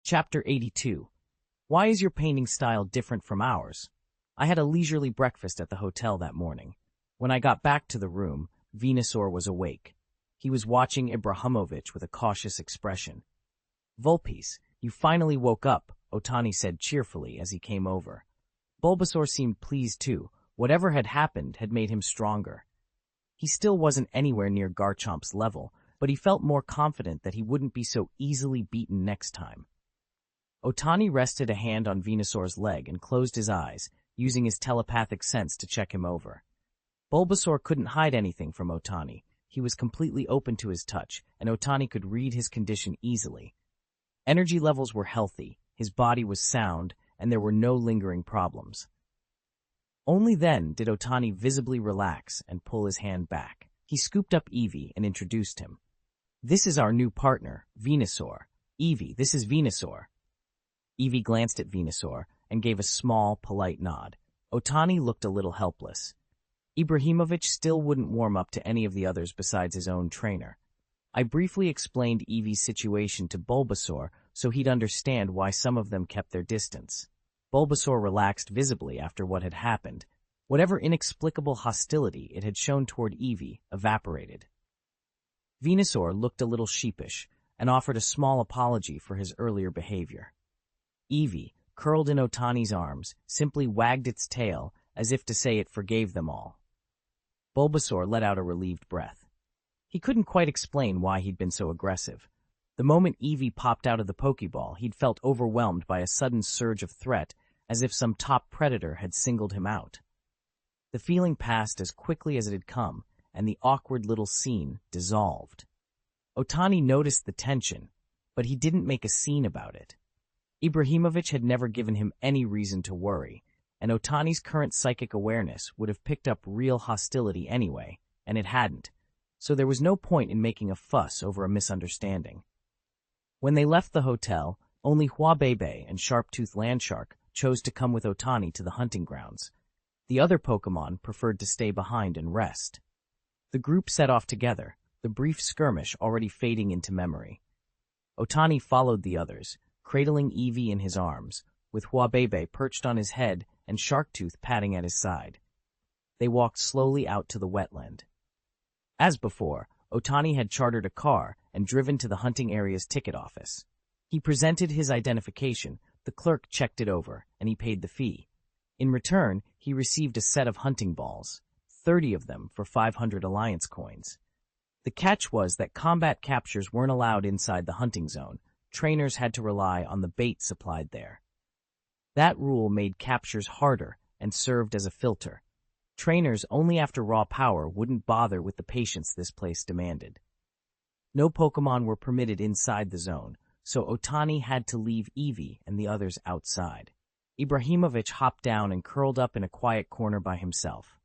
Chapter 82. Why is your painting style different from ours? I had a leisurely breakfast at the hotel that morning. When I got back to the room, Venusaur was awake. He was watching Ibrahimovic with a cautious expression. "Vulpes, you finally woke up," Otani said cheerfully as he came over. Bulbasaur seemed pleased too. Whatever had happened had made him stronger. He still wasn't anywhere near Garchomp's level, but he felt more confident that he wouldn't be so easily beaten next time. Otani rested a hand on Venusaur's leg and closed his eyes, using his telepathic sense to check him over. Bulbasaur couldn't hide anything from Otani. He was completely open to his touch, and Otani could read his condition easily. Energy levels were healthy, his body was sound, and there were no lingering problems. Only then did Otani visibly relax and pull his hand back. He scooped up Eevee and introduced him. "This is our new partner, Venusaur. Eevee, this is Venusaur." Eevee glanced at Venusaur and gave a small, polite nod. Otani looked a little helpless. Ibrahimovic still wouldn't warm up to any of the others besides his own trainer. I briefly explained Eevee's situation to Bulbasaur so he'd understand why some of them kept their distance. Bulbasaur relaxed visibly after what had happened. Whatever inexplicable hostility it had shown toward Eevee evaporated. Venusaur looked a little sheepish and offered a small apology for his earlier behavior. Eevee, curled in Otani's arms, simply wagged its tail as if to say it forgave them all. Bulbasaur let out a relieved breath. He couldn't quite explain why he'd been so aggressive. The moment Eevee popped out of the Pokeball, he'd felt overwhelmed by a sudden surge of threat, as if some top predator had singled him out. The feeling passed as quickly as it had come, and the awkward little scene dissolved. Otani noticed the tension, but he didn't make a scene about it. Ibrahimovic had never given him any reason to worry, and Otani's current psychic awareness would have picked up real hostility anyway, and it hadn't, so there was no point in making a fuss over a misunderstanding. When they left the hotel, only Huabebe and Sharptooth Landshark chose to come with Otani to the hunting grounds. The other Pokémon preferred to stay behind and rest. The group set off together, the brief skirmish already fading into memory. Otani followed the others, cradling Eevee in his arms, with Huabebe perched on his head and Sharptooth padding at his side. They walked slowly out to the wetland. As before, Otani had chartered a car and driven to the hunting area's ticket office. He presented his identification, the clerk checked it over, and he paid the fee. In return, he received a set of hunting balls, 30 of them for 500 alliance coins. The catch was that combat captures weren't allowed inside the hunting zone. Trainers had to rely on the bait supplied there. That rule made captures harder and served as a filter. Trainers only after raw power wouldn't bother with the patience this place demanded. No Pokémon were permitted inside the zone, so Otani had to leave Eevee and the others outside. Ibrahimovic hopped down and curled up in a quiet corner by himself.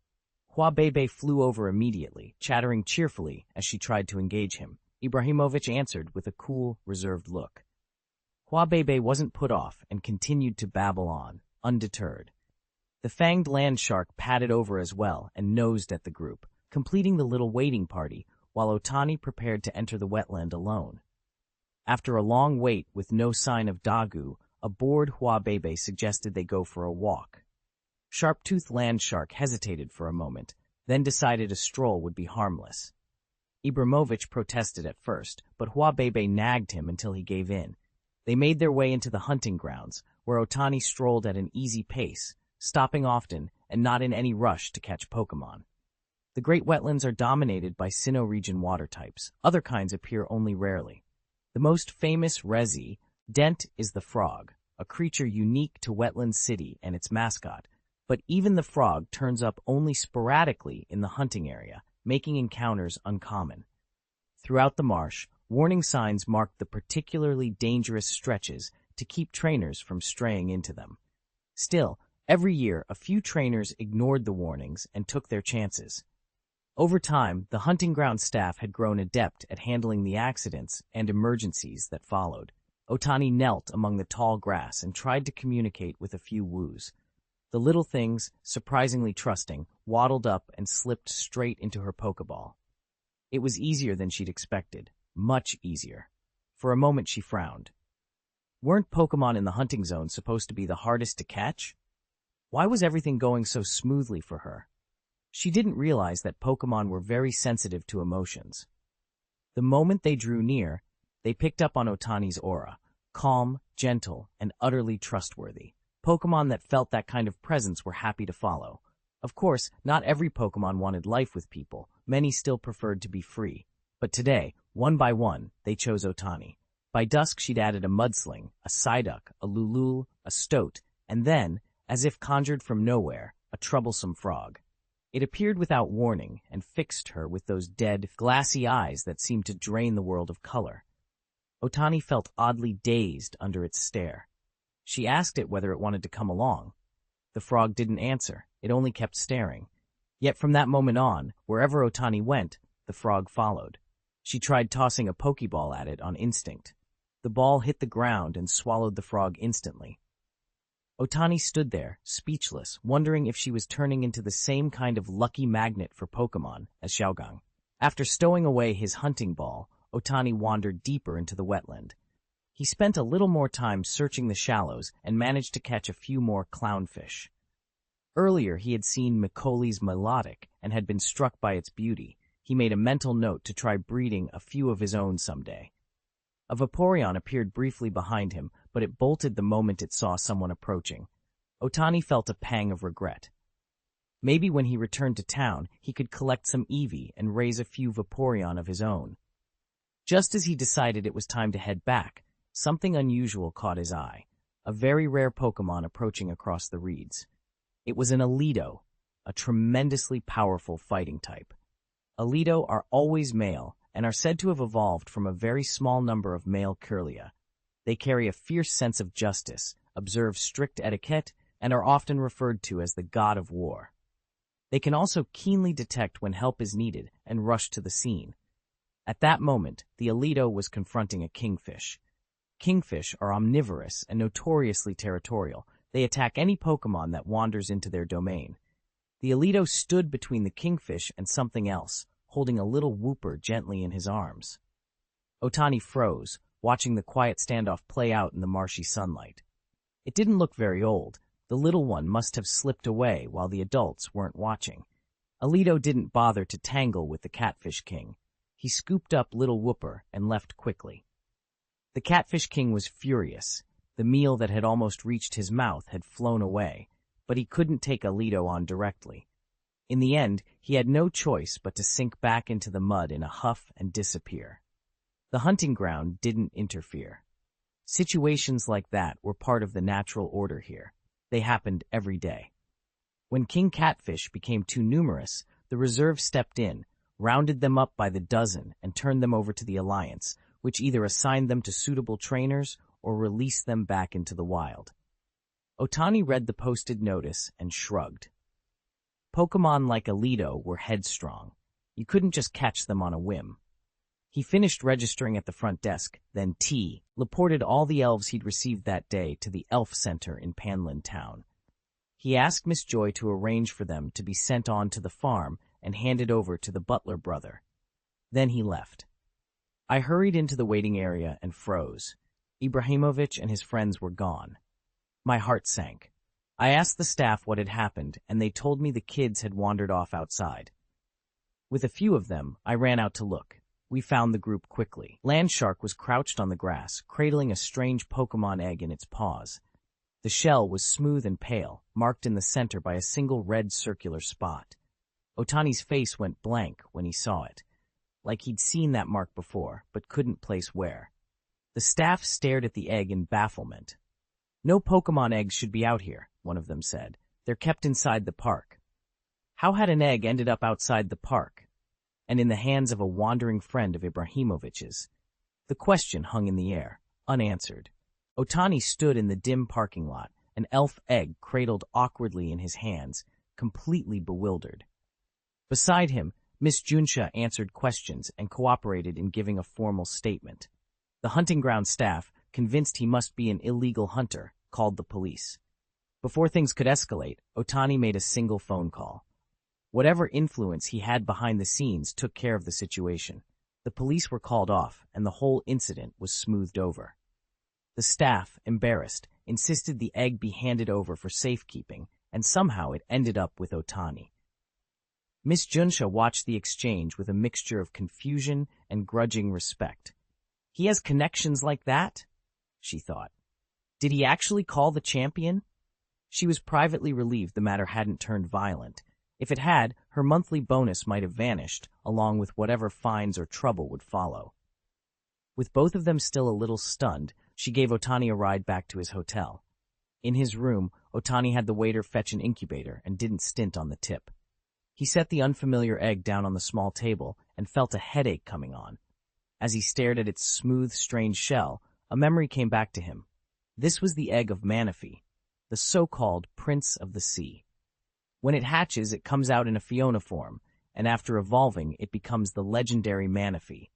Huabebe flew over immediately, chattering cheerfully as she tried to engage him. Ibrahimovic answered with a cool, reserved look. Huabebe wasn't put off and continued to babble on, undeterred. The fanged land shark padded over as well and nosed at the group, completing the little waiting party while Otani prepared to enter the wetland alone. After a long wait with no sign of Dagu, a bored Huabebe suggested they go for a walk. Sharptooth Landshark hesitated for a moment, then decided a stroll would be harmless. Ibrahimovic protested at first, but Huabebe nagged him until he gave in. They made their way into the hunting grounds, where Otani strolled at an easy pace, stopping often and not in any rush to catch Pokémon. The Great Wetlands are dominated by Sinnoh region water types. Other kinds appear only rarely. The most famous Rezi, Dent, is the frog, a creature unique to Wetland City and its mascot, but even the frog turns up only sporadically in the hunting area, making encounters uncommon. Throughout the marsh, warning signs marked the particularly dangerous stretches to keep trainers from straying into them. Still, every year a few trainers ignored the warnings and took their chances. Over time, the hunting ground staff had grown adept at handling the accidents and emergencies that followed. Otani knelt among the tall grass and tried to communicate with a few woos. The little things, surprisingly trusting, waddled up and slipped straight into her Pokeball. It was easier than she'd expected, much easier. For a moment she frowned. Weren't Pokémon in the hunting zone supposed to be the hardest to catch? Why was everything going so smoothly for her? She didn't realize that Pokémon were very sensitive to emotions. The moment they drew near, they picked up on Otani's aura, calm, gentle, and utterly trustworthy. Pokémon that felt that kind of presence were happy to follow. Of course, not every Pokémon wanted life with people. Many still preferred to be free. But today, one by one, they chose Otani. By dusk, she'd added a Mudsling, a Psyduck, a Lulul, a Stoat, and then, as if conjured from nowhere, a troublesome frog. It appeared without warning and fixed her with those dead, glassy eyes that seemed to drain the world of color. Otani felt oddly dazed under its stare. She asked it whether it wanted to come along. The frog didn't answer. It only kept staring. Yet from that moment on, wherever Otani went, the frog followed. She tried tossing a Pokéball at it on instinct. The ball hit the ground and swallowed the frog instantly. Otani stood there, speechless, wondering if she was turning into the same kind of lucky magnet for Pokémon as Xiaogang. After stowing away his hunting ball, Otani wandered deeper into the wetland. He spent a little more time searching the shallows and managed to catch a few more clownfish. Earlier, he had seen Micoli's melodic and had been struck by its beauty. He made a mental note to try breeding a few of his own someday. A Vaporeon appeared briefly behind him, but it bolted the moment it saw someone approaching. Otani felt a pang of regret. Maybe when he returned to town, he could collect some Eevee and raise a few Vaporeon of his own. Just as he decided it was time to head back, something unusual caught his eye, a very rare Pokémon approaching across the reeds. It was an Alito, a tremendously powerful fighting type. Alito are always male and are said to have evolved from a very small number of male Kirlia. They carry a fierce sense of justice, observe strict etiquette, and are often referred to as the god of war. They can also keenly detect when help is needed and rush to the scene. At that moment, the Alito was confronting a kingfish. Kingfish are omnivorous and notoriously territorial. They attack any Pokémon that wanders into their domain. The Alito stood between the kingfish and something else, holding a little whooper gently in his arms. Otani froze, watching the quiet standoff play out in the marshy sunlight. It didn't look very old. The little one must have slipped away while the adults weren't watching. Alito didn't bother to tangle with the Catfish King. He scooped up little Whooper and left quickly. The Catfish King was furious. The meal that had almost reached his mouth had flown away, but he couldn't take Alito on directly. In the end, he had no choice but to sink back into the mud in a huff and disappear. The hunting ground didn't interfere. Situations like that were part of the natural order here. They happened every day. When King Catfish became too numerous, the reserve stepped in, rounded them up by the dozen, and turned them over to the Alliance, which either assigned them to suitable trainers or released them back into the wild. Otani read the posted notice and shrugged. Pokémon like Alito were headstrong. You couldn't just catch them on a whim. He finished registering at the front desk, then reported all the elves he'd received that day to the Elf Center in Panlin Town. He asked Miss Joy to arrange for them to be sent on to the farm and handed over to the butler brother. Then he left. I hurried into the waiting area and froze. Ibrahimovic and his friends were gone. My heart sank. I asked the staff what had happened, and they told me the kids had wandered off outside. With a few of them, I ran out to look. We found the group quickly. Landshark was crouched on the grass, cradling a strange Pokémon egg in its paws. The shell was smooth and pale, marked in the center by a single red circular spot. Otani's face went blank when he saw it, like he'd seen that mark before, but couldn't place where. The staff stared at the egg in bafflement. No Pokémon eggs should be out here, one of them said. They're kept inside the park. How had an egg ended up outside the park, and in the hands of a wandering friend of Ibrahimovic's? The question hung in the air, unanswered. Otani stood in the dim parking lot, an elf egg cradled awkwardly in his hands, completely bewildered. Beside him, Miss Junsha answered questions and cooperated in giving a formal statement. The hunting ground staff, convinced he must be an illegal hunter, called the police. Before things could escalate, Otani made a single phone call. Whatever influence he had behind the scenes took care of the situation. The police were called off, and the whole incident was smoothed over. The staff, embarrassed, insisted the egg be handed over for safekeeping, and somehow it ended up with Otani. Miss Junsha watched the exchange with a mixture of confusion and grudging respect. He has connections like that? She thought. Did he actually call the champion? She was privately relieved the matter hadn't turned violent. If it had, her monthly bonus might have vanished, along with whatever fines or trouble would follow. With both of them still a little stunned, she gave Otani a ride back to his hotel. In his room, Otani had the waiter fetch an incubator and didn't stint on the tip. He set the unfamiliar egg down on the small table and felt a headache coming on. As he stared at its smooth, strange shell, a memory came back to him. This was the egg of Manaphy, the so-called Prince of the Sea. When it hatches, it comes out in a Fiona form, and after evolving, it becomes the legendary Manaphy.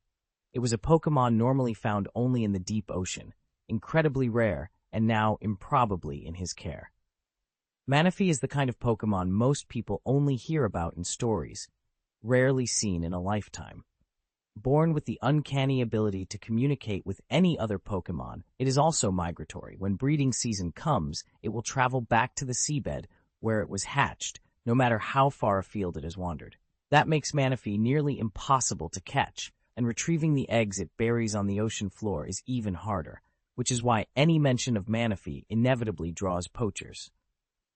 It was a Pokémon normally found only in the deep ocean, incredibly rare, and now improbably in his care. Manaphy is the kind of Pokémon most people only hear about in stories, rarely seen in a lifetime. Born with the uncanny ability to communicate with any other Pokémon, it is also migratory. When breeding season comes, it will travel back to the seabed where it was hatched, no matter how far afield it has wandered. That makes Manaphy nearly impossible to catch, and retrieving the eggs it buries on the ocean floor is even harder, which is why any mention of Manaphy inevitably draws poachers.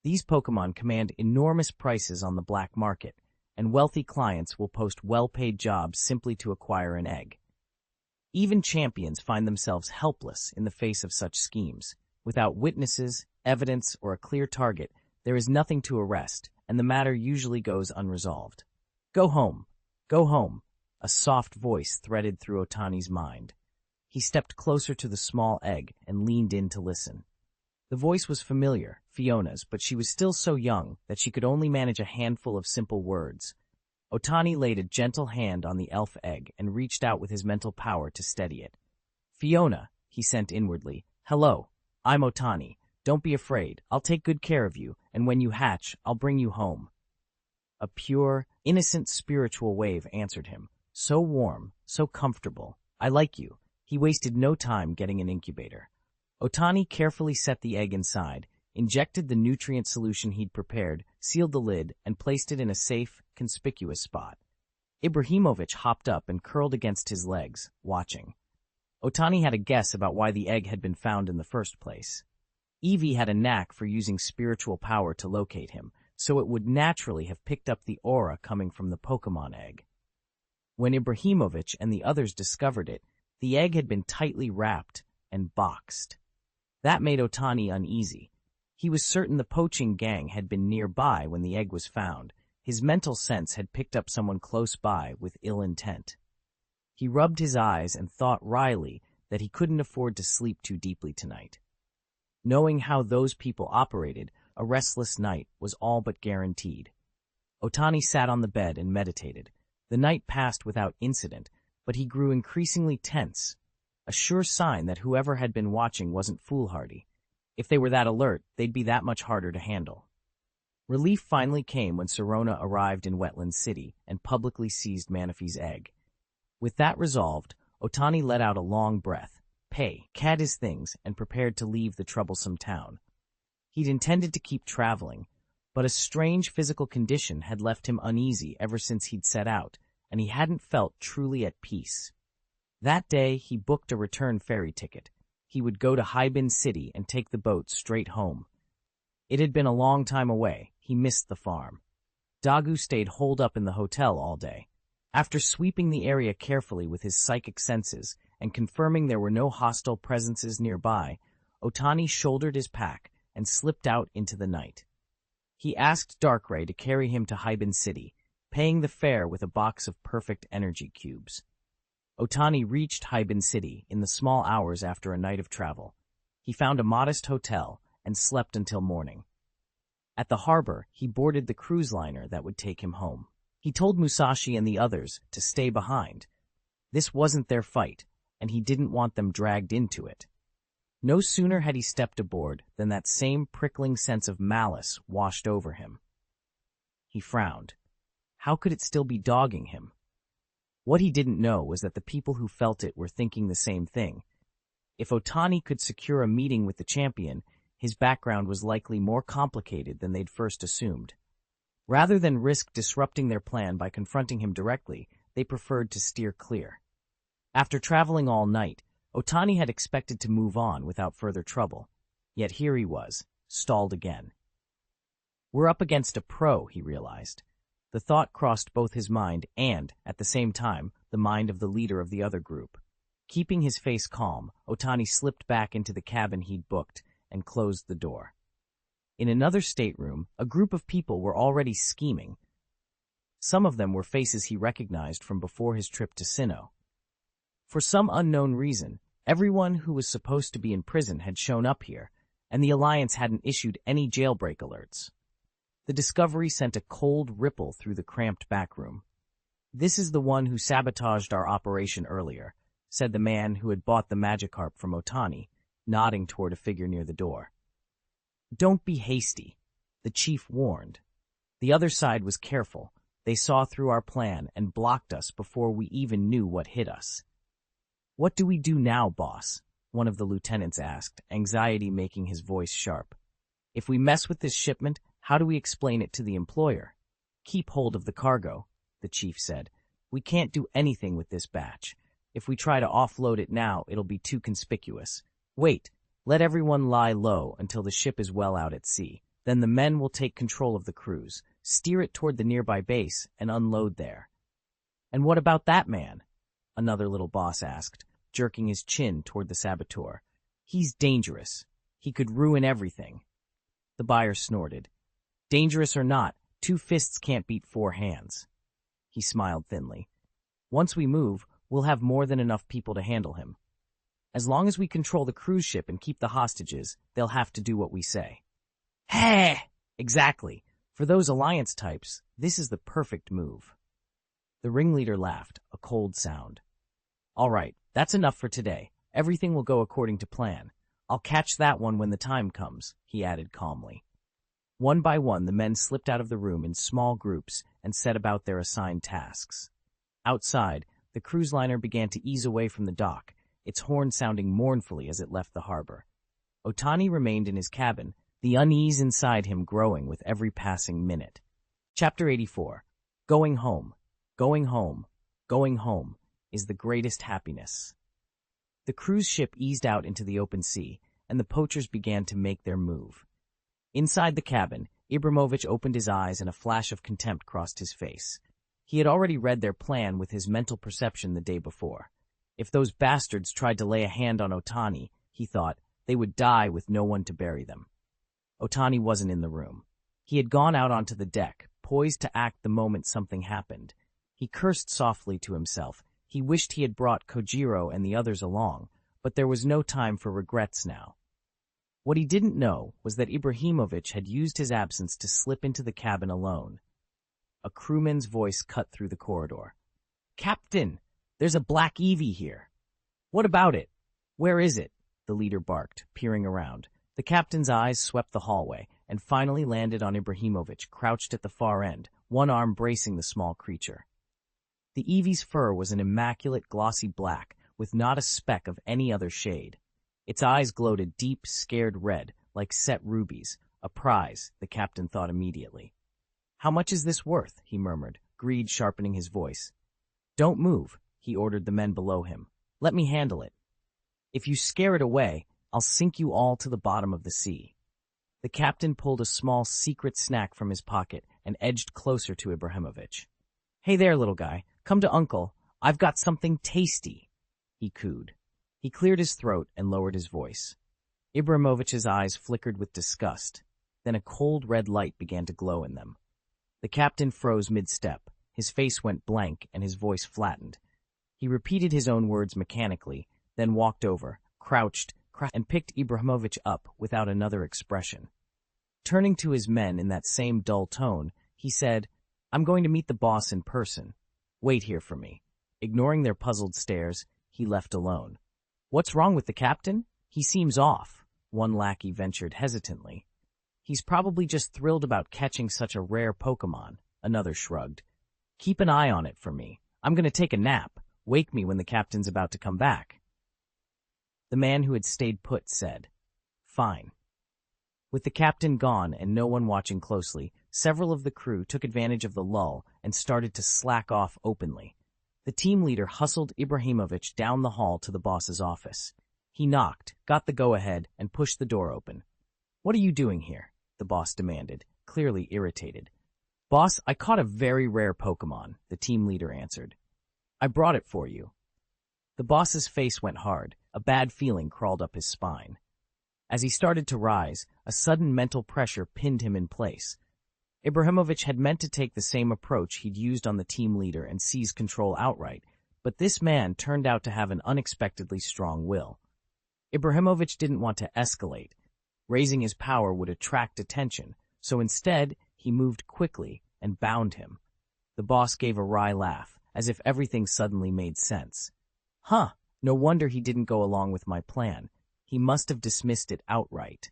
These Pokémon command enormous prices on the black market, and wealthy clients will post well-paid jobs simply to acquire an egg. Even champions find themselves helpless in the face of such schemes. Without witnesses, evidence, or a clear target, there is nothing to arrest, and the matter usually goes unresolved. Go home. Go home. A soft voice threaded through Otani's mind. He stepped closer to the small egg and leaned in to listen. The voice was familiar, Fiona's, but she was still so young that she could only manage a handful of simple words. Otani laid a gentle hand on the elf egg and reached out with his mental power to steady it. Fiona, he sent inwardly. Hello, I'm Otani. Don't be afraid. I'll take good care of you, and when you hatch, I'll bring you home. A pure, innocent spiritual wave answered him. So warm, so comfortable. I like you. He wasted no time getting an incubator. Otani carefully set the egg inside, injected the nutrient solution he'd prepared, sealed the lid, and placed it in a safe, conspicuous spot. Ibrahimovic hopped up and curled against his legs, watching. Otani had a guess about why the egg had been found in the first place. Eevee had a knack for using spiritual power to locate him, so it would naturally have picked up the aura coming from the Pokémon egg. When Ibrahimovic and the others discovered it, the egg had been tightly wrapped and boxed. That made Otani uneasy. He was certain the poaching gang had been nearby when the egg was found. His mental sense had picked up someone close by with ill intent. He rubbed his eyes and thought wryly that he couldn't afford to sleep too deeply tonight. Knowing how those people operated, a restless night was all but guaranteed. Otani sat on the bed and meditated. The night passed without incident, but he grew increasingly tense, a sure sign that whoever had been watching wasn't foolhardy. If they were that alert, they'd be that much harder to handle. Relief finally came when Sirona arrived in Wetland City and publicly seized Manaphy's egg. With that resolved, Otani let out a long breath, packed his things, and prepared to leave the troublesome town. He'd intended to keep traveling, but a strange physical condition had left him uneasy ever since he'd set out, and he hadn't felt truly at peace. That day, he booked a return ferry ticket. He would go to Hybin City and take the boat straight home. It had been a long time away. He missed the farm. Dagu stayed holed up in the hotel all day. After sweeping the area carefully with his psychic senses and confirming there were no hostile presences nearby, Otani shouldered his pack and slipped out into the night. He asked Darkrai to carry him to Hybin City, paying the fare with a box of perfect energy cubes. Otani reached Hybin City in the small hours after a night of travel. He found a modest hotel and slept until morning. At the harbor, he boarded the cruise liner that would take him home. He told Musashi and the others to stay behind. This wasn't their fight, and he didn't want them dragged into it. No sooner had he stepped aboard than that same prickling sense of malice washed over him. He frowned. How could it still be dogging him? What he didn't know was that the people who felt it were thinking the same thing. If Otani could secure a meeting with the champion, his background was likely more complicated than they'd first assumed. Rather than risk disrupting their plan by confronting him directly, they preferred to steer clear. After traveling all night, Otani had expected to move on without further trouble. Yet here he was, stalled again. We're up against a pro, he realized. The thought crossed both his mind and, at the same time, the mind of the leader of the other group. Keeping his face calm, Otani slipped back into the cabin he'd booked and closed the door. In another stateroom, a group of people were already scheming. Some of them were faces he recognized from before his trip to Sinnoh. For some unknown reason, everyone who was supposed to be in prison had shown up here, and the Alliance hadn't issued any jailbreak alerts. The discovery sent a cold ripple through the cramped backroom. "This is the one who sabotaged our operation earlier," said the man who had bought the Magikarp from Otani, nodding toward a figure near the door. "Don't be hasty," the chief warned. "The other side was careful. They saw through our plan and blocked us before we even knew what hit us." "What do we do now, boss?" one of the lieutenants asked, anxiety making his voice sharp. "If we mess with this shipment, how do we explain it to the employer?" "Keep hold of the cargo," the chief said. "We can't do anything with this batch. If we try to offload it now, it'll be too conspicuous. Wait, let everyone lie low until the ship is well out at sea. Then the men will take control of the cruise, steer it toward the nearby base, and unload there." "And what about that man?" another little boss asked, jerking his chin toward the saboteur. "He's dangerous. He could ruin everything." The buyer snorted. "Dangerous or not, 2 fists can't beat 4 hands." He smiled thinly. "Once we move, we'll have more than enough people to handle him. As long as we control the cruise ship and keep the hostages, they'll have to do what we say." "Hey! Exactly. For those Alliance types, this is the perfect move." The ringleader laughed, a cold sound. "All right, that's enough for today. Everything will go according to plan. I'll catch that one when the time comes," he added calmly. One by one, the men slipped out of the room in small groups and set about their assigned tasks. Outside, the cruise liner began to ease away from the dock, its horn sounding mournfully as it left the harbor. Otani remained in his cabin, the unease inside him growing with every passing minute. Chapter 84. Going home, going home, going home is the greatest happiness. The cruise ship eased out into the open sea, and the poachers began to make their move. Inside the cabin, Ibrahimovic opened his eyes and a flash of contempt crossed his face. He had already read their plan with his mental perception the day before. If those bastards tried to lay a hand on Otani, he thought, they would die with no one to bury them. Otani wasn't in the room. He had gone out onto the deck, poised to act the moment something happened. He cursed softly to himself. He wished he had brought Kojiro and the others along, but there was no time for regrets now. What he didn't know was that Ibrahimovic had used his absence to slip into the cabin alone. A crewman's voice cut through the corridor. "Captain, there's a black Eevee here." "What about it? Where is it?" the leader barked, peering around. The captain's eyes swept the hallway and finally landed on Ibrahimovic, crouched at the far end, one arm bracing the small creature. The Eevee's fur was an immaculate glossy black, with not a speck of any other shade. Its eyes glowed a deep, scared red, like set rubies, a prize, the captain thought immediately. "How much is this worth?" he murmured, greed sharpening his voice. "Don't move," he ordered the men below him. "Let me handle it. If you scare it away, I'll sink you all to the bottom of the sea." The captain pulled a small secret snack from his pocket and edged closer to Ibrahimovic. "Hey there, little guy, come to Uncle. I've got something tasty," he cooed. He cleared his throat and lowered his voice. Ibrahimovic's eyes flickered with disgust. Then a cold red light began to glow in them. The captain froze mid-step. His face went blank and his voice flattened. He repeated his own words mechanically, then walked over, crouched, and picked Ibrahimovic up without another expression. Turning to his men in that same dull tone, he said, "I'm going to meet the boss in person. Wait here for me." Ignoring their puzzled stares, he left alone. "What's wrong with the captain? He seems off," one lackey ventured hesitantly. "He's probably just thrilled about catching such a rare Pokémon," another shrugged. "Keep an eye on it for me. I'm going to take a nap. Wake me when the captain's about to come back." The man who had stayed put said, "Fine." With the captain gone and no one watching closely, several of the crew took advantage of the lull and started to slack off openly. The team leader hustled Ibrahimovic down the hall to the boss's office. He knocked, got the go-ahead, and pushed the door open. "What are you doing here?" the boss demanded, clearly irritated. "Boss, I caught a very rare Pokémon," the team leader answered. "I brought it for you." The boss's face went hard. A bad feeling crawled up his spine. As he started to rise, a sudden mental pressure pinned him in place. Ibrahimovic had meant to take the same approach he'd used on the team leader and seize control outright, but this man turned out to have an unexpectedly strong will. Ibrahimovic didn't want to escalate. Raising his power would attract attention, so instead, he moved quickly and bound him. The boss gave a wry laugh, as if everything suddenly made sense. "Huh, no wonder he didn't go along with my plan. He must have dismissed it outright.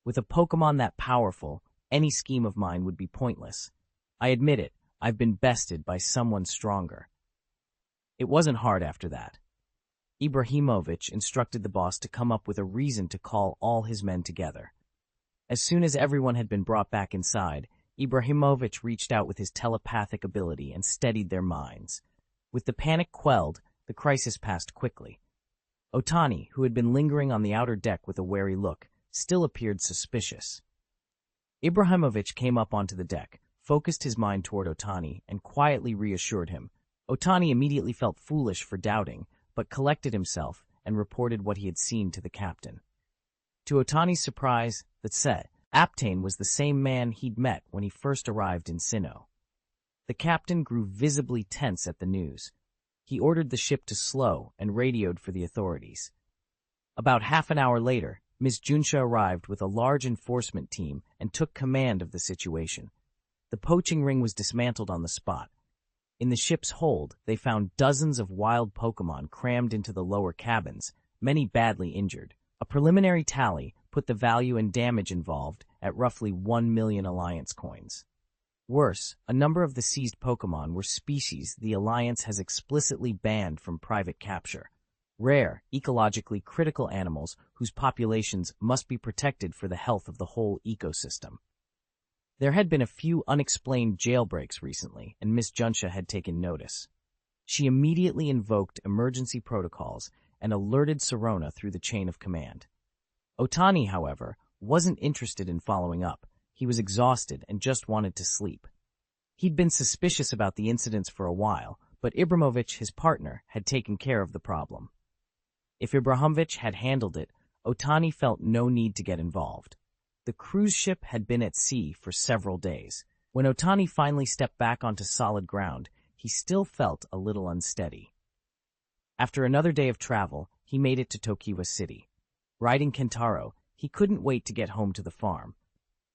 With a Pokémon that powerful, any scheme of mine would be pointless. I admit it, I've been bested by someone stronger." It wasn't hard after that. Ibrahimovic instructed the boss to come up with a reason to call all his men together. As soon as everyone had been brought back inside, Ibrahimovic reached out with his telepathic ability and steadied their minds. With the panic quelled, the crisis passed quickly. Otani, who had been lingering on the outer deck with a wary look, still appeared suspicious. Ibrahimovic came up onto the deck, focused his mind toward Otani, and quietly reassured him. Otani immediately felt foolish for doubting, but collected himself and reported what he had seen to the captain. To Otani's surprise, that said, Aptane was the same man he'd met when he first arrived in Sinnoh. The captain grew visibly tense at the news. He ordered the ship to slow and radioed for the authorities. About half an hour later, Miss Junsha arrived with a large enforcement team and took command of the situation. The poaching ring was dismantled on the spot. In the ship's hold, they found dozens of wild Pokémon crammed into the lower cabins, many badly injured. A preliminary tally put the value and damage involved at roughly 1 million Alliance coins. Worse, a number of the seized Pokémon were species the Alliance has explicitly banned from private capture. Rare, ecologically critical animals whose populations must be protected for the health of the whole ecosystem. There had been a few unexplained jailbreaks recently, and Miss Junsha had taken notice. She immediately invoked emergency protocols and alerted Sirona through the chain of command. Otani, however, wasn't interested in following up. He was exhausted and just wanted to sleep. He'd been suspicious about the incidents for a while, but Ibrahimovic, his partner, had taken care of the problem. If Ibrahimovic had handled it, Otani felt no need to get involved. The cruise ship had been at sea for several days. When Otani finally stepped back onto solid ground, he still felt a little unsteady. After another day of travel, he made it to Tokiwa City. Riding Kentaro, he couldn't wait to get home to the farm.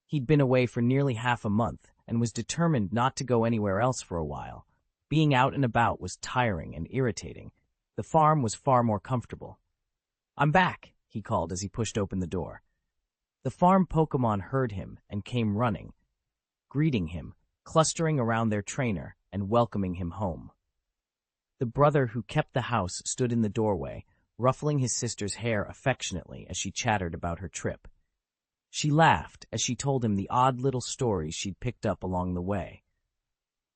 He'd been away for nearly half a month and was determined not to go anywhere else for a while. Being out and about was tiring and irritating. The farm was far more comfortable. "I'm back," he called as he pushed open the door. The farm Pokémon heard him and came running, greeting him, clustering around their trainer and welcoming him home. The brother who kept the house stood in the doorway, ruffling his sister's hair affectionately as she chattered about her trip. She laughed as she told him the odd little stories she'd picked up along the way.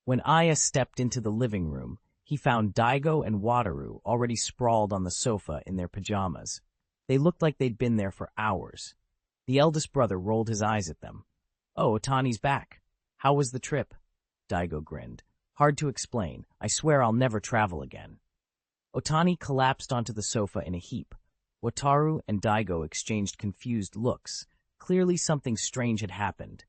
When Aya stepped into the living room, he found Daigo and Wataru already sprawled on the sofa in their pajamas. They looked like they'd been there for hours. The eldest brother rolled his eyes at them. "Oh, Otani's back. How was the trip?" Daigo grinned. "Hard to explain. I swear I'll never travel again." Otani collapsed onto the sofa in a heap. Wataru and Daigo exchanged confused looks. Clearly something strange had happened.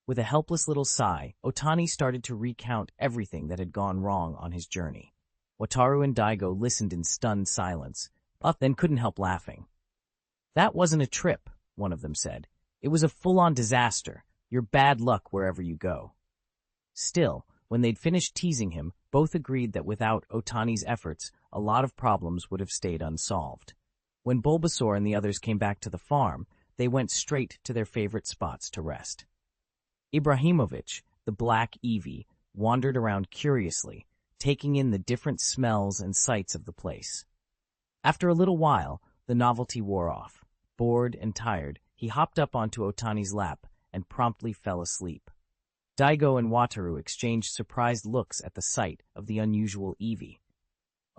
With a helpless little sigh, Otani started to recount everything that had gone wrong on his journey. Wataru and Daigo listened in stunned silence, but then couldn't help laughing. "That wasn't a trip," one of them said. "It was a full-on disaster. You're bad luck wherever you go." Still, when they'd finished teasing him, both agreed that without Otani's efforts, a lot of problems would have stayed unsolved. When Bulbasaur and the others came back to the farm, they went straight to their favorite spots to rest. Ibrahimovic, the black Eevee, wandered around curiously, taking in the different smells and sights of the place. After a little while, the novelty wore off. Bored and tired, he hopped up onto Otani's lap and promptly fell asleep. Daigo and Wataru exchanged surprised looks at the sight of the unusual Eevee.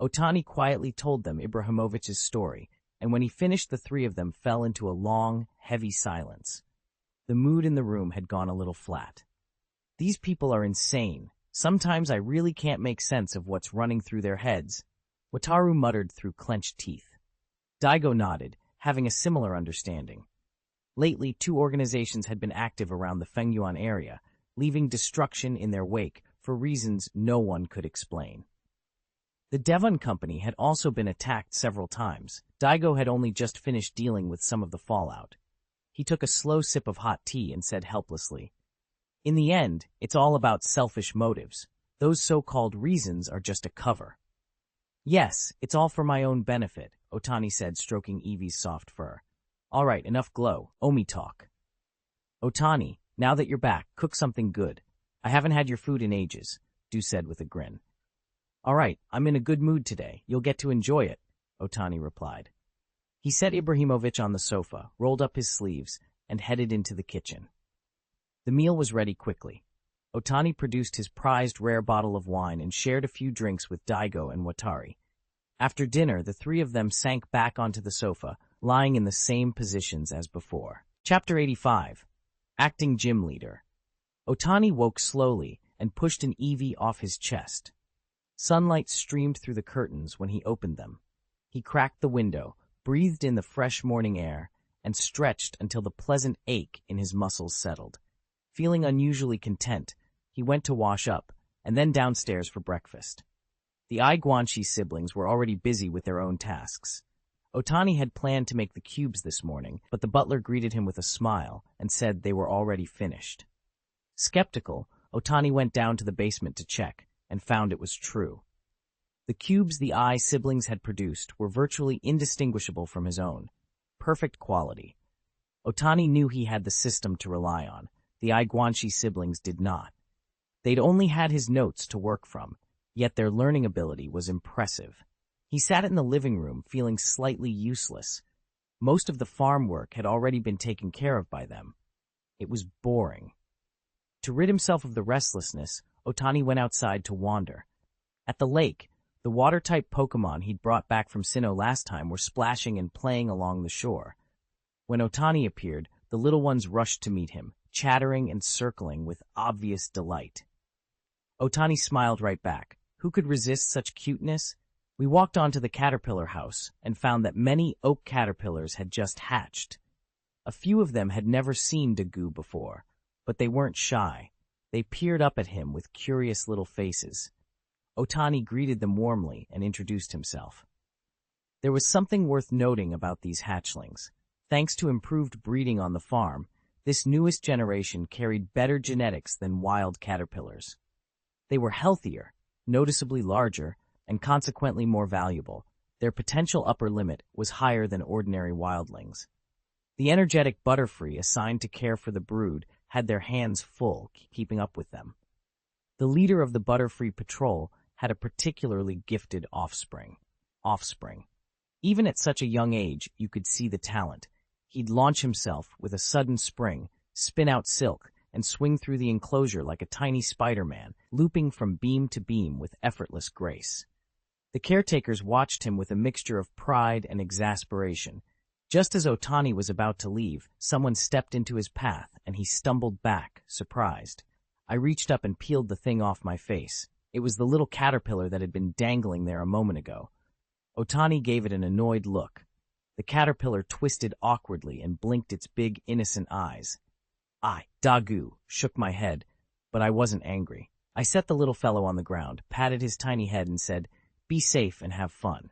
Otani quietly told them Ibrahimovic's story, and when he finished, the three of them fell into a long, heavy silence. The mood in the room had gone a little flat. These people are insane. Sometimes I really can't make sense of what's running through their heads, Wataru muttered through clenched teeth. Daigo nodded, having a similar understanding. Lately, two organizations had been active around the Fengyuan area, leaving destruction in their wake for reasons no one could explain. The Devon Company had also been attacked several times. Daigo had only just finished dealing with some of the fallout. He took a slow sip of hot tea and said helplessly, "In the end, it's all about selfish motives. Those so-called reasons are just a cover." "Yes, it's all for my own benefit," Otani said, stroking Eevee's soft fur. "All right, enough glow. Omi talk." "Otani, now that you're back, cook something good. I haven't had your food in ages," Du said with a grin. "All right, I'm in a good mood today. You'll get to enjoy it," Otani replied. He set Ibrahimovic on the sofa, rolled up his sleeves, and headed into the kitchen. The meal was ready quickly. Otani produced his prized rare bottle of wine and shared a few drinks with Daigo and Watari. After dinner, the three of them sank back onto the sofa, lying in the same positions as before. Chapter 85. Acting Gym Leader. Otani woke slowly and pushed an Eevee off his chest. Sunlight streamed through the curtains when he opened them. He cracked the window, breathed in the fresh morning air, and stretched until the pleasant ache in his muscles settled. Feeling unusually content, he went to wash up, and then downstairs for breakfast. The Guanxi siblings were already busy with their own tasks. Otani had planned to make the cubes this morning, but the butler greeted him with a smile and said they were already finished. Skeptical, Otani went down to the basement to check, and found it was true. The cubes the siblings had produced were virtually indistinguishable from his own. Perfect quality. Otani knew he had the system to rely on. The Guanxi siblings did not. They'd only had his notes to work from, yet their learning ability was impressive. He sat in the living room feeling slightly useless. Most of the farm work had already been taken care of by them. It was boring. To rid himself of the restlessness, Otani went outside to wander. At the lake, the water-type Pokémon he'd brought back from Sinnoh last time were splashing and playing along the shore. When Otani appeared, the little ones rushed to meet him, chattering and circling with obvious delight. Otani smiled right back. Who could resist such cuteness? We walked onto the caterpillar house and found that many oak caterpillars had just hatched. A few of them had never seen Dagu before, but they weren't shy. They peered up at him with curious little faces. Otani greeted them warmly and introduced himself. There was something worth noting about these hatchlings. Thanks to improved breeding on the farm, this newest generation carried better genetics than wild caterpillars. They were healthier, noticeably larger, and consequently more valuable. Their potential upper limit was higher than ordinary wildlings. The energetic Butterfree assigned to care for the brood had their hands full keeping up with them. The leader of the Butterfree patrol had a particularly gifted offspring. Even at such a young age, you could see the talent. He'd launch himself with a sudden spring, spin out silk, and swing through the enclosure like a tiny Spider-Man, looping from beam to beam with effortless grace. The caretakers watched him with a mixture of pride and exasperation. Just as Otani was about to leave, someone stepped into his path, and he stumbled back, surprised. I reached up and peeled the thing off my face. It was the little caterpillar that had been dangling there a moment ago. Otani gave it an annoyed look. The caterpillar twisted awkwardly and blinked its big, innocent eyes. I, Dagu, shook my head, but I wasn't angry. I set the little fellow on the ground, patted his tiny head, and said, "Be safe and have fun."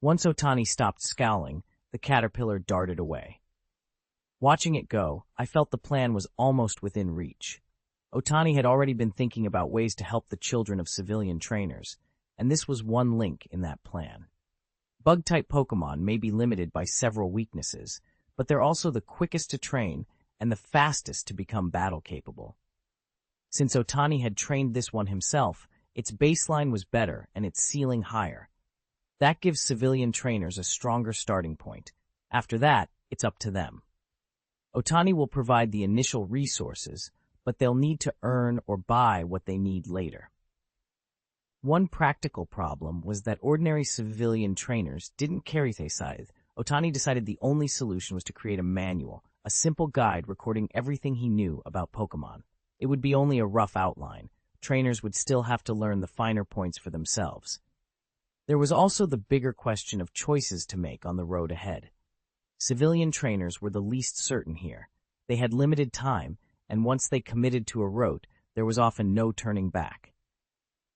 Once Otani stopped scowling, the caterpillar darted away. Watching it go, I felt the plan was almost within reach. Otani had already been thinking about ways to help the children of civilian trainers, and this was one link in that plan. Bug-type Pokémon may be limited by several weaknesses, but they're also the quickest to train and the fastest to become battle-capable. Since Otani had trained this one himself, its baseline was better and its ceiling higher. That gives civilian trainers a stronger starting point. After that, it's up to them. Otani will provide the initial resources, but they'll need to earn or buy what they need later. One practical problem was that ordinary civilian trainers didn't carry a scythe. Otani decided the only solution was to create a manual, a simple guide recording everything he knew about Pokémon. It would be only a rough outline. Trainers would still have to learn the finer points for themselves. There was also the bigger question of choices to make on the road ahead. Civilian trainers were the least certain here. They had limited time, and once they committed to a route, there was often no turning back.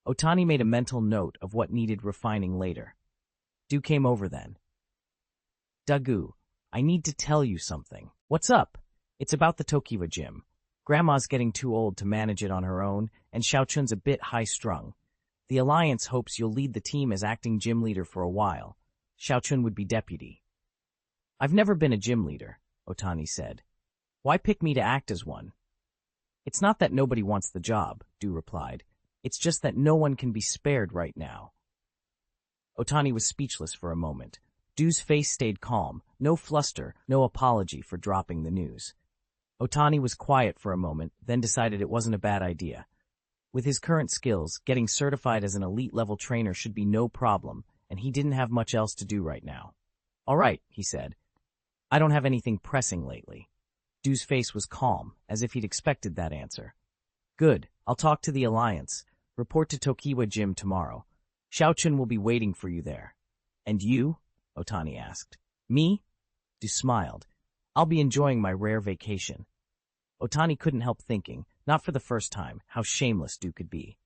Otani made a mental note of what needed refining later. Du came over then. Dagu, I need to tell you something. What's up? It's about the Tokiwa gym. Grandma's getting too old to manage it on her own, and Xiaochun's a bit high-strung. The Alliance hopes you'll lead the team as acting gym leader for a while. Xiaochun would be deputy. I've never been a gym leader, Otani said. Why pick me to act as one? It's not that nobody wants the job, Du replied. It's just that no one can be spared right now. Otani was speechless for a moment. Du's face stayed calm, no fluster, no apology for dropping the news. Otani was quiet for a moment, then decided it wasn't a bad idea. With his current skills, getting certified as an elite-level trainer should be no problem, and he didn't have much else to do right now. All right, he said. I don't have anything pressing lately. Du's face was calm, as if he'd expected that answer. Good, I'll talk to the Alliance. Report to Tokiwa Gym tomorrow. Xiaochun will be waiting for you there. And you? Otani asked. Me? Du smiled. I'll be enjoying my rare vacation. Otani couldn't help thinking, not for the first time, how shameless Du could be.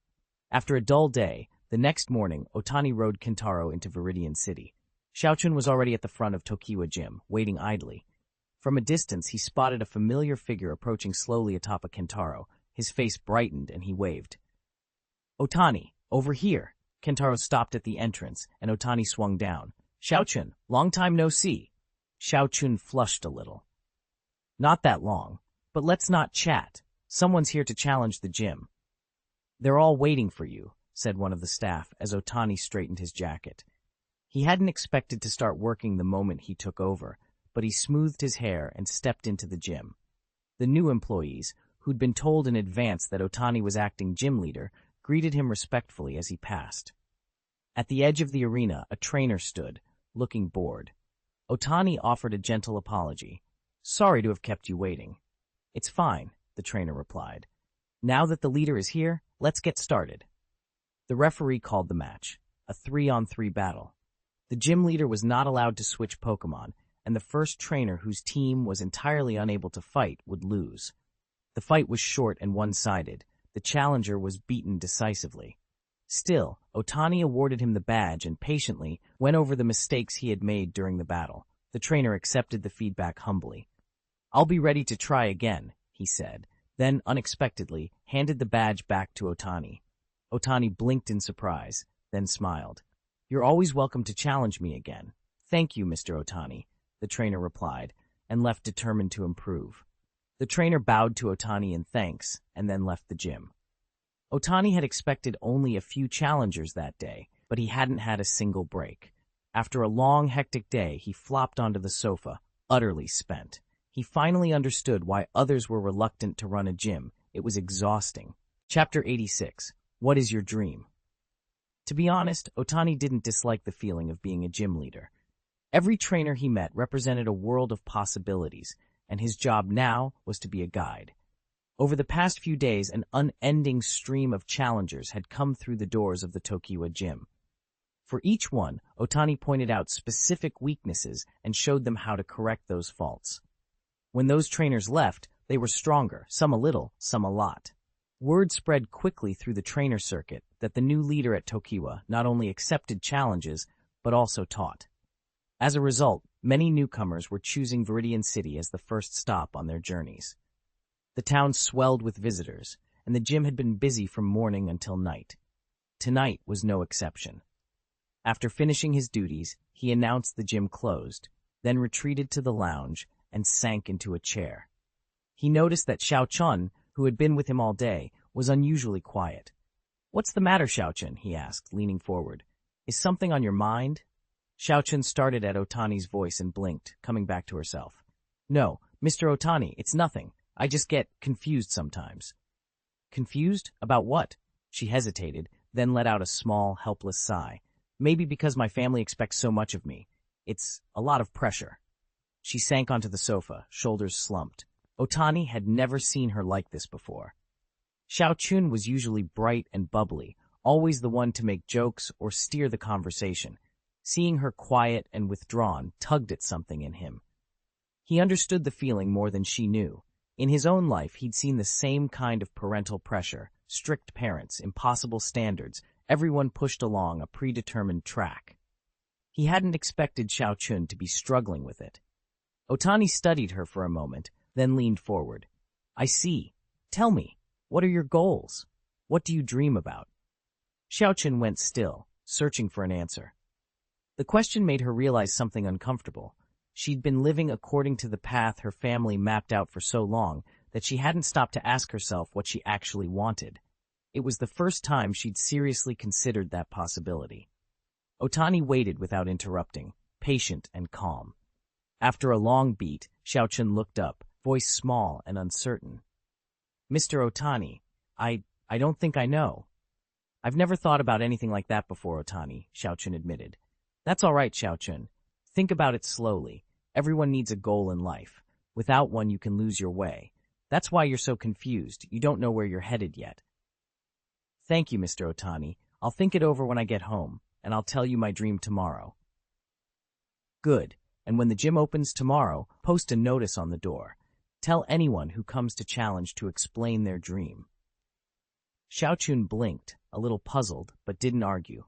After a dull day, the next morning, Otani rode Kentaro into Viridian City. Xiaochun was already at the front of Tokiwa Gym, waiting idly. From a distance, he spotted a familiar figure approaching slowly atop a Kentaro. His face brightened and he waved. Otani, over here. Kentaro stopped at the entrance, and Otani swung down. Xiaochun, long time no see. Xiaochun flushed a little. Not that long, but let's not chat. Someone's here to challenge the gym. They're all waiting for you, said one of the staff as Otani straightened his jacket. He hadn't expected to start working the moment he took over, but he smoothed his hair and stepped into the gym. The new employees, who'd been told in advance that Otani was acting gym leader, greeted him respectfully as he passed. At the edge of the arena, a trainer stood, looking bored. Otani offered a gentle apology. Sorry to have kept you waiting. It's fine, the trainer replied. Now that the leader is here, let's get started. The referee called the match, a 3-on-3 battle. The gym leader was not allowed to switch Pokémon, and the first trainer whose team was entirely unable to fight would lose. The fight was short and one-sided. The challenger was beaten decisively. Still, Otani awarded him the badge and patiently went over the mistakes he had made during the battle. The trainer accepted the feedback humbly. I'll be ready to try again, he said, then, unexpectedly, handed the badge back to Otani. Otani blinked in surprise, then smiled. You're always welcome to challenge me again. Thank you, Mr. Otani, the trainer replied, and left determined to improve. The trainer bowed to Otani in thanks and then left the gym. Otani had expected only a few challengers that day, but he hadn't had a single break. After a long, hectic day, he flopped onto the sofa, utterly spent. He finally understood why others were reluctant to run a gym. It was exhausting. Chapter 86. What is your dream? To be honest, Otani didn't dislike the feeling of being a gym leader. Every trainer he met represented a world of possibilities, and his job now was to be a guide. Over the past few days, an unending stream of challengers had come through the doors of the Tokiwa gym. For each one, Otani pointed out specific weaknesses and showed them how to correct those faults. When those trainers left, they were stronger, some a little, some a lot. Word spread quickly through the trainer circuit that the new leader at Tokiwa not only accepted challenges, but also taught. As a result, many newcomers were choosing Viridian City as the first stop on their journeys. The town swelled with visitors, and the gym had been busy from morning until night. Tonight was no exception. After finishing his duties, he announced the gym closed, then retreated to the lounge and sank into a chair. He noticed that Xiaochun, who had been with him all day, was unusually quiet. "What's the matter, Xiaochun?" he asked, leaning forward. "Is something on your mind?" Xiaochun started at Otani's voice and blinked, coming back to herself. No, Mr. Otani, it's nothing. I just get confused sometimes. Confused? About what? She hesitated, then let out a small, helpless sigh. Maybe because my family expects so much of me. It's a lot of pressure. She sank onto the sofa, shoulders slumped. Otani had never seen her like this before. Xiaochun was usually bright and bubbly, always the one to make jokes or steer the conversation. Seeing her quiet and withdrawn tugged at something in him. He understood the feeling more than she knew. In his own life, he'd seen the same kind of parental pressure, strict parents, impossible standards, everyone pushed along a predetermined track. He hadn't expected Xiaochun to be struggling with it. Otani studied her for a moment, then leaned forward. I see. Tell me, what are your goals? What do you dream about? Xiaochun went still, searching for an answer. The question made her realize something uncomfortable. She'd been living according to the path her family mapped out for so long that she hadn't stopped to ask herself what she actually wanted. It was the first time she'd seriously considered that possibility. Otani waited without interrupting, patient and calm. After a long beat, Xiaochun looked up, voice small and uncertain. Mr. Otani, I don't think I know. I've never thought about anything like that before, Otani, Xiaochun admitted. That's all right, Xiaochun. Think about it slowly. Everyone needs a goal in life. Without one, you can lose your way. That's why you're so confused. You don't know where you're headed yet. Thank you, Mr. Otani. I'll think it over when I get home, and I'll tell you my dream tomorrow. Good. And when the gym opens tomorrow, post a notice on the door. Tell anyone who comes to challenge to explain their dream. Xiaochun blinked, a little puzzled, but didn't argue.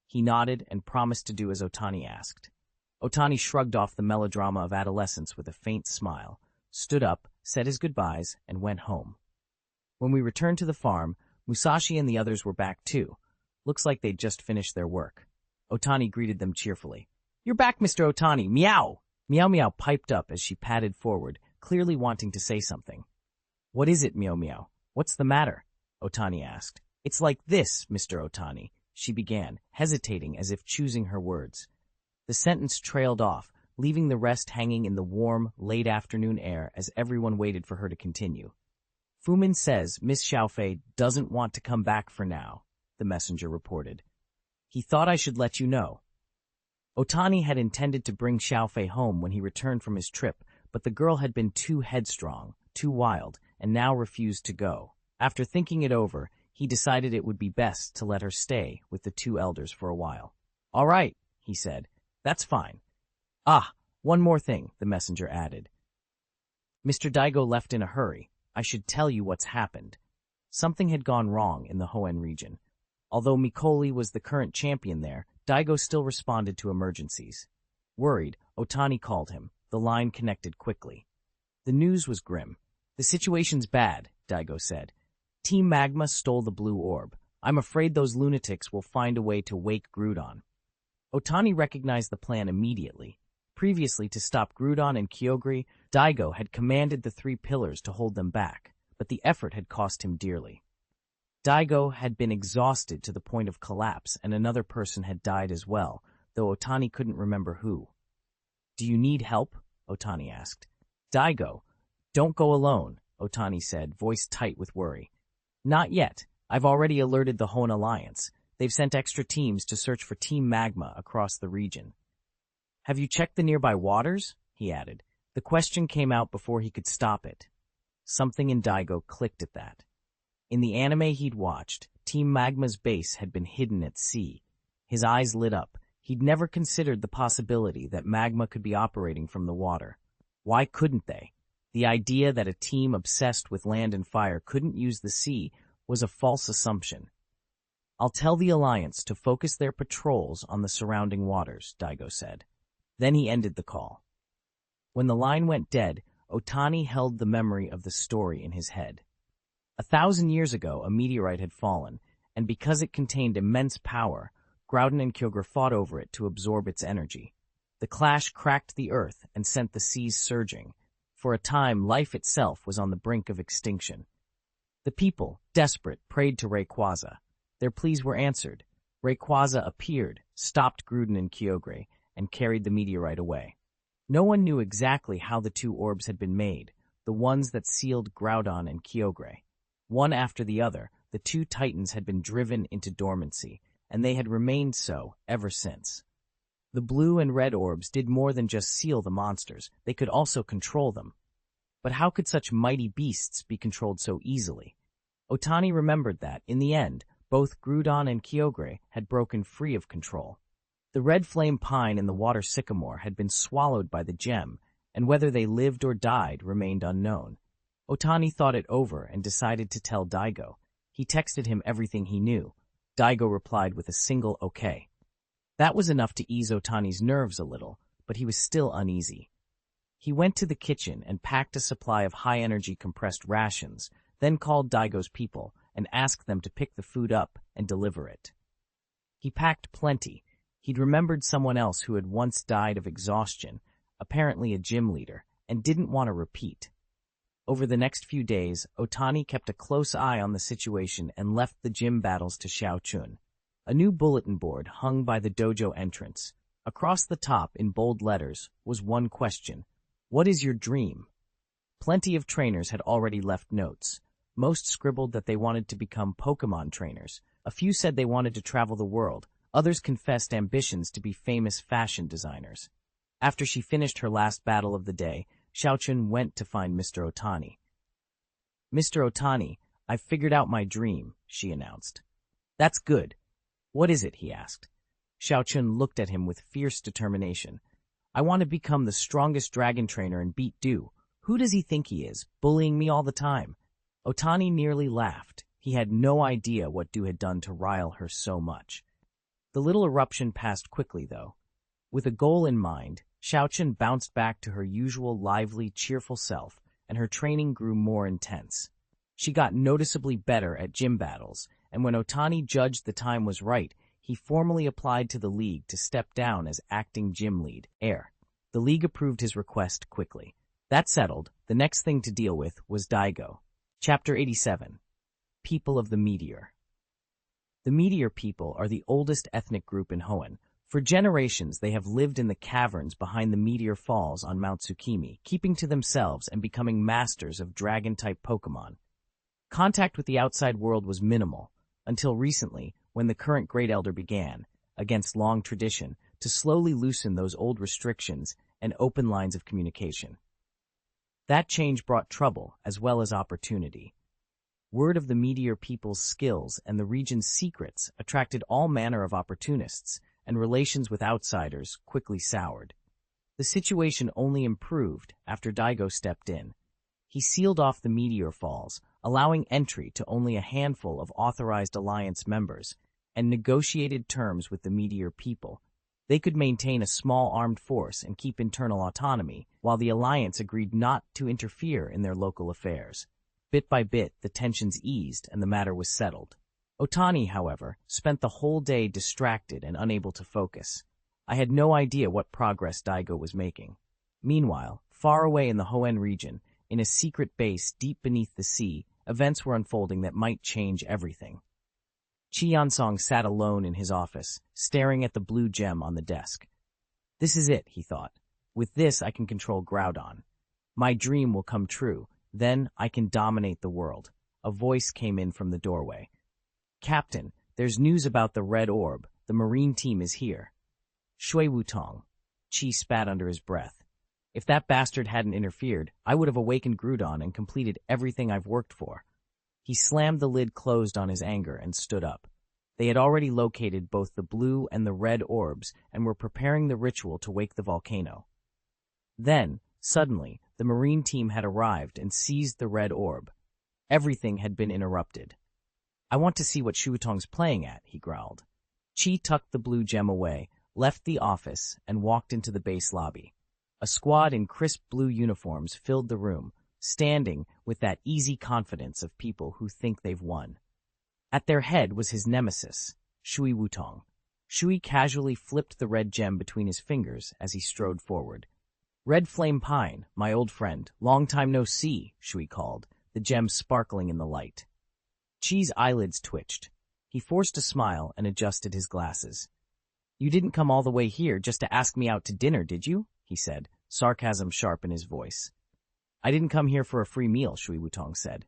He nodded and promised to do as Otani asked. Otani shrugged off the melodrama of adolescence with a faint smile, stood up, said his goodbyes, and went home. When we returned to the farm, Musashi and the others were back too. Looks like they'd just finished their work. Otani greeted them cheerfully. You're back, Mr. Otani. Meow! Meow Meow piped up as she padded forward, clearly wanting to say something. What is it, Meow Meow? What's the matter? Otani asked. It's like this, Mr. Otani, she began, hesitating as if choosing her words. The sentence trailed off, leaving the rest hanging in the warm, late afternoon air as everyone waited for her to continue. Fumin says Miss Xiaofei doesn't want to come back for now, the messenger reported. He thought I should let you know. Otani had intended to bring Xiaofei home when he returned from his trip, but the girl had been too headstrong, too wild, and now refused to go. After thinking it over, he decided it would be best to let her stay with the two elders for a while. All right, he said. That's fine. Ah, one more thing, the messenger added. Mr. Daigo left in a hurry. I should tell you what's happened. Something had gone wrong in the Hoenn region. Although Mikoli was the current champion there, Daigo still responded to emergencies. Worried, Otani called him. The line connected quickly. The news was grim. The situation's bad, Daigo said. Team Magma stole the blue orb. I'm afraid those lunatics will find a way to wake Groudon. Otani recognized the plan immediately. Previously, to stop Groudon and Kyogre, Daigo had commanded the three pillars to hold them back, but the effort had cost him dearly. Daigo had been exhausted to the point of collapse, and another person had died as well, though Otani couldn't remember who. Do you need help? Otani asked. Daigo, don't go alone, Otani said, voice tight with worry. Not yet. I've already alerted the Hoenn Alliance. They've sent extra teams to search for Team Magma across the region. Have you checked the nearby waters? He added. The question came out before he could stop it. Something in Daigo clicked at that. In the anime he'd watched, Team Magma's base had been hidden at sea. His eyes lit up. He'd never considered the possibility that Magma could be operating from the water. Why couldn't they? The idea that a team obsessed with land and fire couldn't use the sea was a false assumption. I'll tell the Alliance to focus their patrols on the surrounding waters, Daigo said. Then he ended the call. When the line went dead, Otani held the memory of the story in his head. 1,000 years ago, a meteorite had fallen, and because it contained immense power, Groudon and Kyogre fought over it to absorb its energy. The clash cracked the earth and sent the seas surging. For a time, life itself was on the brink of extinction. The people, desperate, prayed to Rayquaza. Their pleas were answered. Rayquaza appeared, stopped Groudon and Kyogre, and carried the meteorite away. No one knew exactly how the two orbs had been made, the ones that sealed Groudon and Kyogre. One after the other, the two titans had been driven into dormancy, and they had remained so ever since. The blue and red orbs did more than just seal the monsters, they could also control them. But how could such mighty beasts be controlled so easily? Otani remembered that, in the end, both Groudon and Kyogre had broken free of control. The red flame pine and the water sycamore had been swallowed by the gem, and whether they lived or died remained unknown. Otani thought it over and decided to tell Daigo. He texted him everything he knew. Daigo replied with a single okay. That was enough to ease Otani's nerves a little, but he was still uneasy. He went to the kitchen and packed a supply of high-energy compressed rations, then called Daigo's people and asked them to pick the food up and deliver it. He packed plenty. He'd remembered someone else who had once died of exhaustion, apparently a gym leader, and didn't want to repeat. Over the next few days, Otani kept a close eye on the situation and left the gym battles to Xiaochun. A new bulletin board hung by the dojo entrance. Across the top, in bold letters, was one question. What is your dream? Plenty of trainers had already left notes. Most scribbled that they wanted to become Pokémon trainers. A few said they wanted to travel the world. Others confessed ambitions to be famous fashion designers. After she finished her last battle of the day, Xiaochun went to find Mr. Otani. Mr. Otani, I've figured out my dream, she announced. That's good. What is it? He asked. Xiaochun looked at him with fierce determination. I want to become the strongest dragon trainer and beat Du. Who does he think he is, bullying me all the time? Otani nearly laughed. He had no idea what Du had done to rile her so much. The little eruption passed quickly, though. With a goal in mind, Xiaochun bounced back to her usual lively, cheerful self, and her training grew more intense. She got noticeably better at gym battles, and when Otani judged the time was right, he formally applied to the league to step down as acting gym lead, heir. The league approved his request quickly. That settled, the next thing to deal with was Daigo. Chapter 87. People of the Meteor. The Meteor people are the oldest ethnic group in Hoenn. For generations, they have lived in the caverns behind the Meteor Falls on Mount Tsukimi, keeping to themselves and becoming masters of dragon-type Pokémon. Contact with the outside world was minimal, until recently, when the current Great Elder began, against long tradition, to slowly loosen those old restrictions and open lines of communication. That change brought trouble as well as opportunity. Word of the Meteor people's skills and the region's secrets attracted all manner of opportunists, and relations with outsiders quickly soured. The situation only improved after Daigo stepped in. He sealed off the Meteor Falls, allowing entry to only a handful of authorized alliance members, and negotiated terms with the Meteor people. They could maintain a small armed force and keep internal autonomy, while the alliance agreed not to interfere in their local affairs. Bit by bit, the tensions eased and the matter was settled. Otani, however, spent the whole day distracted and unable to focus. I had no idea what progress Daigo was making. Meanwhile, far away in the Hoenn region, in a secret base deep beneath the sea, events were unfolding that might change everything. Chi Yansong sat alone in his office, staring at the blue gem on the desk. This is it, he thought. With this, I can control Groudon. My dream will come true. Then I can dominate the world. A voice came in from the doorway. Captain, there's news about the red orb. The marine team is here. Shui Wutong. Chi spat under his breath. If that bastard hadn't interfered, I would have awakened Groudon and completed everything I've worked for. He slammed the lid closed on his anger and stood up. They had already located both the blue and the red orbs and were preparing the ritual to wake the volcano. Then, suddenly, the marine team had arrived and seized the red orb. Everything had been interrupted. I want to see what Shuotong's playing at, he growled. Chi tucked the blue gem away, left the office, and walked into the base lobby. A squad in crisp blue uniforms filled the room, standing with that easy confidence of people who think they've won. At their head was his nemesis, Shui Wutong. Shui casually flipped the red gem between his fingers as he strode forward. Red Flame Pine, my old friend, long time no see, Shui called, the gem sparkling in the light. Chi's eyelids twitched. He forced a smile and adjusted his glasses. You didn't come all the way here just to ask me out to dinner, did you? He said, sarcasm sharp in his voice. I didn't come here for a free meal, Shui Wutong said.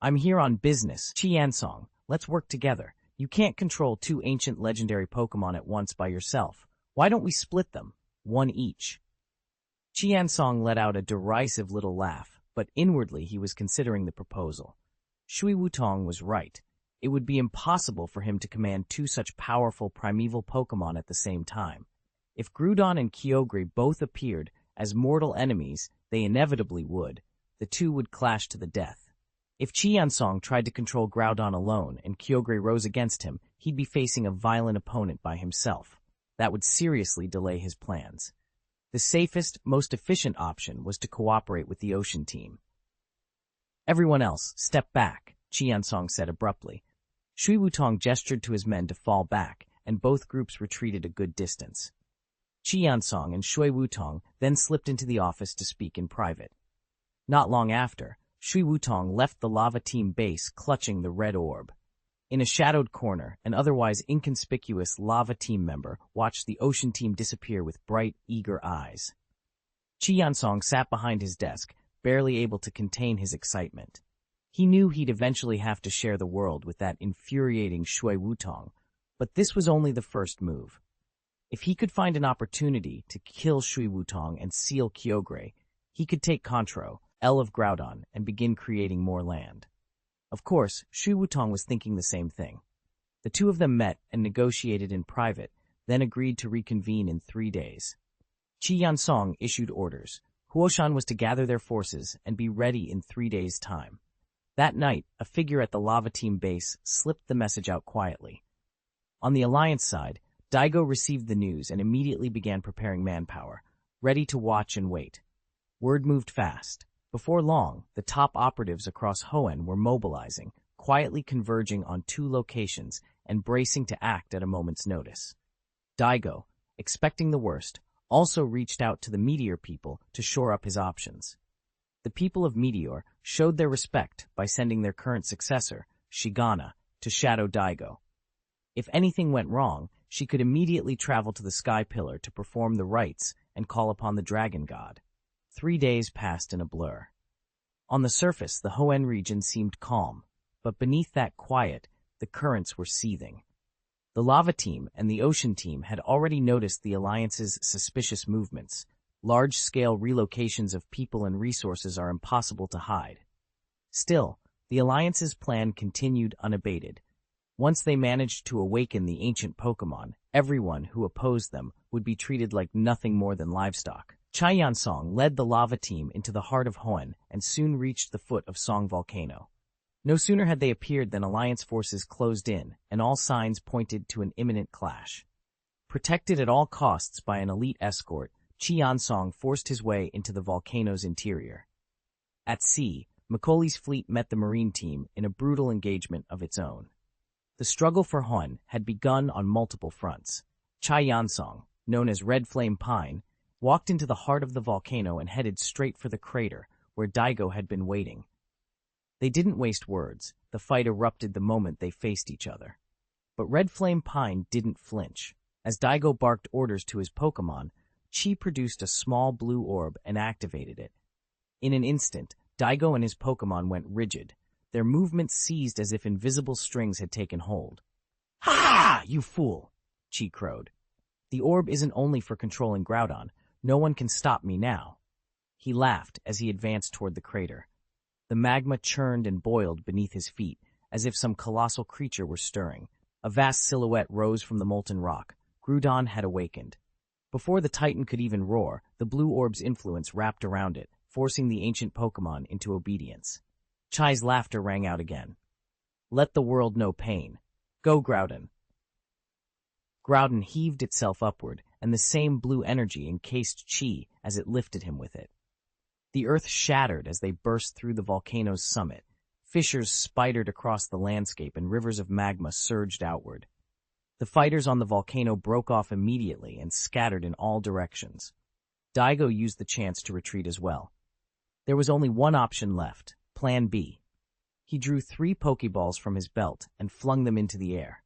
I'm here on business. Qiansong, let's work together. You can't control 2 ancient legendary Pokémon at once by yourself. Why don't we split them, 1 each? Qiansong let out a derisive little laugh, but inwardly he was considering the proposal. Shui Wutong was right. It would be impossible for him to command 2 such powerful primeval Pokémon at the same time. If Groudon and Kyogre both appeared as mortal enemies, they inevitably would. The 2 would clash to the death. If Qiansong tried to control Groudon alone and Kyogre rose against him, he'd be facing a violent opponent by himself. That would seriously delay his plans. The safest, most efficient option was to cooperate with the Ocean Team. Everyone else, step back, Qiansong said abruptly. Shui Wutong gestured to his men to fall back, and both groups retreated a good distance. Qiansong and Shui Wutong then slipped into the office to speak in private. Not long after, Shui Wutong left the Lava Team base clutching the red orb. In a shadowed corner, an otherwise inconspicuous Lava Team member watched the Ocean Team disappear with bright, eager eyes. Qiansong sat behind his desk, barely able to contain his excitement. He knew he'd eventually have to share the world with that infuriating Shui Wutong, but this was only the first move. If he could find an opportunity to kill Shui Wutong and seal Kyogre, he could take Contro, L of Groudon, and begin creating more land. Of course, Shui Wutong was thinking the same thing. The 2 of them met and negotiated in private, then agreed to reconvene in 3 days. Qiansong issued orders. Huoshan was to gather their forces and be ready in 3 days' time. That night, a figure at the Lava Team base slipped the message out quietly. On the Alliance side, Daigo received the news and immediately began preparing manpower, ready to watch and wait. Word moved fast. Before long, the top operatives across Hoenn were mobilizing, quietly converging on 2 locations and bracing to act at a moment's notice. Daigo, expecting the worst, also reached out to the Meteor people to shore up his options. The people of Meteor showed their respect by sending their current successor, Shigana, to shadow Daigo. If anything went wrong, she could immediately travel to the Sky Pillar to perform the rites and call upon the Dragon God. 3 days passed in a blur. On the surface, the Hoenn region seemed calm, but beneath that quiet, the currents were seething. The Lava Team and the Ocean Team had already noticed the Alliance's suspicious movements. Large-scale relocations of people and resources are impossible to hide. Still, the Alliance's plan continued unabated. Once they managed to awaken the ancient Pokémon, everyone who opposed them would be treated like nothing more than livestock. Qiansong led the Lava Team into the heart of Hoenn and soon reached the foot of Song Volcano. No sooner had they appeared than Alliance forces closed in, and all signs pointed to an imminent clash. Protected at all costs by an elite escort, Qiansong forced his way into the volcano's interior. At sea, Macaulay's fleet met the Marine Team in a brutal engagement of its own. The struggle for Hoenn had begun on multiple fronts. Qiansong, known as Red Flame Pine, walked into the heart of the volcano and headed straight for the crater, where Daigo had been waiting. They didn't waste words. The fight erupted the moment they faced each other. But Red Flame Pine didn't flinch. As Daigo barked orders to his Pokémon, Chi produced a small blue orb and activated it. In an instant, Daigo and his Pokémon went rigid. Their movements seized as if invisible strings had taken hold. "Ha! You fool!" Chi crowed. "The orb isn't only for controlling Groudon. No one can stop me now." He laughed as he advanced toward the crater. The magma churned and boiled beneath his feet, as if some colossal creature were stirring. A vast silhouette rose from the molten rock. Groudon had awakened. Before the Titan could even roar, the blue orb's influence wrapped around it, forcing the ancient Pokémon into obedience. Chai's laughter rang out again. "Let the world know pain. Go, Groudon." Groudon heaved itself upward, and the same blue energy encased Chi as it lifted him with it. The earth shattered as they burst through the volcano's summit. Fissures spidered across the landscape and rivers of magma surged outward. The fighters on the volcano broke off immediately and scattered in all directions. Daigo used the chance to retreat as well. There was only one option left, Plan B. He drew 3 Pokéballs from his belt and flung them into the air.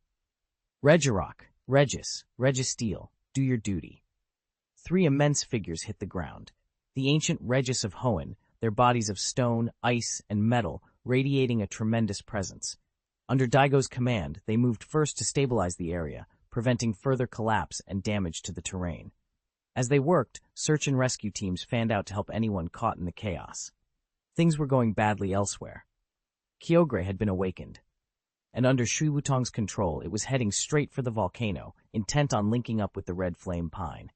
"Regirock, Registeel, do your duty. Three immense figures hit the ground. The ancient Regis of Hoenn, their bodies of stone, ice, and metal radiating a tremendous presence. Under Daigo's command, they moved first to stabilize the area, preventing further collapse and damage to the terrain. As they worked, search and rescue teams fanned out to help anyone caught in the chaos. Things were going badly elsewhere. Kyogre had been awakened, and under Shui Wutong's control, it was heading straight for the volcano, intent on linking up with the red flame pine.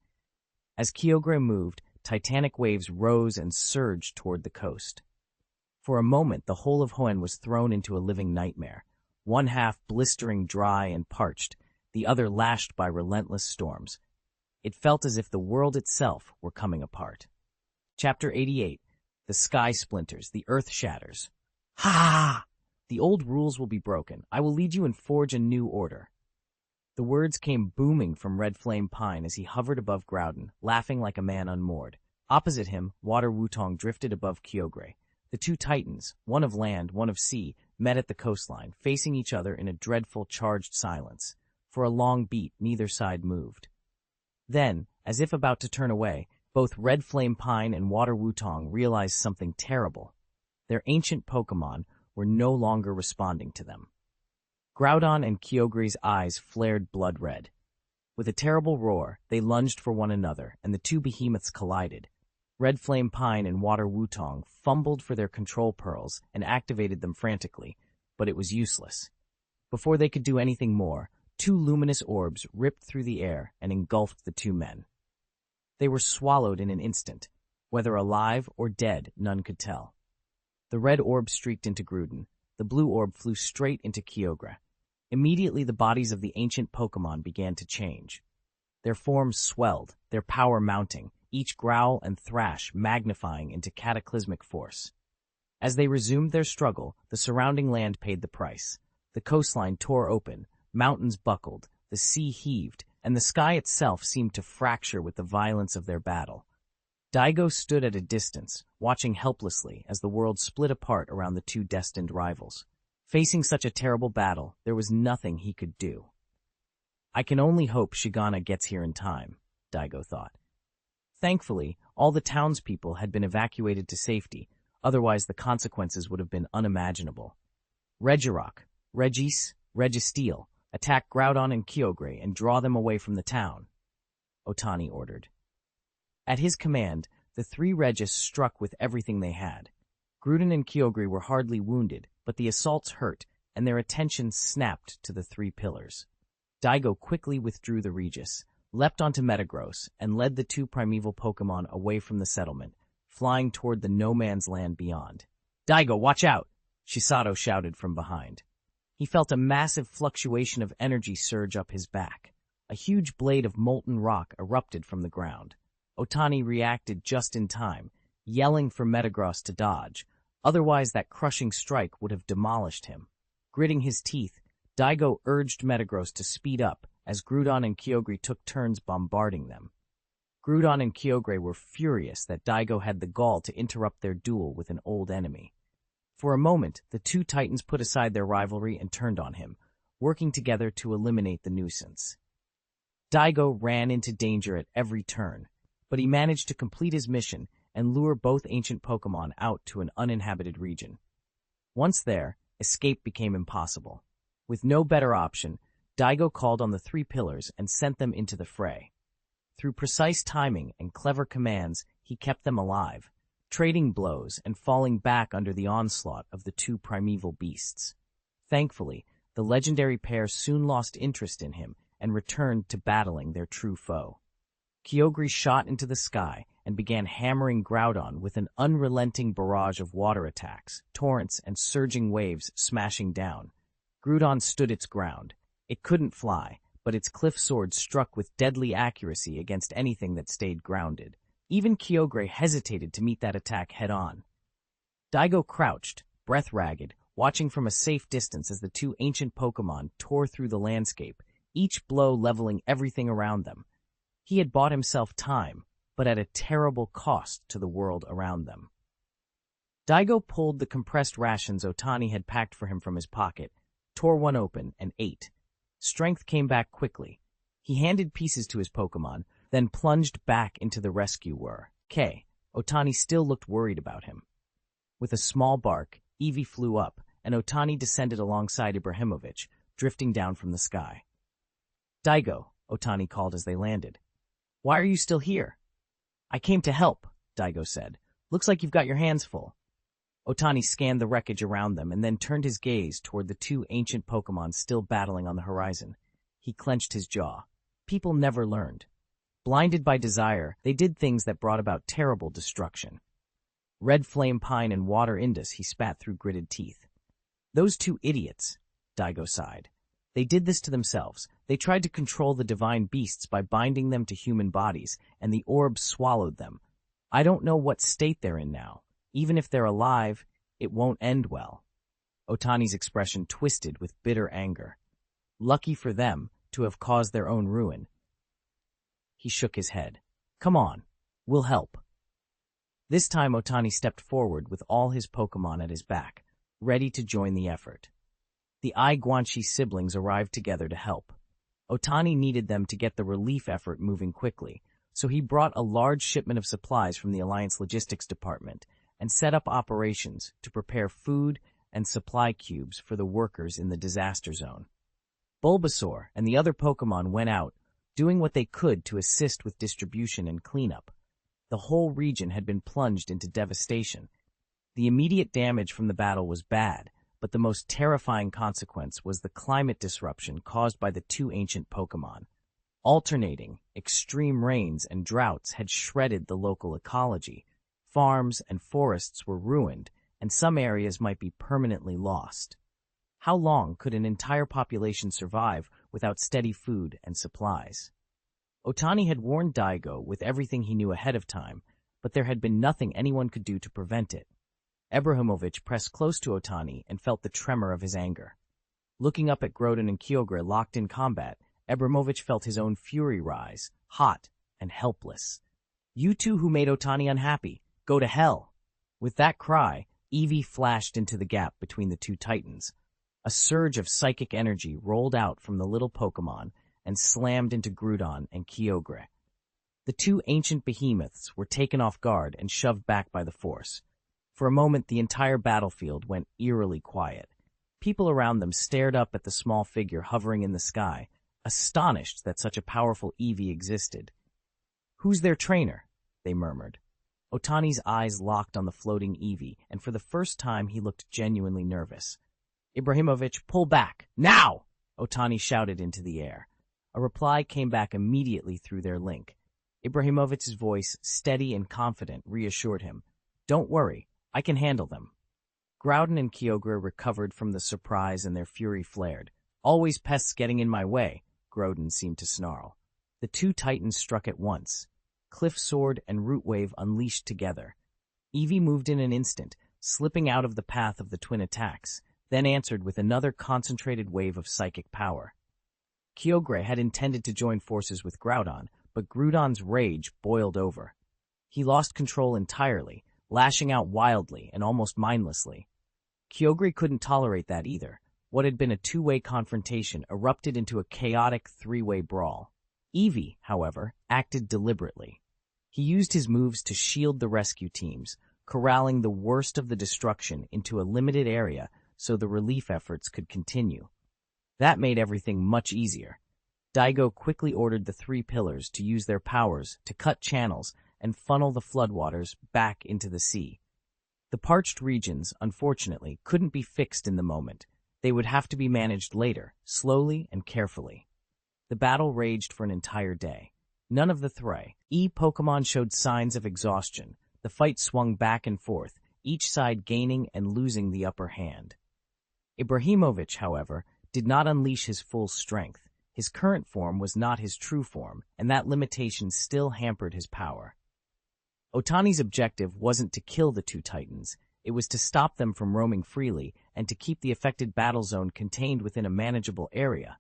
As Kyogre moved, titanic waves rose and surged toward the coast. For a moment, the whole of Hoenn was thrown into a living nightmare, one half blistering dry and parched, the other lashed by relentless storms. It felt as if the world itself were coming apart. Chapter 88. The sky splinters, the earth shatters. Ha! The old rules will be broken. I will lead you and forge a new order. The words came booming from Red Flame Pine as he hovered above Groudon, laughing like a man unmoored. Opposite him, Water Wutong drifted above Kyogre. The two titans, one of land, one of sea, met at the coastline, facing each other in a dreadful, charged silence. For a long beat, neither side moved. Then, as if about to turn away, both Red Flame Pine and Water Wutong realized something terrible. Their ancient Pokémon were no longer responding to them. Groudon and Kyogre's eyes flared blood red. With a terrible roar, they lunged for one another, and the two behemoths collided. Red Flame Pine and Water Wutong fumbled for their control pearls and activated them frantically, but it was useless. Before they could do anything more, two luminous orbs ripped through the air and engulfed the two men. They were swallowed in an instant. Whether alive or dead, none could tell. The red orb streaked into Groudon. The blue orb flew straight into Kyogre. Immediately, the bodies of the ancient Pokémon began to change. Their forms swelled, their power mounting, each growl and thrash magnifying into cataclysmic force. As they resumed their struggle, the surrounding land paid the price. The coastline tore open, mountains buckled, the sea heaved, and the sky itself seemed to fracture with the violence of their battle. Daigo stood at a distance, watching helplessly as the world split apart around the two destined rivals. Facing such a terrible battle, there was nothing he could do. I can only hope Shigana gets here in time, Daigo thought. Thankfully, all the townspeople had been evacuated to safety, otherwise the consequences would have been unimaginable. Regirock, Registeel, attack Groudon and Kyogre and draw them away from the town, Otani ordered. At his command, the three Regis struck with everything they had. Groudon and Kyogre were hardly wounded, but the assaults hurt, and their attention snapped to the three pillars. Daigo quickly withdrew the Regis, leapt onto Metagross, and led the two primeval Pokémon away from the settlement, flying toward the no-man's land beyond. Daigo, watch out! Shisato shouted from behind. He felt a massive fluctuation of energy surge up his back. A huge blade of molten rock erupted from the ground. Otani reacted just in time, yelling for Metagross to dodge. Otherwise, that crushing strike would have demolished him. Gritting his teeth, Daigo urged Metagross to speed up as Groudon and Kyogre took turns bombarding them. Groudon and Kyogre were furious that Daigo had the gall to interrupt their duel with an old enemy. For a moment, the two titans put aside their rivalry and turned on him, working together to eliminate the nuisance. Daigo ran into danger at every turn, but he managed to complete his mission and lure both ancient Pokémon out to an uninhabited region. Once there, escape became impossible. With no better option, Daigo called on the three pillars and sent them into the fray. Through precise timing and clever commands, he kept them alive, trading blows and falling back under the onslaught of the two primeval beasts. Thankfully, the legendary pair soon lost interest in him and returned to battling their true foe. Kyogre shot into the sky and began hammering Groudon with an unrelenting barrage of water attacks, torrents, and surging waves smashing down. Groudon stood its ground. It couldn't fly, but its cliff sword struck with deadly accuracy against anything that stayed grounded. Even Kyogre hesitated to meet that attack head-on. Daigo crouched, breath ragged, watching from a safe distance as the two ancient Pokémon tore through the landscape, each blow leveling everything around them. He had bought himself time, but at a terrible cost to the world around them. Daigo pulled the compressed rations Otani had packed for him from his pocket, tore one open, and ate. Strength came back quickly. He handed pieces to his Pokémon, then plunged back into the rescue whir. Otani still looked worried about him. With a small bark, Eevee flew up, and Otani descended alongside Ibrahimovic, drifting down from the sky. "Daigo," Otani called as they landed. "Why are you still here?" "I came to help," Daigo said. "Looks like you've got your hands full." Otani scanned the wreckage around them and then turned his gaze toward the two ancient Pokémon still battling on the horizon. He clenched his jaw. People never learned. Blinded by desire, they did things that brought about terrible destruction. Red Flame Pine and Water Indus, he spat through gritted teeth. "Those two idiots," Daigo sighed. "They did this to themselves. They tried to control the divine beasts by binding them to human bodies, and the orbs swallowed them. I don't know what state they're in now. Even if they're alive, it won't end well." Otani's expression twisted with bitter anger. Lucky for them to have caused their own ruin. He shook his head. "Come on, we'll help." This time Otani stepped forward with all his Pokémon at his back, ready to join the effort. The Guanxi siblings arrived together to help. Otani needed them to get the relief effort moving quickly, so he brought a large shipment of supplies from the Alliance Logistics Department and set up operations to prepare food and supply cubes for the workers in the disaster zone. Bulbasaur and the other Pokémon went out, doing what they could to assist with distribution and cleanup. The whole region had been plunged into devastation. The immediate damage from the battle was bad, but the most terrifying consequence was the climate disruption caused by the two ancient Pokémon. Alternating, extreme rains and droughts had shredded the local ecology. Farms and forests were ruined, and some areas might be permanently lost. How long could an entire population survive without steady food and supplies? Otani had warned Daigo with everything he knew ahead of time, but there had been nothing anyone could do to prevent it. Ibrahimovic pressed close to Otani and felt the tremor of his anger. Looking up at Groudon and Kyogre locked in combat, Ibrahimovic felt his own fury rise, hot and helpless. "You two who made Otani unhappy, go to hell!" With that cry, Eevee flashed into the gap between the two titans. A surge of psychic energy rolled out from the little Pokémon and slammed into Groudon and Kyogre. The two ancient behemoths were taken off guard and shoved back by the force. For a moment, the entire battlefield went eerily quiet. People around them stared up at the small figure hovering in the sky, astonished that such a powerful Eevee existed. "Who's their trainer?" they murmured. Otani's eyes locked on the floating Eevee, and for the first time he looked genuinely nervous. "Ibrahimovic, pull back! Now!" Otani shouted into the air. A reply came back immediately through their link. Ibrahimovic's voice, steady and confident, reassured him. "Don't worry, I can handle them." Groudon and Kyogre recovered from the surprise and their fury flared. "Always pests getting in my way," Groudon seemed to snarl. The two titans struck at once. Cliff Sword and Root Wave unleashed together. Eevee moved in an instant, slipping out of the path of the twin attacks, then answered with another concentrated wave of psychic power. Kyogre had intended to join forces with Groudon, but Groudon's rage boiled over. He lost control entirely, lashing out wildly and almost mindlessly. Kyogre couldn't tolerate that either. What had been a two-way confrontation erupted into a chaotic three-way brawl. Eevee, however, acted deliberately. He used his moves to shield the rescue teams, corralling the worst of the destruction into a limited area so the relief efforts could continue. That made everything much easier. Daigo quickly ordered the three pillars to use their powers to cut channels and funnel the floodwaters back into the sea. The parched regions, unfortunately, couldn't be fixed in the moment. They would have to be managed later, slowly and carefully. The battle raged for an entire day. None of the three Pokémon showed signs of exhaustion. The fight swung back and forth, each side gaining and losing the upper hand. Ibrahimovic, however, did not unleash his full strength. His current form was not his true form, and that limitation still hampered his power. Otani's objective wasn't to kill the two titans. It was to stop them from roaming freely and to keep the affected battle zone contained within a manageable area.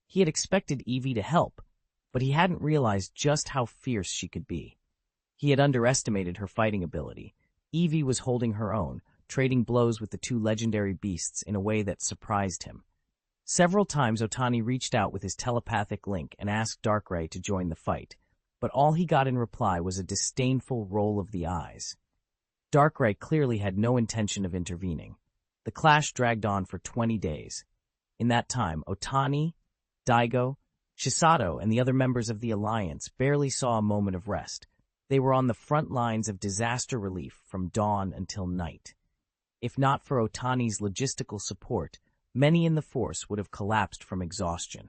He had expected Eevee to help, but he hadn't realized just how fierce she could be. He had underestimated her fighting ability. Eevee was holding her own, trading blows with the two legendary beasts in a way that surprised him. Several times Otani reached out with his telepathic link and asked Darkrai to join the fight, but all he got in reply was a disdainful roll of the eyes. Darkrai clearly had no intention of intervening. The clash dragged on for 20 days. In that time, Otani, Daigo, Shisato, and the other members of the Alliance barely saw a moment of rest. They were on the front lines of disaster relief from dawn until night. If not for Otani's logistical support, many in the force would have collapsed from exhaustion.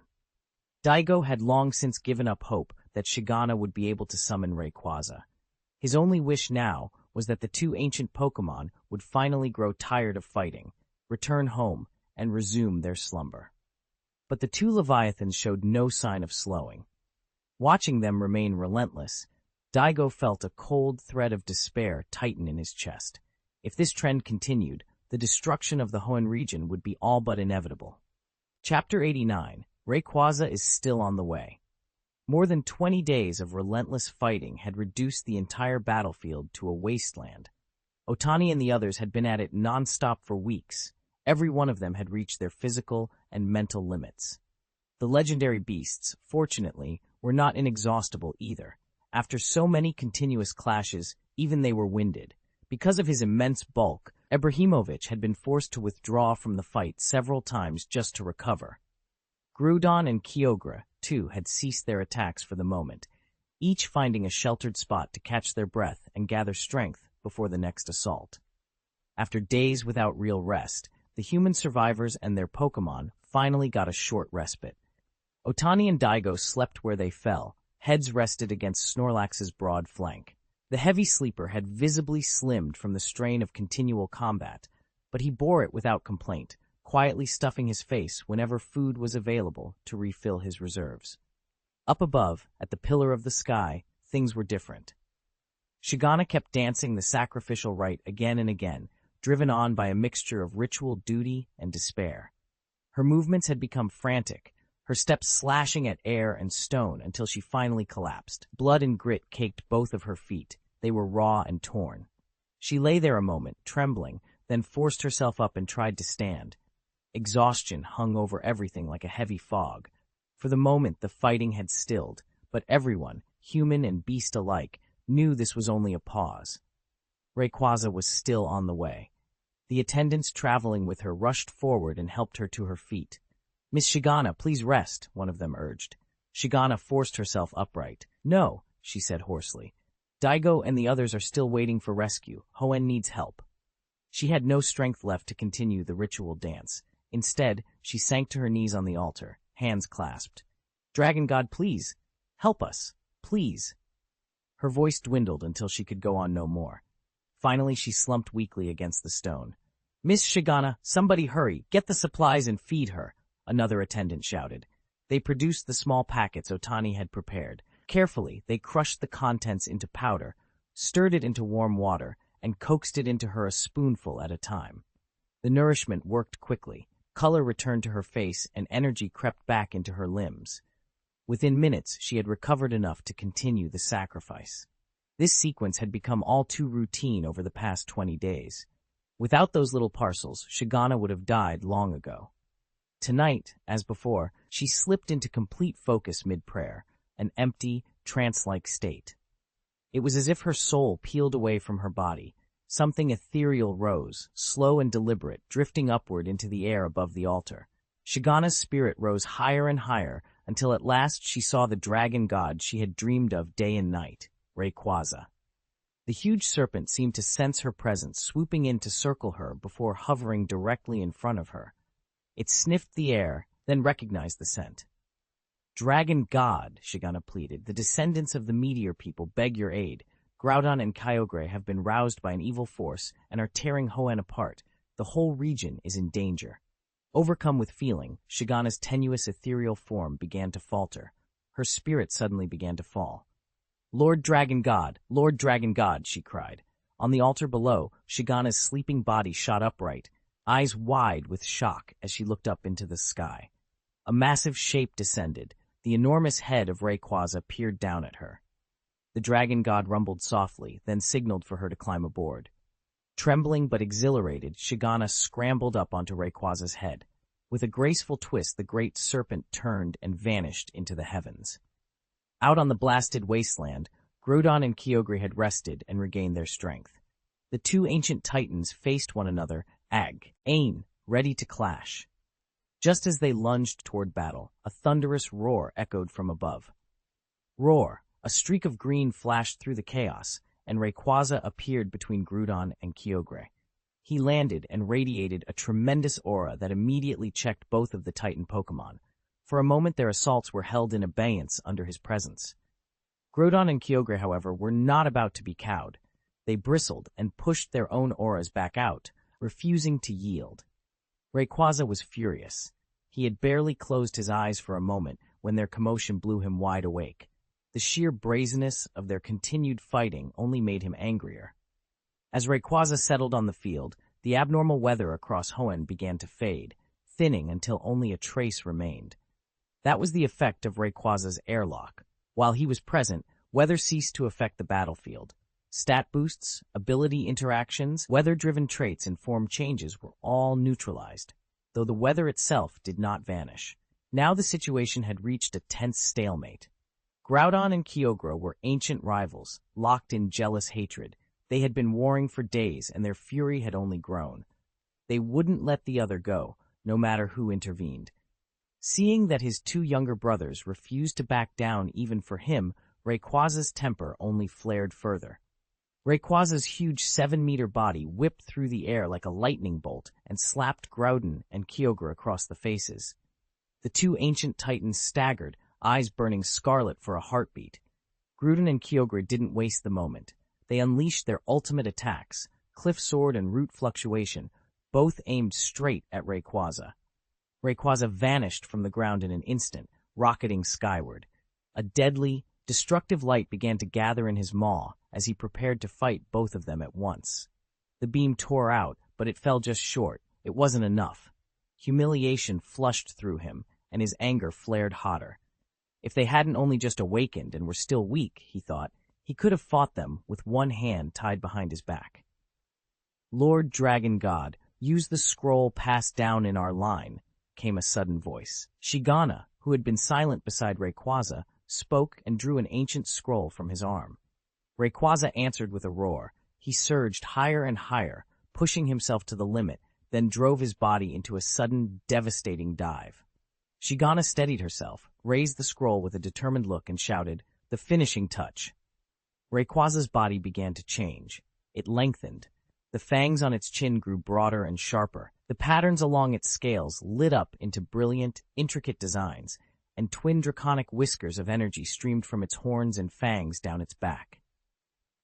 Daigo had long since given up hope that Shigana would be able to summon Rayquaza. His only wish now was that the two ancient Pokémon would finally grow tired of fighting, return home, and resume their slumber. But the two Leviathans showed no sign of slowing. Watching them remain relentless, Daigo felt a cold thread of despair tighten in his chest. If this trend continued, the destruction of the Hoenn region would be all but inevitable. Chapter 89. Rayquaza is still on the way. More than 20 days of relentless fighting had reduced the entire battlefield to a wasteland. Otani and the others had been at it non-stop for weeks. Every one of them had reached their physical and mental limits. The legendary beasts, fortunately, were not inexhaustible either. After so many continuous clashes, even they were winded. Because of his immense bulk, Ibrahimovic had been forced to withdraw from the fight several times just to recover. Groudon and Kyogre, too, had ceased their attacks for the moment, each finding a sheltered spot to catch their breath and gather strength before the next assault. After days without real rest, the human survivors and their Pokémon finally got a short respite. Otani and Daigo slept where they fell, heads rested against Snorlax's broad flank. The heavy sleeper had visibly slimmed from the strain of continual combat, but he bore it without complaint, quietly stuffing his face whenever food was available to refill his reserves. Up above, at the pillar of the sky, things were different. Shigana kept dancing the sacrificial rite again and again, driven on by a mixture of ritual duty and despair. Her movements had become frantic, her steps slashing at air and stone until she finally collapsed. Blood and grit caked both of her feet. They were raw and torn. She lay there a moment, trembling, then forced herself up and tried to stand. Exhaustion hung over everything like a heavy fog. For the moment, the fighting had stilled, but everyone, human and beast alike, knew this was only a pause. Rayquaza was still on the way. The attendants traveling with her rushed forward and helped her to her feet. "Miss Shigana, please rest," one of them urged. Shigana forced herself upright. "No," she said hoarsely. "Daigo and the others are still waiting for rescue. Hoenn needs help." She had no strength left to continue the ritual dance. Instead, she sank to her knees on the altar, hands clasped. "Dragon God, please, help us, please." Her voice dwindled until she could go on no more. Finally, she slumped weakly against the stone. "Miss Shigana, somebody hurry, get the supplies and feed her," another attendant shouted. They produced the small packets Otani had prepared. Carefully, they crushed the contents into powder, stirred it into warm water, and coaxed it into her a spoonful at a time. The nourishment worked quickly. Color returned to her face and energy crept back into her limbs. Within minutes, she had recovered enough to continue the sacrifice. This sequence had become all too routine over the past 20 days. Without those little parcels, Shigana would have died long ago. Tonight, as before, she slipped into complete focus mid-prayer, an empty, trance-like state. It was as if her soul peeled away from her body. Something ethereal rose, slow and deliberate, drifting upward into the air above the altar. Shigana's spirit rose higher and higher until at last she saw the dragon god she had dreamed of day and night, Rayquaza. The huge serpent seemed to sense her presence, swooping in to circle her before hovering directly in front of her. It sniffed the air, then recognized the scent. "Dragon God," Shigana pleaded, "the descendants of the meteor people beg your aid. Groudon and Kyogre have been roused by an evil force and are tearing Hoenn apart. The whole region is in danger." Overcome with feeling, Shigana's tenuous ethereal form began to falter. Her spirit suddenly began to fall. Lord Dragon God, she cried. On the altar below, Shigana's sleeping body shot upright, eyes wide with shock as she looked up into the sky. A massive shape descended. The enormous head of Rayquaza peered down at her. The dragon god rumbled softly, then signaled for her to climb aboard. Trembling but exhilarated, Shigana scrambled up onto Rayquaza's head. With a graceful twist, the great serpent turned and vanished into the heavens. Out on the blasted wasteland, Groudon and Kyogre had rested and regained their strength. The two ancient titans faced one another, ready to clash. Just as they lunged toward battle, a thunderous roar echoed from above. Roar! A streak of green flashed through the chaos, and Rayquaza appeared between Groudon and Kyogre. He landed and radiated a tremendous aura that immediately checked both of the Titan Pokémon. For a moment their assaults were held in abeyance under his presence. Groudon and Kyogre, however, were not about to be cowed. They bristled and pushed their own auras back out, refusing to yield. Rayquaza was furious. He had barely closed his eyes for a moment when their commotion blew him wide awake. The sheer brazenness of their continued fighting only made him angrier. As Rayquaza settled on the field, the abnormal weather across Hoenn began to fade, thinning until only a trace remained. That was the effect of Rayquaza's airlock. While he was present, weather ceased to affect the battlefield. Stat boosts, ability interactions, weather-driven traits, and form changes were all neutralized, though the weather itself did not vanish. Now the situation had reached a tense stalemate. Groudon and Kyogre were ancient rivals, locked in jealous hatred. They had been warring for days, and their fury had only grown. They wouldn't let the other go, no matter who intervened. Seeing that his two younger brothers refused to back down even for him, Rayquaza's temper only flared further. Rayquaza's huge 7-meter body whipped through the air like a lightning bolt and slapped Groudon and Kyogre across the faces. The two ancient titans staggered, eyes burning scarlet for a heartbeat. Groudon and Kyogre didn't waste the moment. They unleashed their ultimate attacks, Cliff Sword and Root Fluctuation, both aimed straight at Rayquaza. Rayquaza vanished from the ground in an instant, rocketing skyward. A deadly, destructive light began to gather in his maw as he prepared to fight both of them at once. The beam tore out, but it fell just short. It wasn't enough. Humiliation flushed through him, and his anger flared hotter. If they hadn't only just awakened and were still weak, he thought, he could have fought them with one hand tied behind his back. Lord Dragon God, use the scroll passed down in our line, came a sudden voice. Shigana, who had been silent beside Rayquaza, spoke and drew an ancient scroll from his arm. Rayquaza answered with a roar. He surged higher and higher, pushing himself to the limit, then drove his body into a sudden, devastating dive. Shigana steadied herself, raised the scroll with a determined look, and shouted, "The finishing touch." Rayquaza's body began to change. It lengthened. The fangs on its chin grew broader and sharper. The patterns along its scales lit up into brilliant, intricate designs, and twin draconic whiskers of energy streamed from its horns and fangs down its back.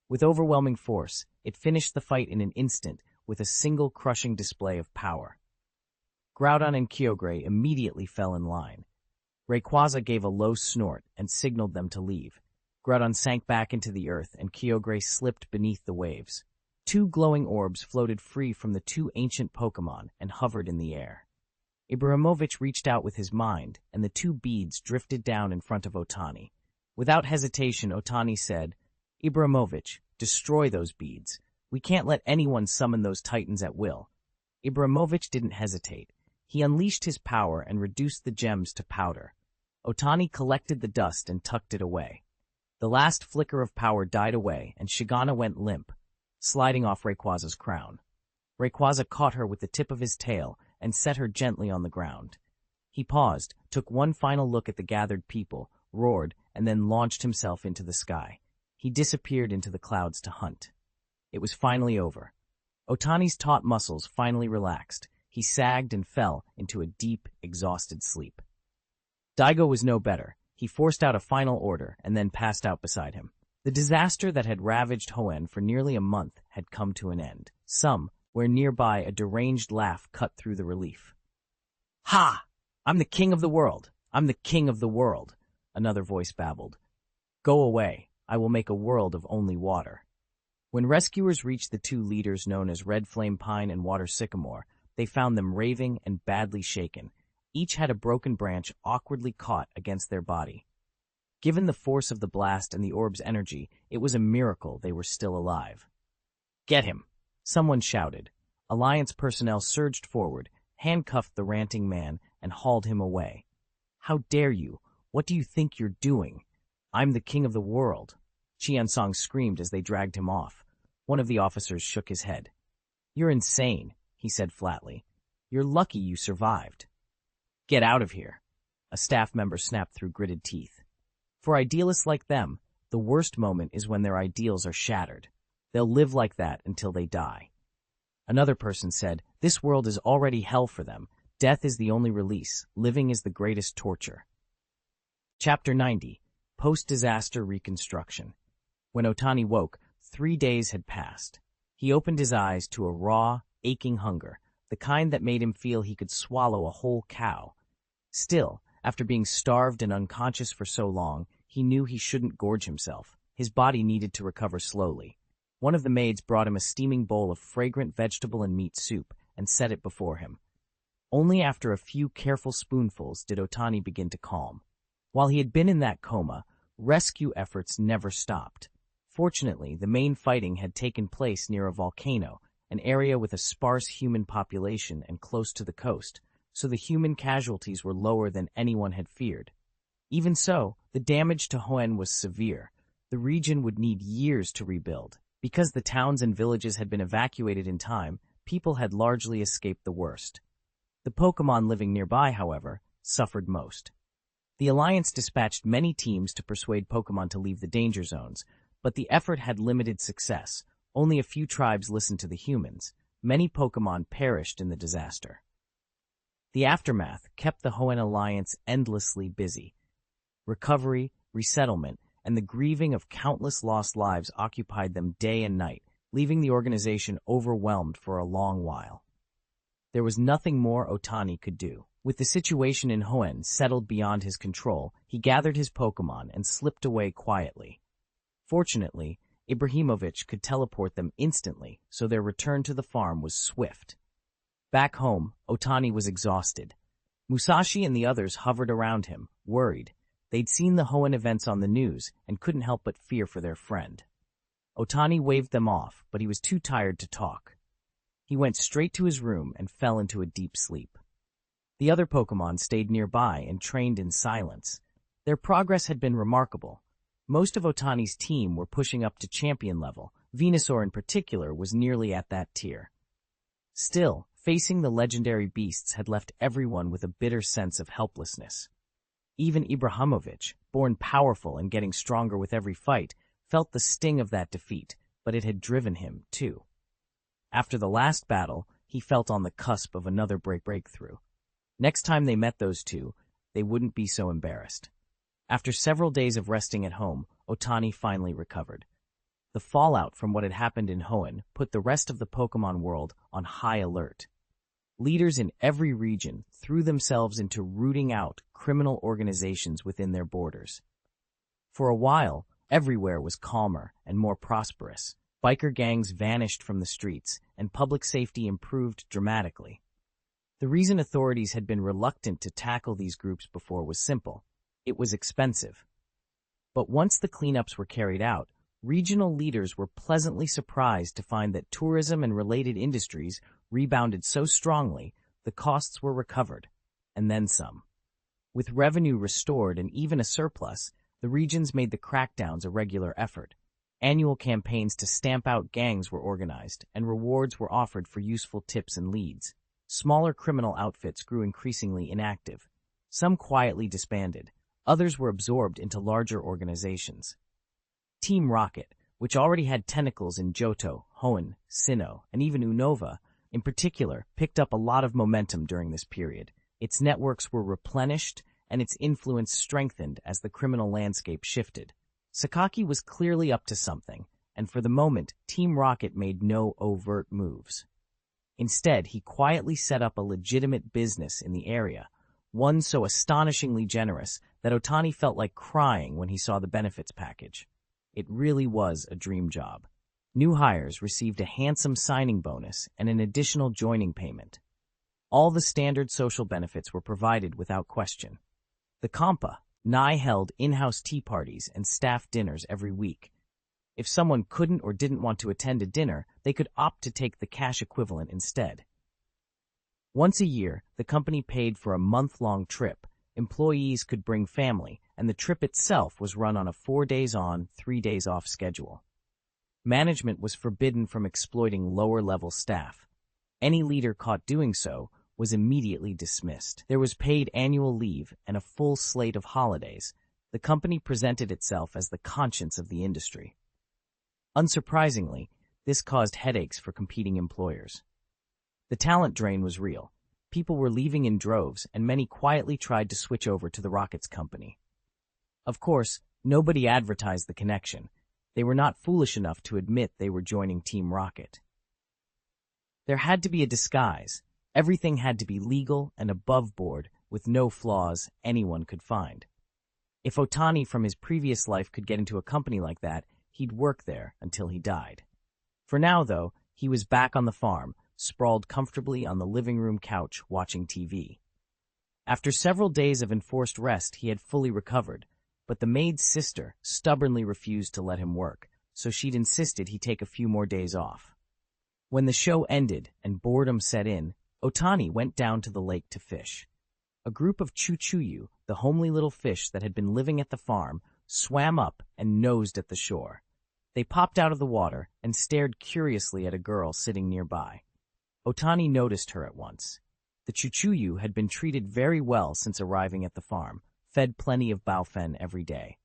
With overwhelming force, it finished the fight in an instant with a single crushing display of power. Groudon and Kyogre immediately fell in line. Rayquaza gave a low snort and signaled them to leave. Groudon sank back into the earth, and Kyogre slipped beneath the waves. Two glowing orbs floated free from the two ancient Pokémon and hovered in the air. Ibrahimovic reached out with his mind, and the two beads drifted down in front of Otani. Without hesitation, Otani said, "Ibrahimovic, destroy those beads. We can't let anyone summon those titans at will." Ibrahimovic didn't hesitate. He unleashed his power and reduced the gems to powder. Otani collected the dust and tucked it away. The last flicker of power died away, and Shigana went limp, sliding off Rayquaza's crown. Rayquaza caught her with the tip of his tail and set her gently on the ground. He paused, took one final look at the gathered people, roared, and then launched himself into the sky. He disappeared into the clouds to hunt. It was finally over. Otani's taut muscles finally relaxed. He sagged and fell into a deep, exhausted sleep. Daigo was no better. He forced out a final order and then passed out beside him. The disaster that had ravaged Hoenn for nearly a month had come to an end. Where nearby a deranged laugh cut through the relief. "Ha! I'm the king of the world! I'm the king of the world!" Another voice babbled. "Go away. I will make a world of only water." When rescuers reached the two leaders known as Red Flame Pine and Water Sycamore, they found them raving and badly shaken. Each had a broken branch awkwardly caught against their body. Given the force of the blast and the orb's energy, it was a miracle they were still alive. "Get him!" someone shouted. Alliance personnel surged forward, handcuffed the ranting man, and hauled him away. "How dare you? What do you think you're doing? I'm the king of the world," Qiansong screamed as they dragged him off. One of the officers shook his head. "You're insane," he said flatly. "You're lucky you survived." "Get out of here," a staff member snapped through gritted teeth. For idealists like them, the worst moment is when their ideals are shattered. They'll live like that until they die. Another person said, "This world is already hell for them. Death is the only release. Living is the greatest torture." Chapter 90. Post-Disaster Reconstruction. When Otani woke, 3 days had passed. He opened his eyes to a raw, aching hunger, the kind that made him feel he could swallow a whole cow. Still, after being starved and unconscious for so long, he knew he shouldn't gorge himself. His body needed to recover slowly. One of the maids brought him a steaming bowl of fragrant vegetable and meat soup and set it before him. Only after a few careful spoonfuls did Otani begin to calm. While he had been in that coma, rescue efforts never stopped. Fortunately, the main fighting had taken place near a volcano, an area with a sparse human population and close to the coast, so the human casualties were lower than anyone had feared. Even so, the damage to Hoenn was severe. The region would need years to rebuild. Because the towns and villages had been evacuated in time, people had largely escaped the worst. The Pokémon living nearby, however, suffered most. The Alliance dispatched many teams to persuade Pokémon to leave the danger zones, but the effort had limited success. Only a few tribes listened to the humans. Many Pokémon perished in the disaster. The aftermath kept the Hoenn Alliance endlessly busy. Recovery, resettlement, and the grieving of countless lost lives occupied them day and night, leaving the organization overwhelmed for a long while. There was nothing more Otani could do. With the situation in Hoenn settled beyond his control, he gathered his Pokémon and slipped away quietly. Fortunately, Ibrahimovic could teleport them instantly, so their return to the farm was swift. Back home, Otani was exhausted. Musashi and the others hovered around him, worried. They'd seen the Hoenn events on the news and couldn't help but fear for their friend. Otani waved them off, but he was too tired to talk. He went straight to his room and fell into a deep sleep. The other Pokémon stayed nearby and trained in silence. Their progress had been remarkable. Most of Otani's team were pushing up to champion level. Venusaur in particular was nearly at that tier. Still, facing the legendary beasts had left everyone with a bitter sense of helplessness. Even Ibrahimovic, born powerful and getting stronger with every fight, felt the sting of that defeat, but it had driven him, too. After the last battle, he felt on the cusp of another breakthrough. Next time they met those two, they wouldn't be so embarrassed. After several days of resting at home, Otani finally recovered. The fallout from what had happened in Hoenn put the rest of the Pokémon world on high alert. Leaders in every region threw themselves into rooting out criminal organizations within their borders. For a while, everywhere was calmer and more prosperous. Biker gangs vanished from the streets, and public safety improved dramatically. The reason authorities had been reluctant to tackle these groups before was simple. It was expensive. But once the cleanups were carried out, regional leaders were pleasantly surprised to find that tourism and related industries rebounded so strongly, the costs were recovered, and then some. With revenue restored and even a surplus, the regions made the crackdowns a regular effort. Annual campaigns to stamp out gangs were organized, and rewards were offered for useful tips and leads. Smaller criminal outfits grew increasingly inactive. Some quietly disbanded. Others were absorbed into larger organizations. Team Rocket, which already had tentacles in Johto, Hoenn, Sinnoh, and even Unova, in particular, picked up a lot of momentum during this period. Its networks were replenished, and its influence strengthened as the criminal landscape shifted. Sakaki was clearly up to something, and for the moment, Team Rocket made no overt moves. Instead, he quietly set up a legitimate business in the area, one so astonishingly generous that Otani felt like crying when he saw the benefits package. It really was a dream job. New hires received a handsome signing bonus and an additional joining payment. All the standard social benefits were provided without question. The Compa, Nye held in-house tea parties and staff dinners every week. If someone couldn't or didn't want to attend a dinner, they could opt to take the cash equivalent instead. Once a year, the company paid for a month-long trip. Employees could bring family, and the trip itself was run on a 4 days on, 3 days off schedule. Management was forbidden from exploiting lower-level staff. Any leader caught doing so was immediately dismissed. There was paid annual leave and a full slate of holidays. The company presented itself as the conscience of the industry. Unsurprisingly, this caused headaches for competing employers. The talent drain was real. People were leaving in droves, and many quietly tried to switch over to the Rockets company. Of course, nobody advertised the connection. They were not foolish enough to admit they were joining Team Rocket. There had to be a disguise. Everything had to be legal and above board, with no flaws anyone could find. If Otani from his previous life could get into a company like that, he'd work there until he died. For now, though, he was back on the farm, sprawled comfortably on the living room couch watching TV. After several days of enforced rest, he had fully recovered, but the maid's sister stubbornly refused to let him work, so she'd insisted he take a few more days off. When the show ended and boredom set in, Otani went down to the lake to fish. A group of chuchuyu, the homely little fish that had been living at the farm, swam up and nosed at the shore. They popped out of the water and stared curiously at a girl sitting nearby. Otani noticed her at once. The chuchuyu had been treated very well since arriving at the farm, fed plenty of baofen every day.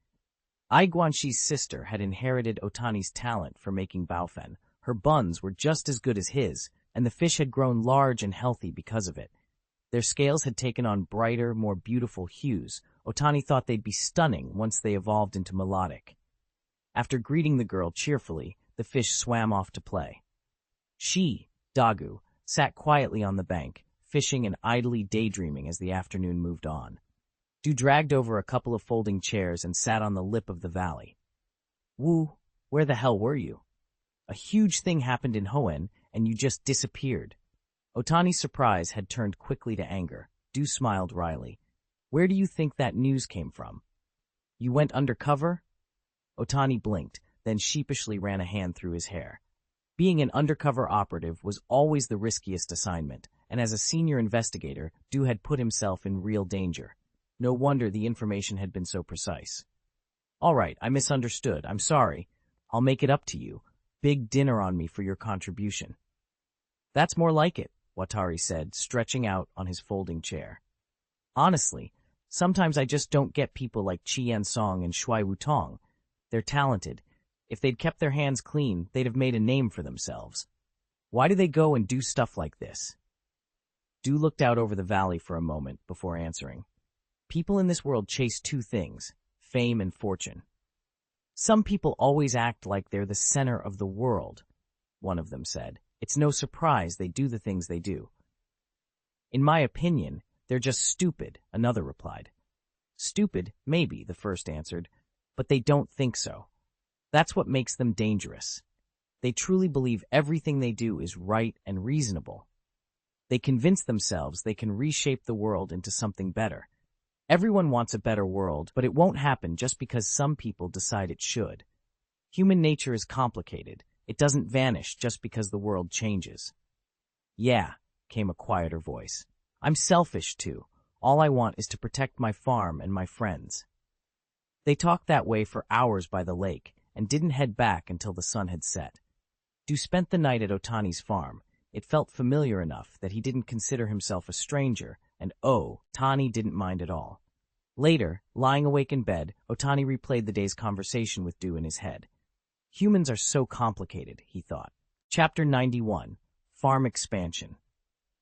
Ai Guanxi's sister had inherited Otani's talent for making baofen. Her buns were just as good as his, and the fish had grown large and healthy because of it. Their scales had taken on brighter, more beautiful hues. Otani thought they'd be stunning once they evolved into melodic. After greeting the girl cheerfully, the fish swam off to play. She, Dagu, sat quietly on the bank, fishing and idly daydreaming as the afternoon moved on. Du dragged over a couple of folding chairs and sat on the lip of the valley. Wu, where the hell were you? A huge thing happened in Hoenn, and you just disappeared. Otani's surprise had turned quickly to anger. Du smiled wryly. Where do you think that news came from? You went undercover? Otani blinked, then sheepishly ran a hand through his hair. Being an undercover operative was always the riskiest assignment, and as a senior investigator, Du had put himself in real danger. No wonder the information had been so precise. All right, I misunderstood. I'm sorry. I'll make it up to you. Big dinner on me for your contribution. That's more like it, Watari said, stretching out on his folding chair. Honestly, sometimes I just don't get people like Qian Song and Shui Wutong. They're talented. If they'd kept their hands clean, they'd have made a name for themselves. Why do they go and do stuff like this? Du looked out over the valley for a moment before answering. People in this world chase two things, fame and fortune. Some people always act like they're the center of the world, one of them said. It's no surprise they do the things they do. In my opinion, they're just stupid, another replied. Stupid, maybe, the first answered, but they don't think so. That's what makes them dangerous. They truly believe everything they do is right and reasonable. They convince themselves they can reshape the world into something better. Everyone wants a better world, but it won't happen just because some people decide it should. Human nature is complicated. It doesn't vanish just because the world changes. Yeah, came a quieter voice. I'm selfish too. All I want is to protect my farm and my friends. They talked that way for hours by the lake and didn't head back until the sun had set. Du spent the night at Otani's farm. It felt familiar enough that he didn't consider himself a stranger, and Otani didn't mind at all. Later, lying awake in bed, Otani replayed the day's conversation with Du in his head. Humans are so complicated, he thought. Chapter 91, Farm Expansion.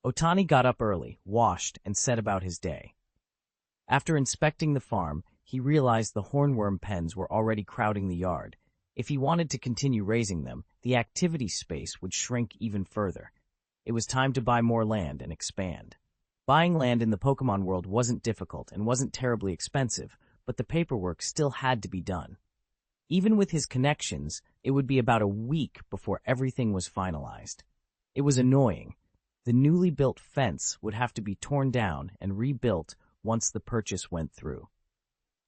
Otani got up early, washed, and set about his day. After inspecting the farm, he realized the hornworm pens were already crowding the yard. If he wanted to continue raising them, the activity space would shrink even further. It was time to buy more land and expand. Buying land in the Pokémon world wasn't difficult and wasn't terribly expensive, but the paperwork still had to be done. Even with his connections, it would be about a week before everything was finalized. It was annoying. The newly built fence would have to be torn down and rebuilt once the purchase went through.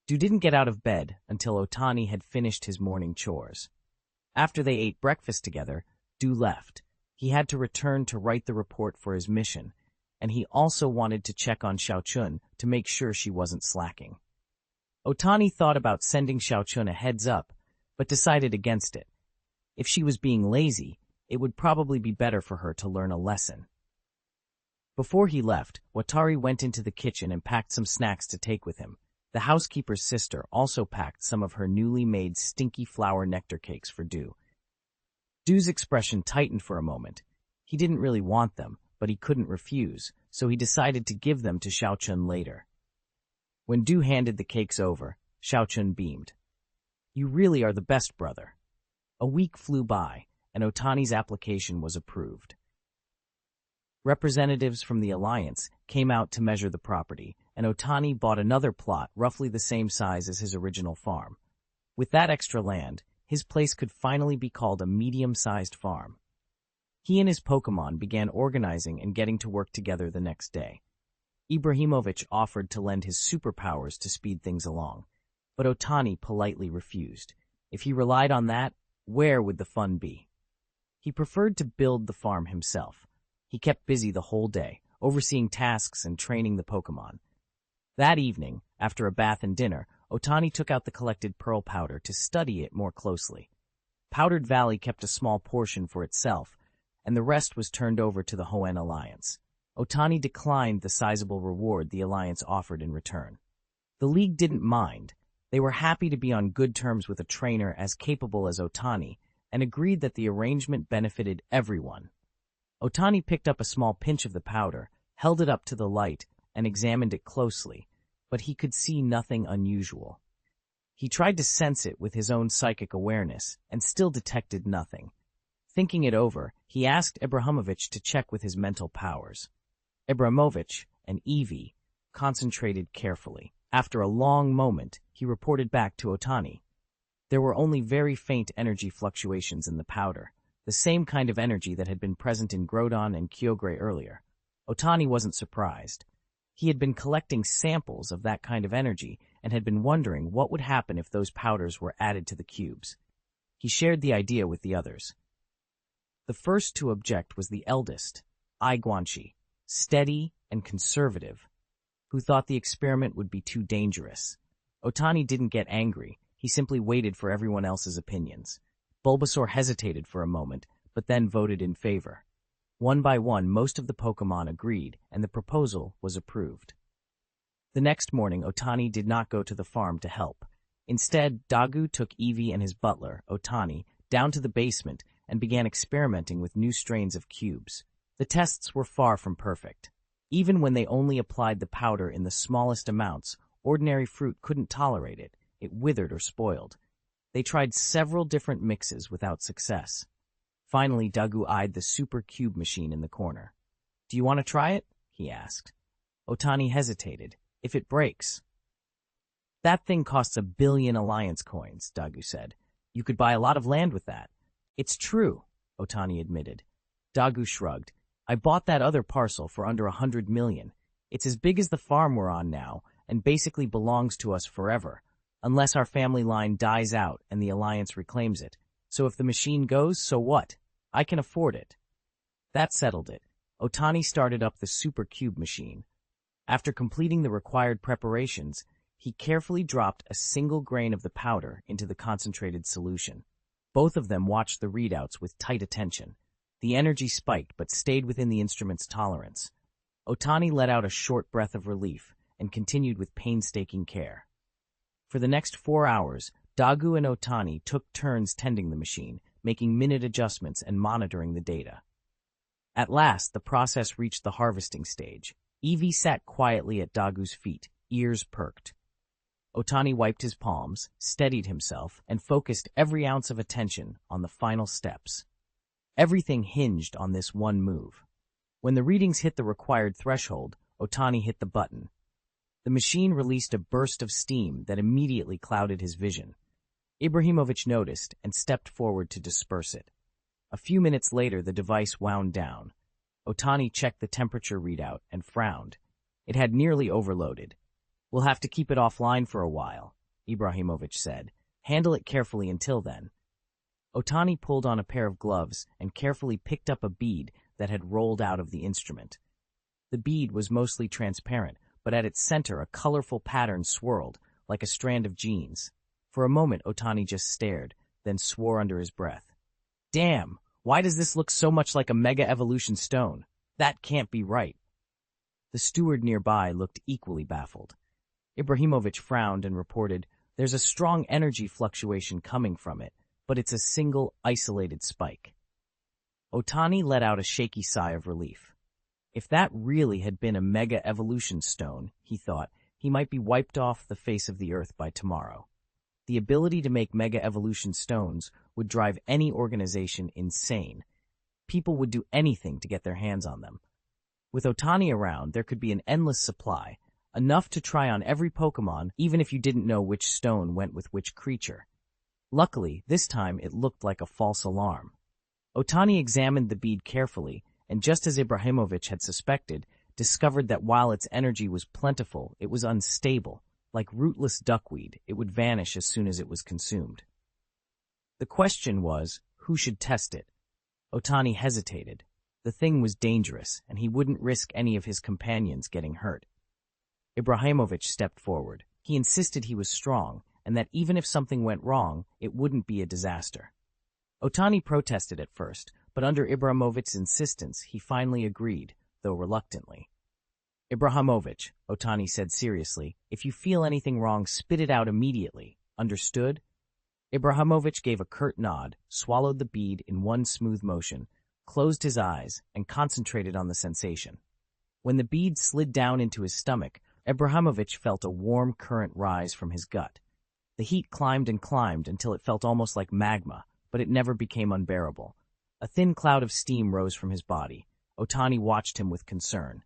Du didn't get out of bed until Otani had finished his morning chores. After they ate breakfast together, Du left. He had to return to write the report for his mission. and he also wanted to check on Xiaochun to make sure she wasn't slacking. Otani thought about sending Xiaochun a heads-up, but decided against it. If she was being lazy, it would probably be better for her to learn a lesson. Before he left, Watari went into the kitchen and packed some snacks to take with him. The housekeeper's sister also packed some of her newly made stinky flour nectar cakes for Du. Du's expression tightened for a moment. He didn't really want them, but he couldn't refuse, so he decided to give them to Xiaochun later. When Du handed the cakes over, Xiaochun beamed. "You really are the best brother." A week flew by, and Otani's application was approved. Representatives from the Alliance came out to measure the property, and Otani bought another plot roughly the same size as his original farm. With that extra land, his place could finally be called a medium-sized farm. He and his Pokémon began organizing and getting to work together the next day. Ibrahimovic offered to lend his superpowers to speed things along, but Otani politely refused. If he relied on that, where would the fun be? He preferred to build the farm himself. He kept busy the whole day, overseeing tasks and training the Pokémon. That evening, after a bath and dinner, Otani took out the collected pearl powder to study it more closely. Powdered Valley kept a small portion for itself, and the rest was turned over to the Hoenn Alliance. Otani declined the sizable reward the Alliance offered in return. The League didn't mind. They were happy to be on good terms with a trainer as capable as Otani, and agreed that the arrangement benefited everyone. Otani picked up a small pinch of the powder, held it up to the light, and examined it closely, but he could see nothing unusual. He tried to sense it with his own psychic awareness, and still detected nothing. Thinking it over, he asked Ibrahimovic to check with his mental powers. Ibrahimovic and Evie concentrated carefully. After a long moment, he reported back to Otani. There were only very faint energy fluctuations in the powder, the same kind of energy that had been present in Groudon and Kyogre earlier. Otani wasn't surprised. He had been collecting samples of that kind of energy and had been wondering what would happen if those powders were added to the cubes. He shared the idea with the others. The first to object was the eldest, Ai Guanxi, steady and conservative, who thought the experiment would be too dangerous. Otani didn't get angry. He simply waited for everyone else's opinions. Bulbasaur hesitated for a moment, but then voted in favor. One by one, most of the Pokémon agreed, and the proposal was approved. The next morning, Otani did not go to the farm to help. Instead, Dagu took Eevee and his butler, Otani, down to the basement and began experimenting with new strains of cubes. The tests were far from perfect. Even when they only applied the powder in the smallest amounts, ordinary fruit couldn't tolerate it. It withered or spoiled. They tried several different mixes without success. Finally, Dagu eyed the super cube machine in the corner. "Do you want to try it?" he asked. Otani hesitated. "If it breaks." "That thing costs 1 billion Alliance coins," Dagu said. "You could buy a lot of land with that." "It's true," Otani admitted. Dagu shrugged. "I bought that other parcel for under 100 million. It's as big as the farm we're on now, and basically belongs to us forever, unless our family line dies out and the Alliance reclaims it. So if the machine goes, so what? I can afford it." That settled it. Otani started up the super cube machine. After completing the required preparations, he carefully dropped a single grain of the powder into the concentrated solution. Both of them watched the readouts with tight attention. The energy spiked but stayed within the instrument's tolerance. Otani let out a short breath of relief and continued with painstaking care. For the next 4 hours, Dagu and Otani took turns tending the machine, making minute adjustments and monitoring the data. At last, the process reached the harvesting stage. Eevee sat quietly at Dagu's feet, ears perked. Otani wiped his palms, steadied himself, and focused every ounce of attention on the final steps. Everything hinged on this one move. When the readings hit the required threshold, Otani hit the button. The machine released a burst of steam that immediately clouded his vision. Ibrahimovic noticed and stepped forward to disperse it. A few minutes later, the device wound down. Otani checked the temperature readout and frowned. It had nearly overloaded. "We'll have to keep it offline for a while," Ibrahimovic said. "Handle it carefully until then." Otani pulled on a pair of gloves and carefully picked up a bead that had rolled out of the instrument. The The bead was mostly transparent, but at its center a colorful pattern swirled, like a strand of jeans. For a moment Otani just stared, then swore under his breath. Damn, why does this look so much like a Mega Evolution stone? That can't be right. The steward nearby looked equally baffled. Ibrahimovic frowned and reported, there's a strong energy fluctuation coming from it, but it's a single, isolated spike. Otani let out a shaky sigh of relief. If that really had been a Mega Evolution stone, he thought, he might be wiped off the face of the earth by tomorrow. The ability to make Mega Evolution stones would drive any organization insane. People would do anything to get their hands on them. With Otani around, there could be an endless supply, enough to try on every Pokémon, even if you didn't know which stone went with which creature. Luckily, this time it looked like a false alarm. Otani examined the bead carefully, and just as Ibrahimovic had suspected, discovered that while its energy was plentiful, it was unstable. Like rootless duckweed, it would vanish as soon as it was consumed. The question was, who should test it? Otani hesitated. The thing was dangerous, and he wouldn't risk any of his companions getting hurt. Ibrahimovic stepped forward. He insisted he was strong, and that even if something went wrong, it wouldn't be a disaster. Otani protested at first, but under Ibrahimovic's insistence, he finally agreed, though reluctantly. Ibrahimovic, Otani said seriously, if you feel anything wrong, spit it out immediately. Understood? Ibrahimovic gave a curt nod, swallowed the bead in one smooth motion, closed his eyes, and concentrated on the sensation. When the bead slid down into his stomach, Ibrahimovic felt a warm current rise from his gut. The heat climbed and climbed until it felt almost like magma, but it never became unbearable. A thin cloud of steam rose from his body. Otani watched him with concern.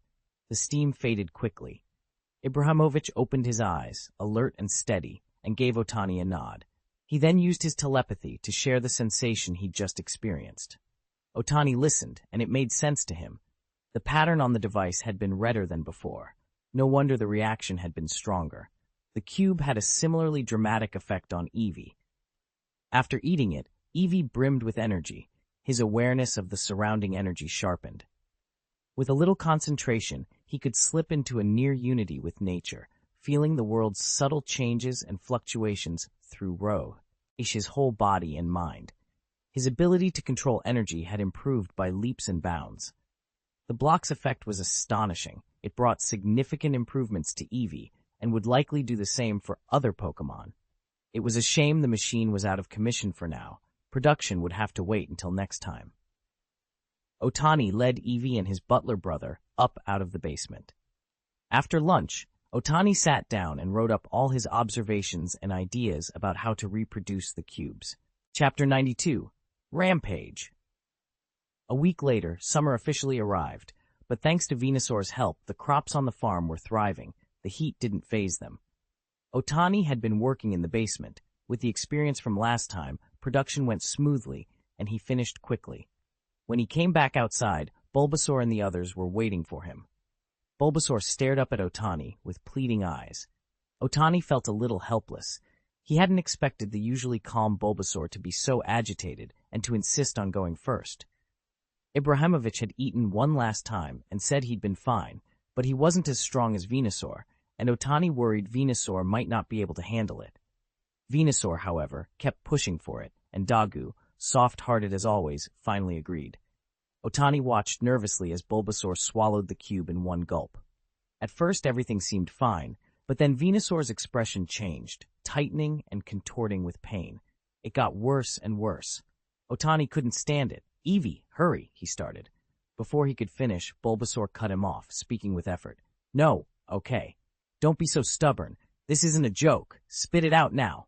The steam faded quickly. Ibrahimovic opened his eyes, alert and steady, and gave Otani a nod. He then used his telepathy to share the sensation he'd just experienced. Otani listened, and it made sense to him. The pattern on the device had been redder than before. No wonder the reaction had been stronger. The cube had a similarly dramatic effect on Eevee. After eating it, Eevee brimmed with energy. His awareness of the surrounding energy sharpened. With a little concentration, he could slip into a near unity with nature, feeling the world's subtle changes and fluctuations through his whole body and mind. His ability to control energy had improved by leaps and bounds. The block's effect was astonishing. It brought significant improvements to Eevee, and would likely do the same for other Pokémon. It was a shame the machine was out of commission for now. Production would have to wait until next time. Otani led Eevee and his butler brother up out of the basement. After lunch, Otani sat down and wrote up all his observations and ideas about how to reproduce the cubes. Chapter 92. Rampage. A week later, summer officially arrived, but thanks to Venusaur's help, the crops on the farm were thriving. The heat didn't faze them. Otani had been working in the basement. With the experience from last time, production went smoothly, and he finished quickly. When he came back outside, Bulbasaur and the others were waiting for him. Bulbasaur stared up at Otani with pleading eyes. Otani felt a little helpless. He hadn't expected the usually calm Bulbasaur to be so agitated and to insist on going first. Ibrahimovic had eaten one last time and said he'd been fine, but he wasn't as strong as Venusaur, and Otani worried Venusaur might not be able to handle it. Venusaur, however, kept pushing for it, and Dagu, soft-hearted as always, finally agreed. Otani watched nervously as Bulbasaur swallowed the cube in one gulp. At first everything seemed fine, but then Venusaur's expression changed, tightening and contorting with pain. It got worse and worse. Otani couldn't stand it. "Eevee, hurry," he started. Before he could finish, Bulbasaur cut him off, speaking with effort. "No, okay. Don't be so stubborn. This isn't a joke. Spit it out now."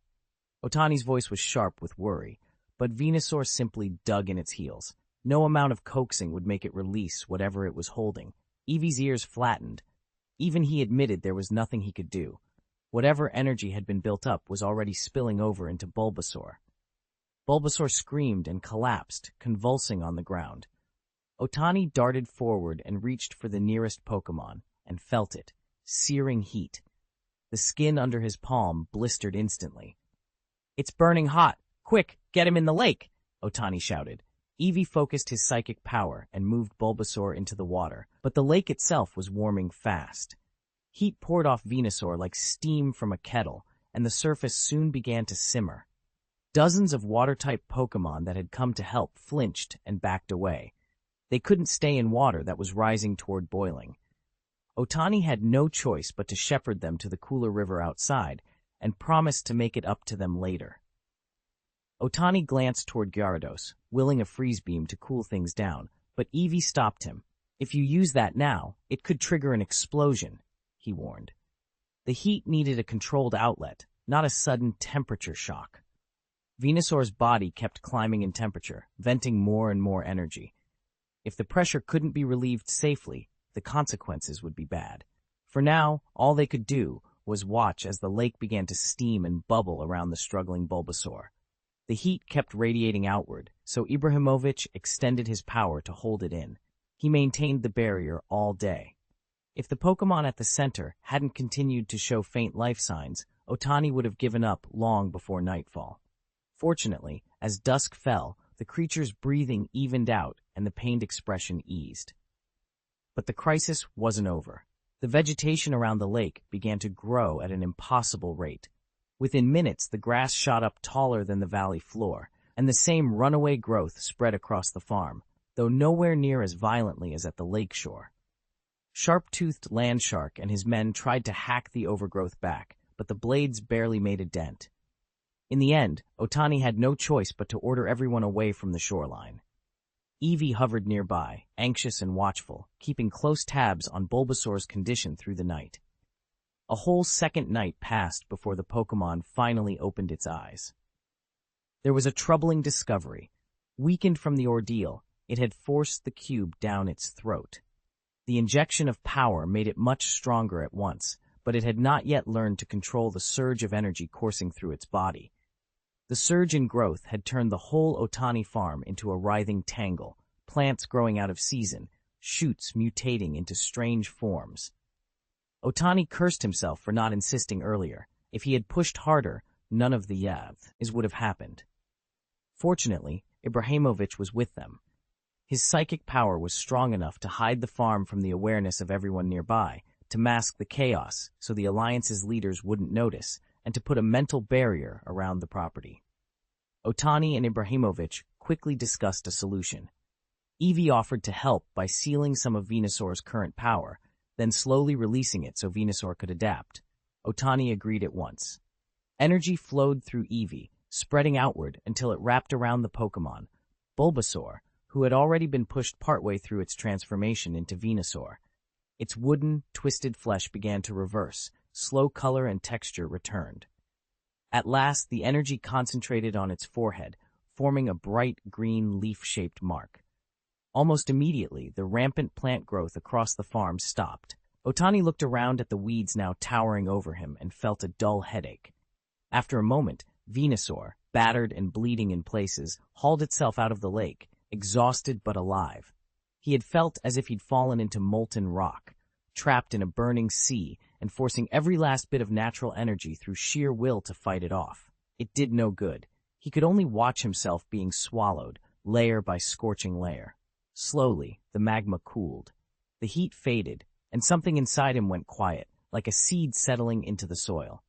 Otani's voice was sharp with worry, but Venusaur simply dug in its heels. No amount of coaxing would make it release whatever it was holding. Eevee's ears flattened. Even he admitted there was nothing he could do. Whatever energy had been built up was already spilling over into Bulbasaur. Bulbasaur screamed and collapsed, convulsing on the ground. Otani darted forward and reached for the nearest Pokémon, and felt it. Searing heat. The skin under his palm blistered instantly. "It's burning hot! Quick, get him in the lake!" Otani shouted. Eevee focused his psychic power and moved Bulbasaur into the water, but the lake itself was warming fast. Heat poured off Venusaur like steam from a kettle, and the surface soon began to simmer. Dozens of water-type Pokémon that had come to help flinched and backed away. They couldn't stay in water that was rising toward boiling. Otani had no choice but to shepherd them to the cooler river outside and promised to make it up to them later. Otani glanced toward Gyarados, willing a freeze beam to cool things down, but Eevee stopped him. "If you use that now, it could trigger an explosion," he warned. The heat needed a controlled outlet, not a sudden temperature shock. Venusaur's body kept climbing in temperature, venting more and more energy. If the pressure couldn't be relieved safely, the consequences would be bad. For now, all they could do was watch as the lake began to steam and bubble around the struggling Bulbasaur. The heat kept radiating outward, so Ibrahimovic extended his power to hold it in. He maintained the barrier all day. If the Pokémon at the center hadn't continued to show faint life signs, Otani would have given up long before nightfall. Fortunately, as dusk fell, the creature's breathing evened out and the pained expression eased. But the crisis wasn't over. The vegetation around the lake began to grow at an impossible rate. Within minutes, the grass shot up taller than the valley floor, and the same runaway growth spread across the farm, though nowhere near as violently as at the lake shore. Sharp-toothed Landshark and his men tried to hack the overgrowth back, but the blades barely made a dent. In the end, Otani had no choice but to order everyone away from the shoreline. Eevee hovered nearby, anxious and watchful, keeping close tabs on Bulbasaur's condition through the night. A whole second night passed before the Pokémon finally opened its eyes. There was a troubling discovery. Weakened from the ordeal, it had forced the cube down its throat. The injection of power made it much stronger at once, but it had not yet learned to control the surge of energy coursing through its body. The surge in growth had turned the whole Otani farm into a writhing tangle, plants growing out of season, shoots mutating into strange forms. Otani cursed himself for not insisting earlier. If he had pushed harder, none of the is would have happened. Fortunately, Ibrahimovic was with them. His psychic power was strong enough to hide the farm from the awareness of everyone nearby, to mask the chaos so the Alliance's leaders wouldn't notice, and to put a mental barrier around the property. Otani and Ibrahimovic quickly discussed a solution. Eevee offered to help by sealing some of Venusaur's current power, then slowly releasing it so Venusaur could adapt. Otani agreed at once. Energy flowed through Eevee, spreading outward until it wrapped around the Pokémon. Bulbasaur, who had already been pushed partway through its transformation into Venusaur. Its wooden, twisted flesh began to reverse, slow color and texture returned. At last, the energy concentrated on its forehead, forming a bright green leaf-shaped mark. Almost immediately, the rampant plant growth across the farm stopped. Otani looked around at the weeds now towering over him and felt a dull headache. After a moment, Venusaur, battered and bleeding in places, hauled itself out of the lake, exhausted but alive. He had felt as if he'd fallen into molten rock, trapped in a burning sea and forcing every last bit of natural energy through sheer will to fight it off. It did no good. He could only watch himself being swallowed, layer by scorching layer. Slowly, the magma cooled. The heat faded, and something inside him went quiet, like a seed settling into the soil.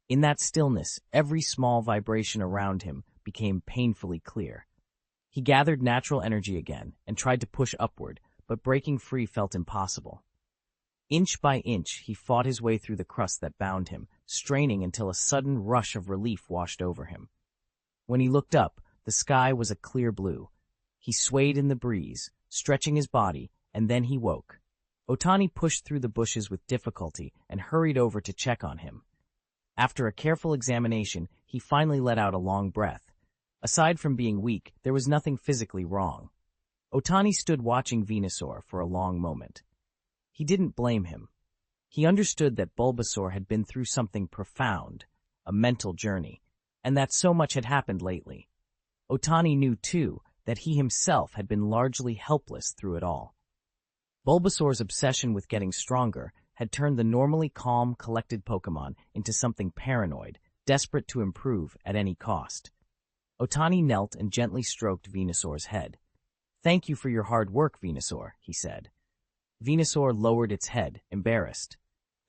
In that stillness, every small vibration around him became painfully clear. He gathered natural energy again and tried to push upward, but breaking free felt impossible. Inch by inch, he fought his way through the crust that bound him, straining until a sudden rush of relief washed over him. When he looked up, the sky was a clear blue. He swayed in the breeze, stretching his body, and then he woke. Otani pushed through the bushes with difficulty and hurried over to check on him. After a careful examination, he finally let out a long breath. Aside from being weak, there was nothing physically wrong. Otani stood watching Venusaur for a long moment. He didn't blame him. He understood that Bulbasaur had been through something profound, a mental journey, and that so much had happened lately. Otani knew, too, that he himself had been largely helpless through it all. Bulbasaur's obsession with getting stronger had turned the normally calm, collected Pokémon into something paranoid, desperate to improve at any cost. Otani knelt and gently stroked Venusaur's head. "Thank you for your hard work, Venusaur," he said. Venusaur lowered its head, embarrassed.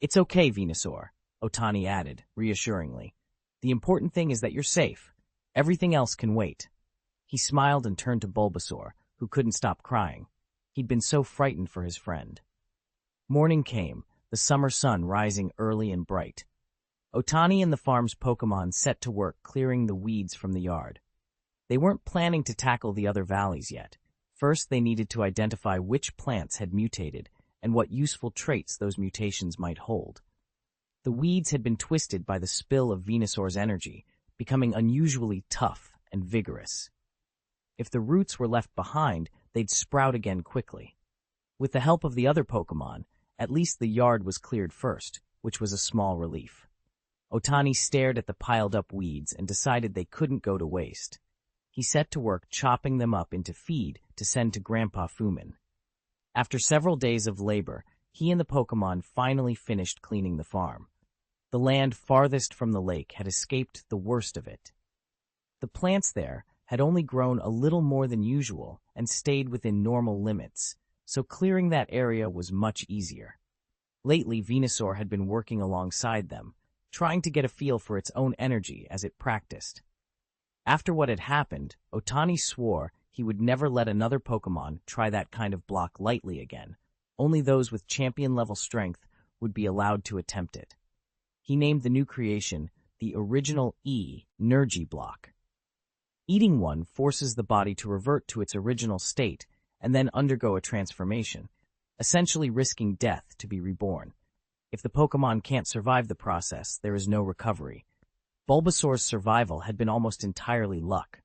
"It's okay, Venusaur," Otani added, reassuringly. "The important thing is that you're safe. Everything else can wait." He smiled and turned to Bulbasaur, who couldn't stop crying. He'd been so frightened for his friend. Morning came, the summer sun rising early and bright. Otani and the farm's Pokémon set to work clearing the weeds from the yard. They weren't planning to tackle the other valleys yet. First, they needed to identify which plants had mutated and what useful traits those mutations might hold. The weeds had been twisted by the spill of Venusaur's energy, becoming unusually tough and vigorous. If the roots were left behind, they'd sprout again quickly. With the help of the other Pokémon, at least the yard was cleared first, which was a small relief. Otani stared at the piled-up weeds and decided they couldn't go to waste. He set to work chopping them up into feed to send to Grandpa Fumin. After several days of labor, he and the Pokémon finally finished cleaning the farm. The land farthest from the lake had escaped the worst of it. The plants there had only grown a little more than usual and stayed within normal limits, so clearing that area was much easier. Lately, Venusaur had been working alongside them, trying to get a feel for its own energy as it practiced. After what had happened, Otani swore he would never let another Pokémon try that kind of block lightly again. Only those with champion-level strength would be allowed to attempt it. He named the new creation the Original Energy Block. Eating one forces the body to revert to its original state and then undergo a transformation, essentially risking death to be reborn. If the Pokémon can't survive the process, there is no recovery. Bulbasaur's survival had been almost entirely luck.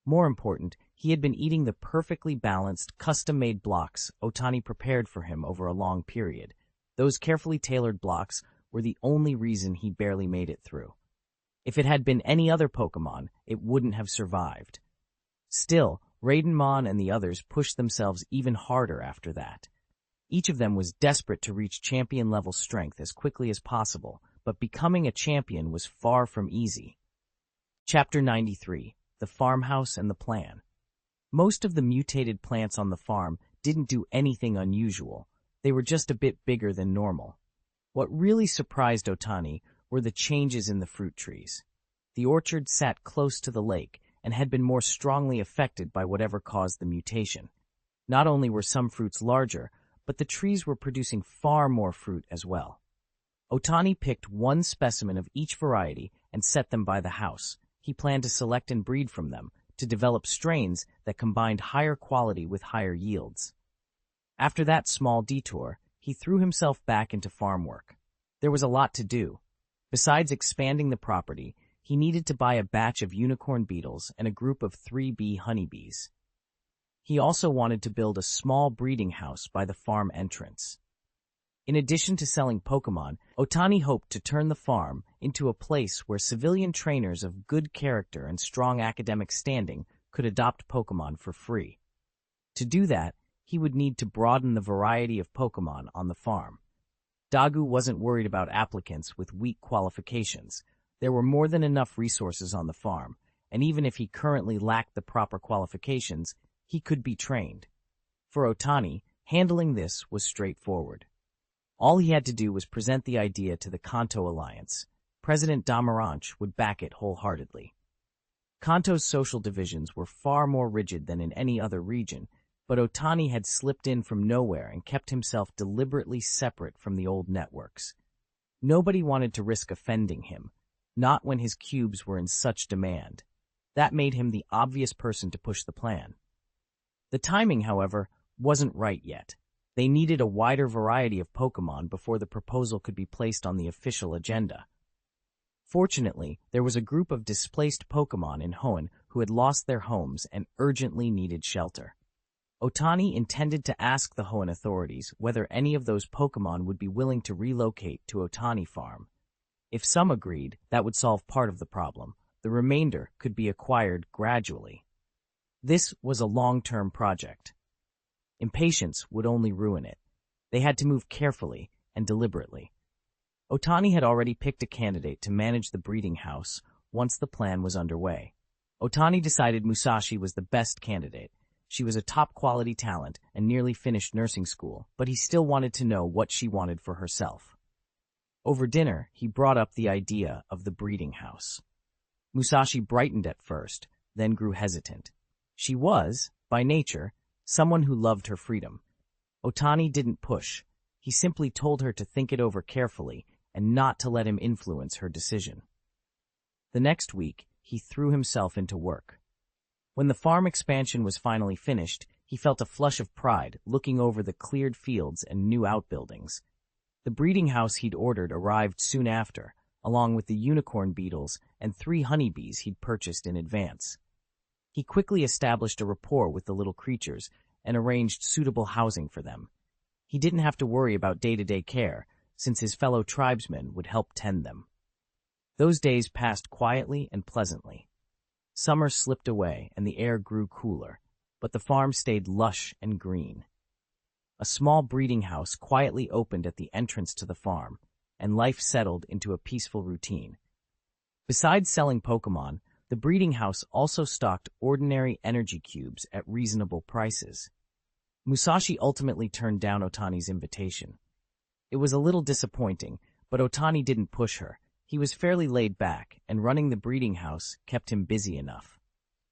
More important, he had been eating the perfectly balanced, custom-made blocks Otani prepared for him over a long period. Those carefully tailored blocks were the only reason he barely made it through. If it had been any other Pokémon, it wouldn't have survived. Still, Raidenmon and the others pushed themselves even harder after that. Each of them was desperate to reach champion-level strength as quickly as possible, but becoming a champion was far from easy. Chapter 93: The Farmhouse and the Plan. Most of the mutated plants on the farm didn't do anything unusual. They were just a bit bigger than normal. What really surprised Otani were the changes in the fruit trees. The orchard sat close to the lake and had been more strongly affected by whatever caused the mutation. Not only were some fruits larger, but the trees were producing far more fruit as well. Otani picked one specimen of each variety and set them by the house. He planned to select and breed from them, to develop strains that combined higher quality with higher yields. After that small detour, he threw himself back into farm work. There was a lot to do. Besides expanding the property, he needed to buy a batch of unicorn beetles and a group of 3 honeybees. He also wanted to build a small breeding house by the farm entrance. In addition to selling Pokémon, Otani hoped to turn the farm into a place where civilian trainers of good character and strong academic standing could adopt Pokémon for free. To do that, he would need to broaden the variety of Pokémon on the farm. Dagu wasn't worried about applicants with weak qualifications. There were more than enough resources on the farm, and even if he currently lacked the proper qualifications, he could be trained. For Otani, handling this was straightforward. All he had to do was present the idea to the Kanto Alliance. President Damaranch would back it wholeheartedly. Kanto's social divisions were far more rigid than in any other region, but Otani had slipped in from nowhere and kept himself deliberately separate from the old networks. Nobody wanted to risk offending him, not when his cubes were in such demand. That made him the obvious person to push the plan. The timing, however, wasn't right yet. They needed a wider variety of Pokémon before the proposal could be placed on the official agenda. Fortunately, there was a group of displaced Pokémon in Hoenn who had lost their homes and urgently needed shelter. Otani intended to ask the Hoenn authorities whether any of those Pokémon would be willing to relocate to Otani Farm. If some agreed, that would solve part of the problem. The remainder could be acquired gradually. This was a long-term project. Impatience would only ruin it. They had to move carefully and deliberately. Otani had already picked a candidate to manage the breeding house once the plan was underway. Otani decided Musashi was the best candidate. She was a top-quality talent and nearly finished nursing school, but he still wanted to know what she wanted for herself. Over dinner, he brought up the idea of the breeding house. Musashi brightened at first, then grew hesitant. She was, by nature, someone who loved her freedom. Otani didn't push. He simply told her to think it over carefully and not to let him influence her decision. The next week, he threw himself into work. When the farm expansion was finally finished, he felt a flush of pride looking over the cleared fields and new outbuildings. The breeding house he'd ordered arrived soon after, along with the unicorn beetles and 3 honeybees he'd purchased in advance. He quickly established a rapport with the little creatures and arranged suitable housing for them. He didn't have to worry about day-to-day care, since his fellow tribesmen would help tend them. Those days passed quietly and pleasantly. Summer slipped away and the air grew cooler, but the farm stayed lush and green. A small breeding house quietly opened at the entrance to the farm, and life settled into a peaceful routine. Besides selling Pokémon, the breeding house also stocked ordinary energy cubes at reasonable prices. Musashi ultimately turned down Otani's invitation. It was a little disappointing, but Otani didn't push her. He was fairly laid back, and running the breeding house kept him busy enough.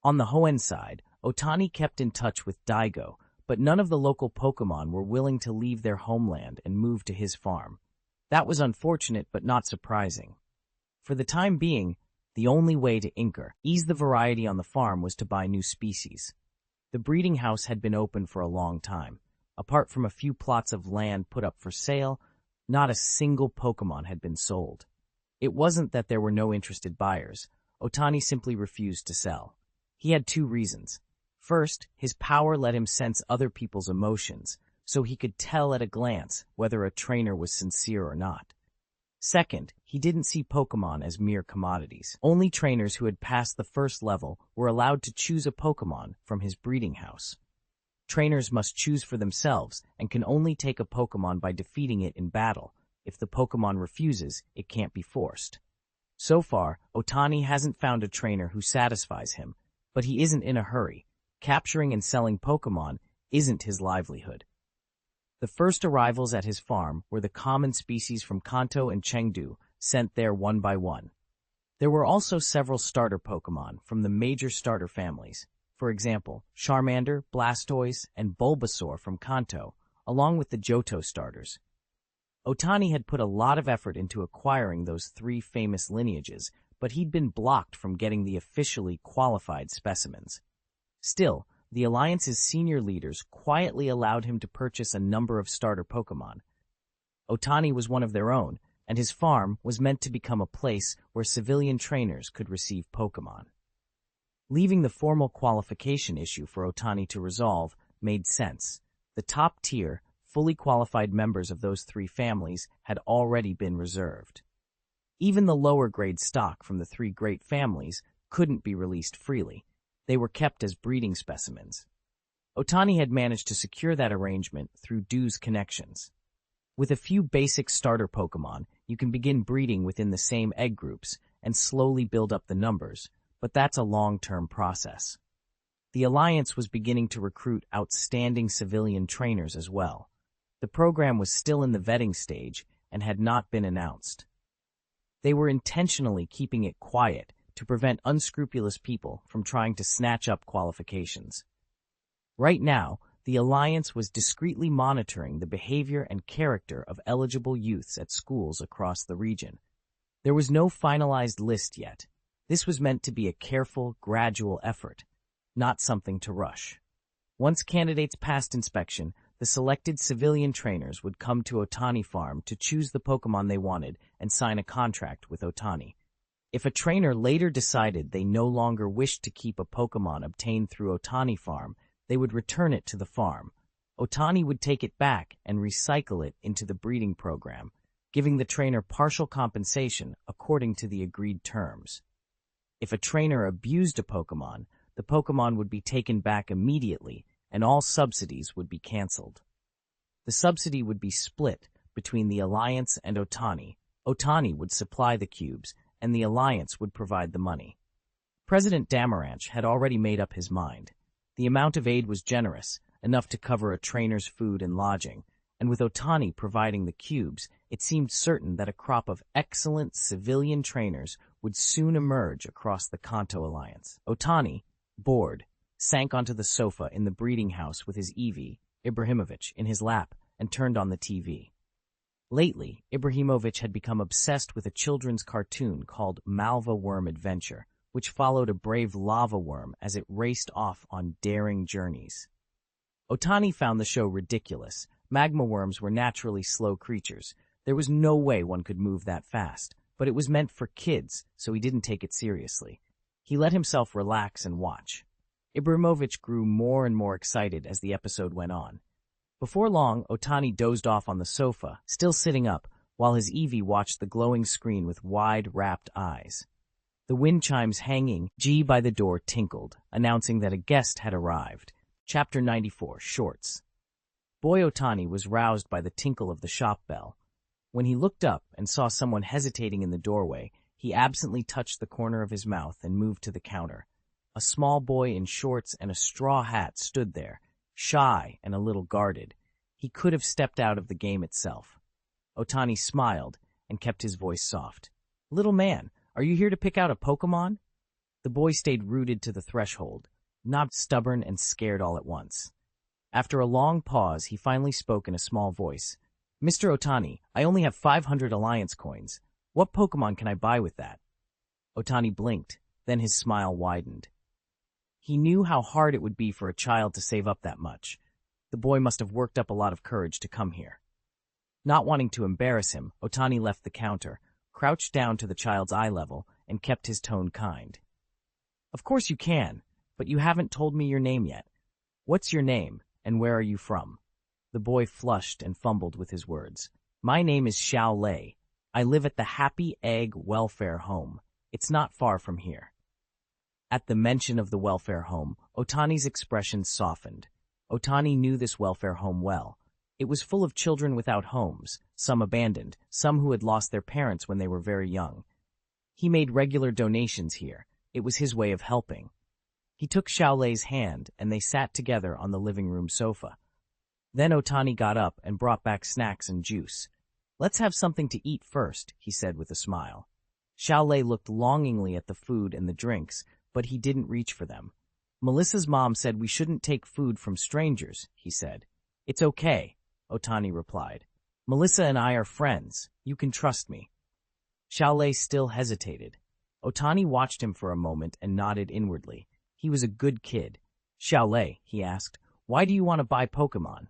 On the Hoenn side, Otani kept in touch with Daigo, but none of the local Pokémon were willing to leave their homeland and move to his farm. That was unfortunate but not surprising. For the time being, the only way to ease the variety on the farm was to buy new species. The breeding house had been open for a long time. Apart from a few plots of land put up for sale, not a single Pokémon had been sold. It wasn't that there were no interested buyers. Otani simply refused to sell. He had 2 reasons. First, his power let him sense other people's emotions, so he could tell at a glance whether a trainer was sincere or not. Second, he didn't see Pokémon as mere commodities. Only trainers who had passed the first level were allowed to choose a Pokémon from his breeding house. Trainers must choose for themselves and can only take a Pokémon by defeating it in battle. If the Pokémon refuses, it can't be forced. So far, Otani hasn't found a trainer who satisfies him, but he isn't in a hurry. Capturing and selling Pokémon isn't his livelihood. The first arrivals at his farm were the common species from Kanto and Chengdu, sent there one by one. There were also several starter Pokémon from the major starter families, for example, Charmander, Blastoise, and Bulbasaur from Kanto, along with the Johto starters. Otani had put a lot of effort into acquiring those 3 famous lineages, but he'd been blocked from getting the officially qualified specimens. Still, the Alliance's senior leaders quietly allowed him to purchase a number of starter Pokémon. Otani was one of their own, and his farm was meant to become a place where civilian trainers could receive Pokémon. Leaving the formal qualification issue for Otani to resolve made sense. The top-tier, fully qualified members of those 3 families had already been reserved. Even the lower-grade stock from the 3 great families couldn't be released freely. They were kept as breeding specimens. Otani had managed to secure that arrangement through Dew's connections. With a few basic starter Pokémon, you can begin breeding within the same egg groups and slowly build up the numbers, but that's a long-term process. The Alliance was beginning to recruit outstanding civilian trainers as well. The program was still in the vetting stage and had not been announced. They were intentionally keeping it quiet to prevent unscrupulous people from trying to snatch up qualifications. Right now, the Alliance was discreetly monitoring the behavior and character of eligible youths at schools across the region. There was no finalized list yet. This was meant to be a careful, gradual effort, not something to rush. Once candidates passed inspection, the selected civilian trainers would come to Otani Farm to choose the Pokémon they wanted and sign a contract with Otani. If a trainer later decided they no longer wished to keep a Pokémon obtained through Otani Farm, they would return it to the farm. Otani would take it back and recycle it into the breeding program, giving the trainer partial compensation according to the agreed terms. If a trainer abused a Pokémon, the Pokémon would be taken back immediately and all subsidies would be cancelled. The subsidy would be split between the Alliance and Otani. Otani would supply the cubes, and the Alliance would provide the money. President Damaranch had already made up his mind. The amount of aid was generous, enough to cover a trainer's food and lodging, and with Otani providing the cubes, it seemed certain that a crop of excellent civilian trainers would soon emerge across the Kanto Alliance. Otani, bored, sank onto the sofa in the breeding house with his Evie, Ibrahimovic, in his lap and turned on the TV. Lately, Ibrahimovic had become obsessed with a children's cartoon called Malva Worm Adventure, which followed a brave lava worm as it raced off on daring journeys. Otani found the show ridiculous. Magma worms were naturally slow creatures. There was no way one could move that fast, but it was meant for kids, so he didn't take it seriously. He let himself relax and watch. Ibrahimovic grew more and more excited as the episode went on. Before long, Otani dozed off on the sofa, still sitting up, while his Evie watched the glowing screen with wide, rapt eyes. The wind chimes hanging G by the door tinkled, announcing that a guest had arrived. Chapter 94, Shorts. Boy Otani was roused by the tinkle of the shop bell. When he looked up and saw someone hesitating in the doorway, he absently touched the corner of his mouth and moved to the counter. A small boy in shorts and a straw hat stood there, shy and a little guarded. He could have stepped out of the game itself. Otani smiled and kept his voice soft. "Little man, are you here to pick out a Pokémon?" The boy stayed rooted to the threshold, not stubborn and scared all at once. After a long pause, he finally spoke in a small voice. "Mr. Otani, I only have 500 Alliance coins. What Pokémon can I buy with that?" Otani blinked, then his smile widened. He knew how hard it would be for a child to save up that much. The boy must have worked up a lot of courage to come here. Not wanting to embarrass him, Otani left the counter, crouched down to the child's eye level, and kept his tone kind. "Of course you can, but you haven't told me your name yet. What's your name, and where are you from?" The boy flushed and fumbled with his words. "My name is Xiao Lei. I live at the Happy Egg Welfare Home. It's not far from here." At the mention of the welfare home, Otani's expression softened. Otani knew this welfare home well. It was full of children without homes, some abandoned, some who had lost their parents when they were very young. He made regular donations here. It was his way of helping. He took Xiao Lei's hand, and they sat together on the living room sofa. Then Otani got up and brought back snacks and juice. "Let's have something to eat first," he said with a smile. Xiao Lei looked longingly at the food and the drinks, but he didn't reach for them. "Melissa's mom said we shouldn't take food from strangers," he said. "It's okay," Otani replied. "Melissa and I are friends. You can trust me." Xiao Lei still hesitated. Otani watched him for a moment and nodded inwardly. He was a good kid. "Xiao Lei," he asked, "why do you want to buy Pokémon?"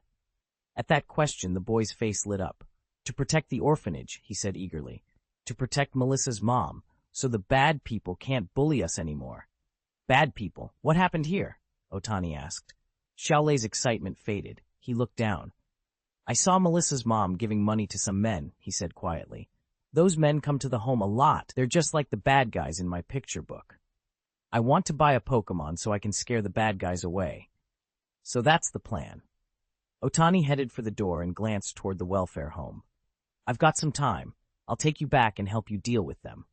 At that question, the boy's face lit up. "To protect the orphanage," he said eagerly. "To protect Melissa's mom, so the bad people can't bully us anymore." "Bad people? What happened here?" Otani asked. Xiao Lei's excitement faded. He looked down. "I saw Melissa's mom giving money to some men," he said quietly. "Those men come to the home a lot. They're just like the bad guys in my picture book. I want to buy a Pokémon so I can scare the bad guys away. So that's the plan." Otani headed for the door and glanced toward the welfare home. "I've got some time. I'll take you back and help you deal with them."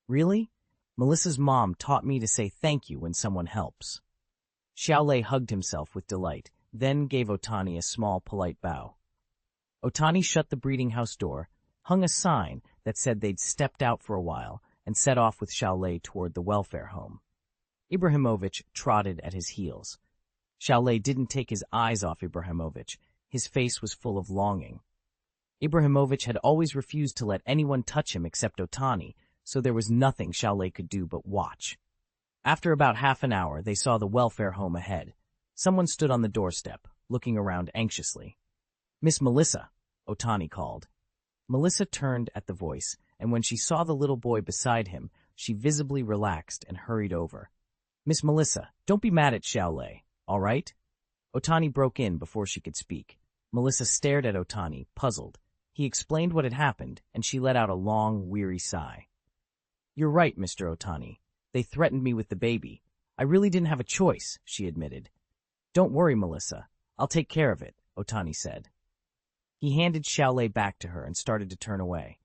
"Really? Melissa's mom taught me to say thank you when someone helps." Xiao Lei hugged himself with delight, then gave Otani a small, polite bow. Otani shut the breeding house door, hung a sign that said they'd stepped out for a while, and set off with Xiao Lei toward the welfare home. Ibrahimovic trotted at his heels. Xiao Lei didn't take his eyes off Ibrahimovic. His face was full of longing. Ibrahimovic had always refused to let anyone touch him except Otani, so there was nothing Xiao Lei could do but watch. After about half an hour, they saw the welfare home ahead. Someone stood on the doorstep, looking around anxiously. "Miss Melissa," Otani called. Melissa turned at the voice, and when she saw the little boy beside him, she visibly relaxed and hurried over. "Miss Melissa, don't be mad at Xiao Lei, all right?" Otani broke in before she could speak. Melissa stared at Otani, puzzled. He explained what had happened, and she let out a long, weary sigh. "You're right, Mr. Otani. They threatened me with the baby. I really didn't have a choice," she admitted. "Don't worry, Melissa. I'll take care of it," Otani said. He handed Xiao Lei back to her and started to turn away.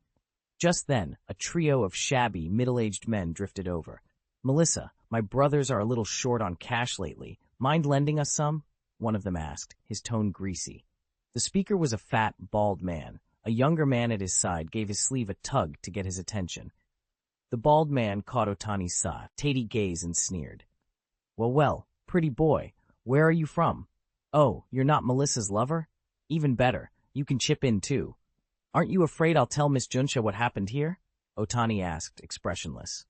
Just then, a trio of shabby, middle-aged men drifted over. "Melissa, my brothers are a little short on cash lately. Mind lending us some? One of them asked, his tone greasy. The speaker was a fat, bald man. A younger man at his side gave his sleeve a tug to get his attention. The bald man caught Otani's tatty gaze and sneered. Well, pretty boy, where are you from? Oh, you're not Melissa's lover? Even better, you can chip in too. Aren't you afraid I'll tell Miss Junsha what happened here? Otani asked, expressionless.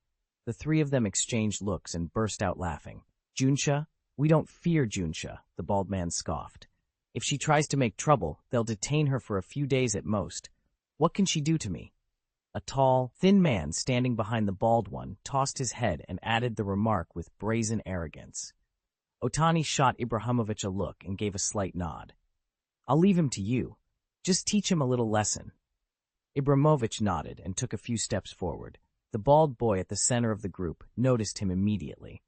The three of them exchanged looks and burst out laughing. Junsha? We don't fear Junsha, the bald man scoffed. If she tries to make trouble, they'll detain her for a few days at most. What can she do to me? A tall, thin man standing behind the bald one tossed his head and added the remark with brazen arrogance. Otani shot Ibrahimovic a look and gave a slight nod. I'll leave him to you. Just teach him a little lesson. Ibrahimovic nodded and took a few steps forward. The bald boy at the center of the group noticed him immediately.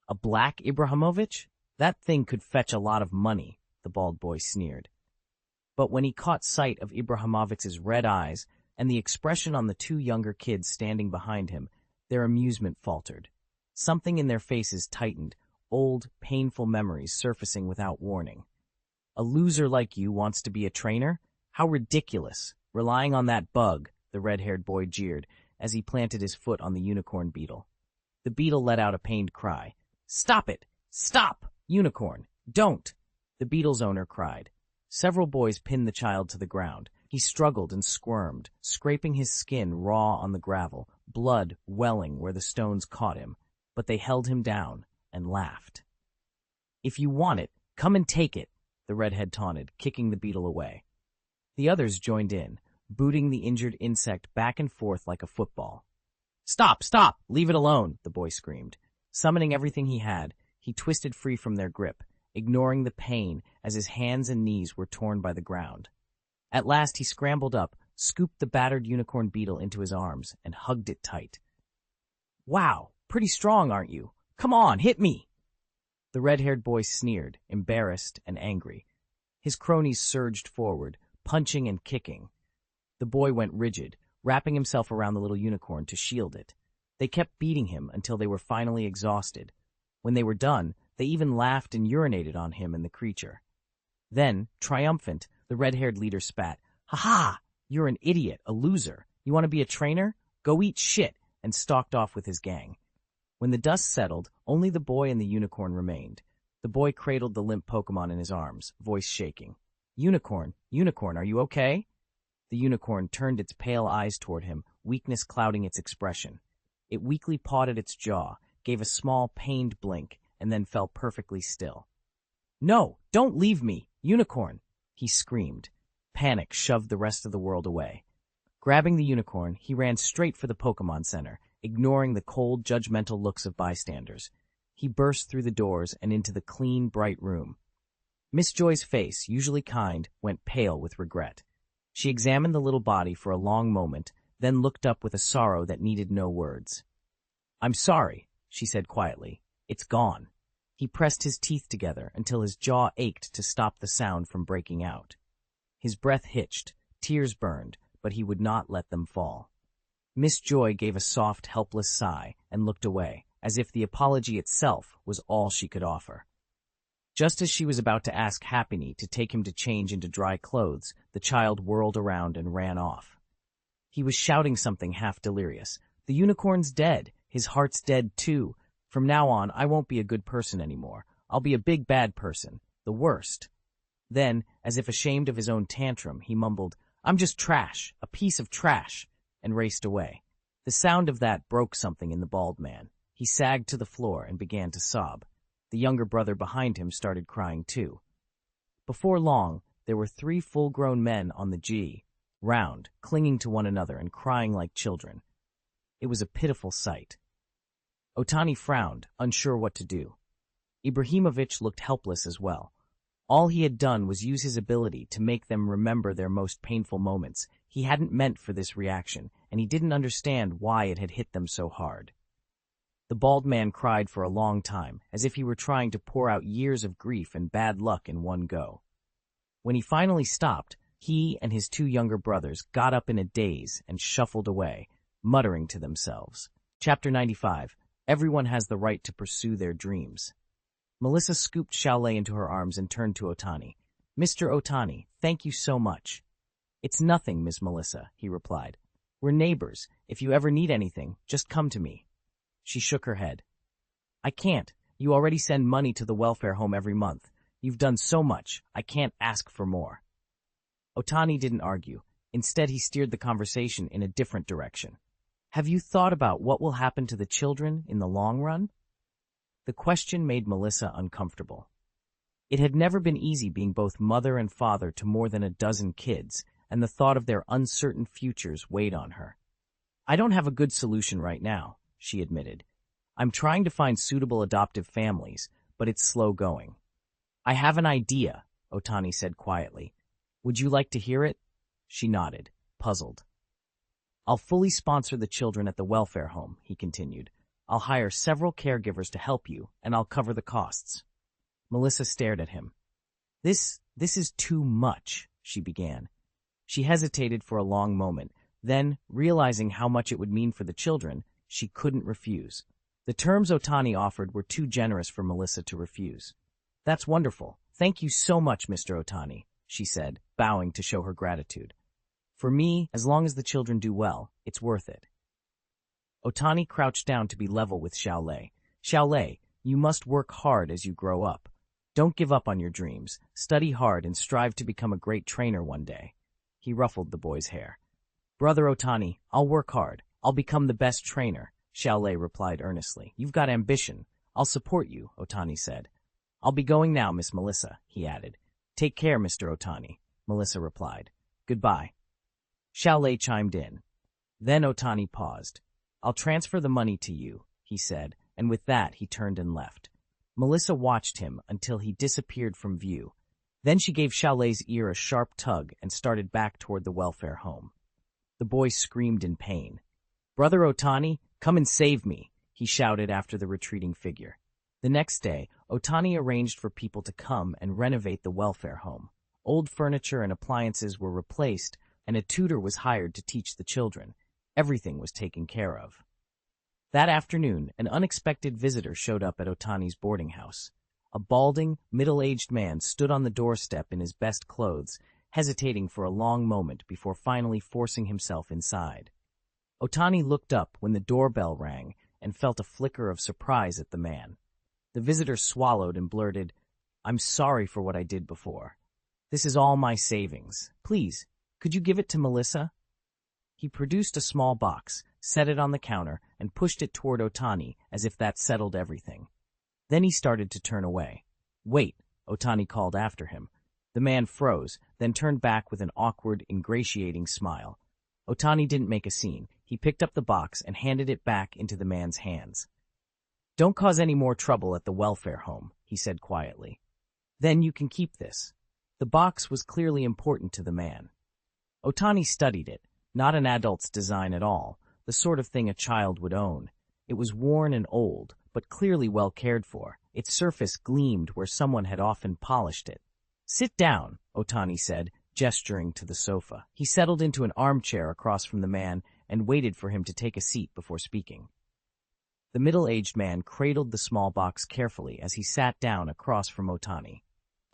A black Ibrahimovic? That thing could fetch a lot of money, the bald boy sneered. But when he caught sight of Ibrahimovic's red eyes and the expression on the two younger kids standing behind him, their amusement faltered. Something in their faces tightened, old, painful memories surfacing without warning. A loser like you wants to be a trainer? How ridiculous! Relying on that bug, the red-haired boy jeered as he planted his foot on the unicorn beetle. The beetle let out a pained cry. Stop it! Stop! Unicorn! Don't! The beetle's owner cried. Several boys pinned the child to the ground. He struggled and squirmed, scraping his skin raw on the gravel, blood welling where the stones caught him. But they held him down and laughed. If you want it, come and take it, the redhead taunted, kicking the beetle away. The others joined in, booting the injured insect back and forth like a football. Stop! Stop! Leave it alone, the boy screamed. Summoning everything he had, he twisted free from their grip, ignoring the pain as his hands and knees were torn by the ground. At last he scrambled up, scooped the battered unicorn beetle into his arms, and hugged it tight. Wow, pretty strong, aren't you? Come on, hit me! The red-haired boy sneered, embarrassed and angry. His cronies surged forward, punching and kicking. The boy went rigid, wrapping himself around the little unicorn to shield it. They kept beating him until they were finally exhausted. When they were done, they even laughed and urinated on him and the creature. Then, triumphant, the red-haired leader spat. Ha-ha! You're an idiot, a loser. You want to be a trainer? Go eat shit, and stalked off with his gang. When the dust settled, only the boy and the unicorn remained. The boy cradled the limp Pokémon in his arms, voice shaking. Unicorn, are you okay? The unicorn turned its pale eyes toward him, weakness clouding its expression. It weakly pawed at its jaw, gave a small, pained blink, and then fell perfectly still. No, don't leave me, unicorn, he screamed. Panic shoved the rest of the world away. Grabbing the unicorn, he ran straight for the Pokémon Center, ignoring the cold, judgmental looks of bystanders. He burst through the doors and into the clean, bright room. Miss Joy's face, usually kind, went pale with regret. She examined the little body for a long moment, then looked up with a sorrow that needed no words. I'm sorry, she said quietly. It's gone. He pressed his teeth together until his jaw ached to stop the sound from breaking out. His breath hitched, tears burned, but he would not let them fall. Miss Joy gave a soft, helpless sigh and looked away, as if the apology itself was all she could offer. Just as she was about to ask Happiny to take him to change into dry clothes, the child whirled around and ran off. He was shouting something half delirious. The unicorn's dead. His heart's dead too. From now on, I won't be a good person anymore. I'll be a big bad person. The worst. Then, as if ashamed of his own tantrum, he mumbled, I'm just trash, a piece of trash, and raced away. The sound of that broke something in the bald man. He sagged to the floor and began to sob. The younger brother behind him started crying too. Before long, there were 3 full-grown men on the ground, clinging to one another and crying like children. It was a pitiful sight. Otani frowned, unsure what to do. Ibrahimovic looked helpless as well. All he had done was use his ability to make them remember their most painful moments. He hadn't meant for this reaction, and he didn't understand why it had hit them so hard. The bald man cried for a long time, as if he were trying to pour out years of grief and bad luck in one go. When he finally stopped, he and his 2 younger brothers got up in a daze and shuffled away, muttering to themselves. Chapter 95. Everyone has the right to pursue their dreams. Melissa scooped Xiaolei into her arms and turned to Otani. Mr. Otani, thank you so much. It's nothing, Miss Melissa, he replied. We're neighbors. If you ever need anything, just come to me. She shook her head. I can't. You already send money to the welfare home every month. You've done so much. I can't ask for more. Otani didn't argue. Instead, he steered the conversation in a different direction. Have you thought about what will happen to the children in the long run? The question made Melissa uncomfortable. It had never been easy being both mother and father to more than a dozen kids, and the thought of their uncertain futures weighed on her. I don't have a good solution right now, she admitted. I'm trying to find suitable adoptive families, but it's slow going. I have an idea, Otani said quietly. Would you like to hear it? She nodded, puzzled. I'll fully sponsor the children at the welfare home, he continued. I'll hire several caregivers to help you, and I'll cover the costs. Melissa stared at him. This is too much, she began. She hesitated for a long moment. Then, realizing how much it would mean for the children, she couldn't refuse. The terms Otani offered were too generous for Melissa to refuse. That's wonderful. Thank you so much, Mr. Otani, she said, bowing to show her gratitude. For me, as long as the children do well, it's worth it. Otani crouched down to be level with Xiaolei. Xiaolei, you must work hard as you grow up. Don't give up on your dreams. Study hard and strive to become a great trainer one day. He ruffled the boy's hair. Brother Otani, I'll work hard. I'll become the best trainer, Xiaolei replied earnestly. You've got ambition. I'll support you, Otani said. I'll be going now, Miss Melissa, he added. Take care, Mr. Otani, Melissa replied. Goodbye. Xiaolei chimed in. Then Otani paused. I'll transfer the money to you, he said, and with that he turned and left. Melissa watched him until he disappeared from view. Then she gave Xiaolei's ear a sharp tug and started back toward the welfare home. The boy screamed in pain. Brother Otani, come and save me, he shouted after the retreating figure. The next day, Otani arranged for people to come and renovate the welfare home. Old furniture and appliances were replaced, and a tutor was hired to teach the children. Everything was taken care of. That afternoon, an unexpected visitor showed up at Otani's boarding house. A balding, middle-aged man stood on the doorstep in his best clothes, hesitating for a long moment before finally forcing himself inside. Otani looked up when the doorbell rang and felt a flicker of surprise at the man. The visitor swallowed and blurted, I'm sorry for what I did before. This is all my savings. Please, could you give it to Melissa? He produced a small box, set it on the counter, and pushed it toward Otani as if that settled everything. Then he started to turn away. Wait, Otani called after him. The man froze, then turned back with an awkward, ingratiating smile. Otani didn't make a scene. He picked up the box and handed it back into the man's hands. Don't cause any more trouble at the welfare home, he said quietly. Then you can keep this. The box was clearly important to the man. Otani studied it, not an adult's design at all, the sort of thing a child would own. It was worn and old, but clearly well cared for. Its surface gleamed where someone had often polished it. Sit down, Otani said, gesturing to the sofa. He settled into an armchair across from the man and waited for him to take a seat before speaking. The middle-aged man cradled the small box carefully as he sat down across from Otani.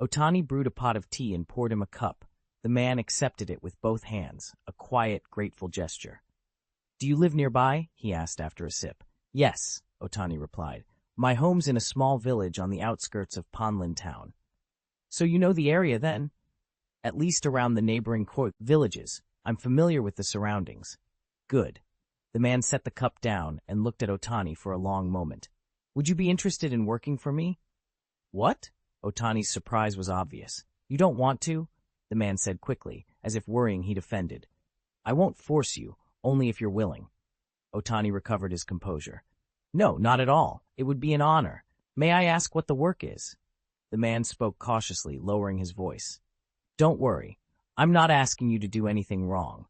Otani brewed a pot of tea and poured him a cup. The man accepted it with both hands, a quiet, grateful gesture. Do you live nearby? He asked after a sip. Yes, Otani replied. My home's in a small village on the outskirts of Panlin town. So you know the area then? At least around the neighboring villages. I'm familiar with the surroundings. Good. The man set the cup down and looked at Otani for a long moment. Would you be interested in working for me? What? Otani's surprise was obvious. You don't want to? The man said quickly, as if worrying he'd offended. I won't force you, only if you're willing. Otani recovered his composure. No, not at all. It would be an honor. May I ask what the work is? The man spoke cautiously, lowering his voice. Don't worry. I'm not asking you to do anything wrong.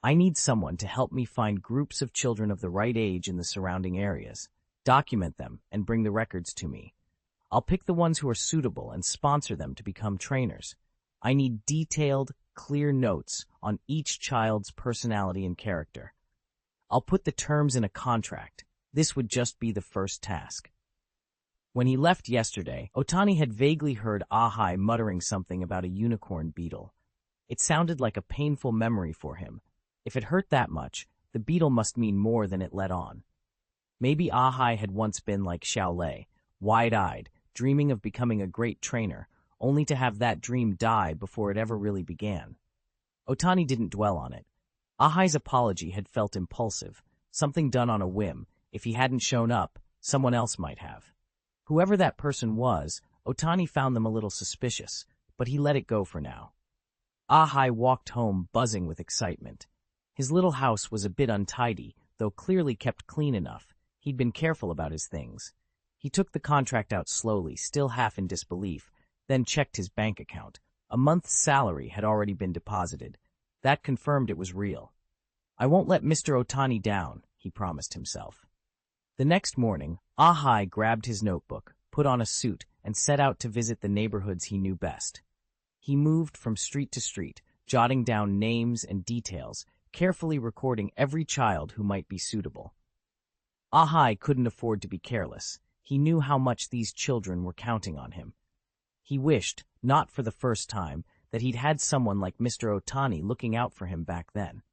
I need someone to help me find groups of children of the right age in the surrounding areas, document them, and bring the records to me. I'll pick the ones who are suitable and sponsor them to become trainers. I need detailed, clear notes on each child's personality and character. I'll put the terms in a contract. This would just be the first task. When he left yesterday, Otani had vaguely heard Ahai muttering something about a unicorn beetle. It sounded like a painful memory for him. If it hurt that much, the beetle must mean more than it let on. Maybe Ahai had once been like Xiaolei, wide-eyed, dreaming of becoming a great trainer, only to have that dream die before it ever really began. Otani didn't dwell on it. Ahai's apology had felt impulsive, something done on a whim. If he hadn't shown up, someone else might have. Whoever that person was, Otani found them a little suspicious, but he let it go for now. Ahai walked home buzzing with excitement. His little house was a bit untidy, though clearly kept clean enough. He'd been careful about his things. He took the contract out slowly, still half in disbelief, then checked his bank account. A month's salary had already been deposited. That confirmed it was real. "I won't let Mr. Otani down," he promised himself. The next morning, Ahai grabbed his notebook, put on a suit, and set out to visit the neighborhoods he knew best. He moved from street to street, jotting down names and details, carefully recording every child who might be suitable. Ahai couldn't afford to be careless. He knew how much these children were counting on him. He wished, not for the first time, that he'd had someone like Mr. Otani looking out for him back then.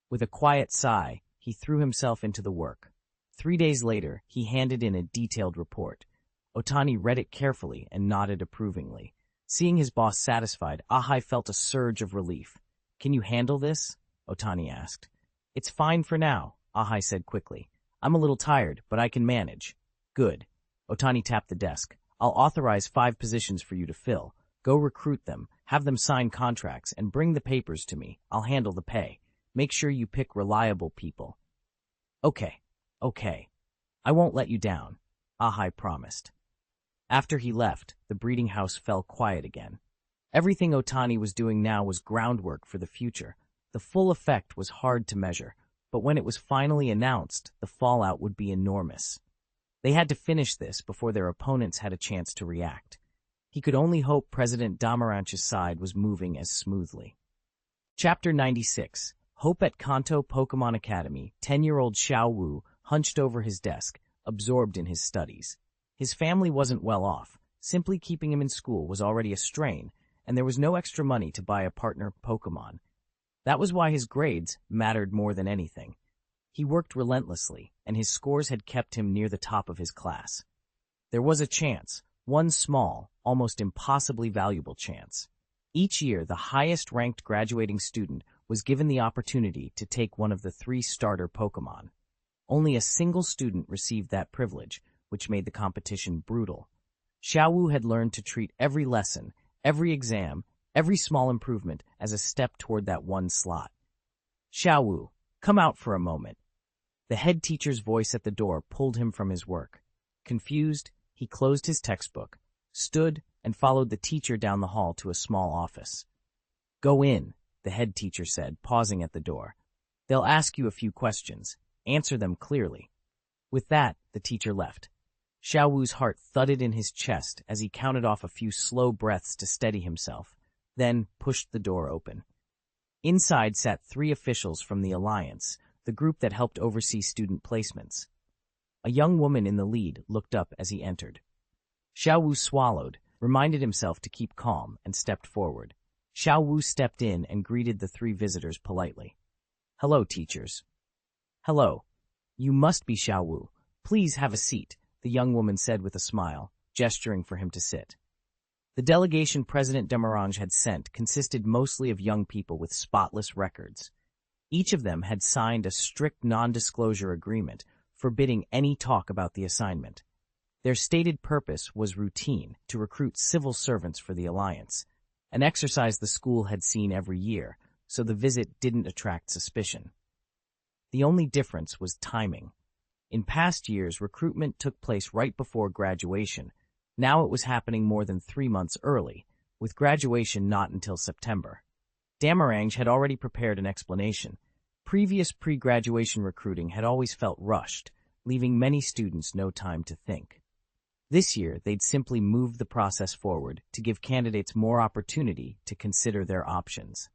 With a quiet sigh, he threw himself into the work. 3 days later, he handed in a detailed report. Otani read it carefully and nodded approvingly. Seeing his boss satisfied, Ahai felt a surge of relief. "Can you handle this?" Otani asked. "It's fine for now," Ahai said quickly. "I'm a little tired, but I can manage." "Good." Otani tapped the desk. "I'll authorize 5 positions for you to fill. Go recruit them, have them sign contracts, and bring the papers to me. I'll handle the pay. Make sure you pick reliable people." Okay. I won't let you down," Ahai promised. After he left, the breeding house fell quiet again. Everything Otani was doing now was groundwork for the future. The full effect was hard to measure, but when it was finally announced, the fallout would be enormous. They had to finish this before their opponents had a chance to react. He could only hope President Damaranch's side was moving as smoothly. Chapter 96. Hope at Kanto Pokémon Academy. 10-year-old Xiao Wu hunched over his desk, absorbed in his studies. His family wasn't well off. Simply keeping him in school was already a strain, and there was no extra money to buy a partner Pokémon. That was why his grades mattered more than anything. He worked relentlessly, and his scores had kept him near the top of his class. There was a chance, one small, almost impossibly valuable chance. Each year, the highest-ranked graduating student was given the opportunity to take one of the 3 starter Pokémon. Only a single student received that privilege, which made the competition brutal. Xiao Wu had learned to treat every lesson, every exam, every small improvement as a step toward that one slot. "Xiao Wu, come out for a moment." The head teacher's voice at the door pulled him from his work. Confused, he closed his textbook, stood, and followed the teacher down the hall to a small office. "Go in," the head teacher said, pausing at the door. "They'll ask you a few questions. Answer them clearly." With that, the teacher left. Xiao Wu's heart thudded in his chest as he counted off a few slow breaths to steady himself, then pushed the door open. Inside sat 3 officials from the Alliance, the group that helped oversee student placements. A young woman in the lead looked up as he entered. Xiao Wu swallowed, reminded himself to keep calm, and stepped forward. Xiao Wu stepped in and greeted the 3 visitors politely. "Hello, teachers." "Hello. You must be Xiao Wu. Please have a seat," the young woman said with a smile, gesturing for him to sit. The delegation President Damarange had sent consisted mostly of young people with spotless records. Each of them had signed a strict non-disclosure agreement forbidding any talk about the assignment. Their stated purpose was routine, to recruit civil servants for the Alliance, an exercise the school had seen every year, so the visit didn't attract suspicion. The only difference was timing. In past years, recruitment took place right before graduation. Now it was happening more than 3 months early, with graduation not until September. Damarange had already prepared an explanation. Previous pre-graduation recruiting had always felt rushed, leaving many students no time to think. This year, they'd simply moved the process forward to give candidates more opportunity to consider their options.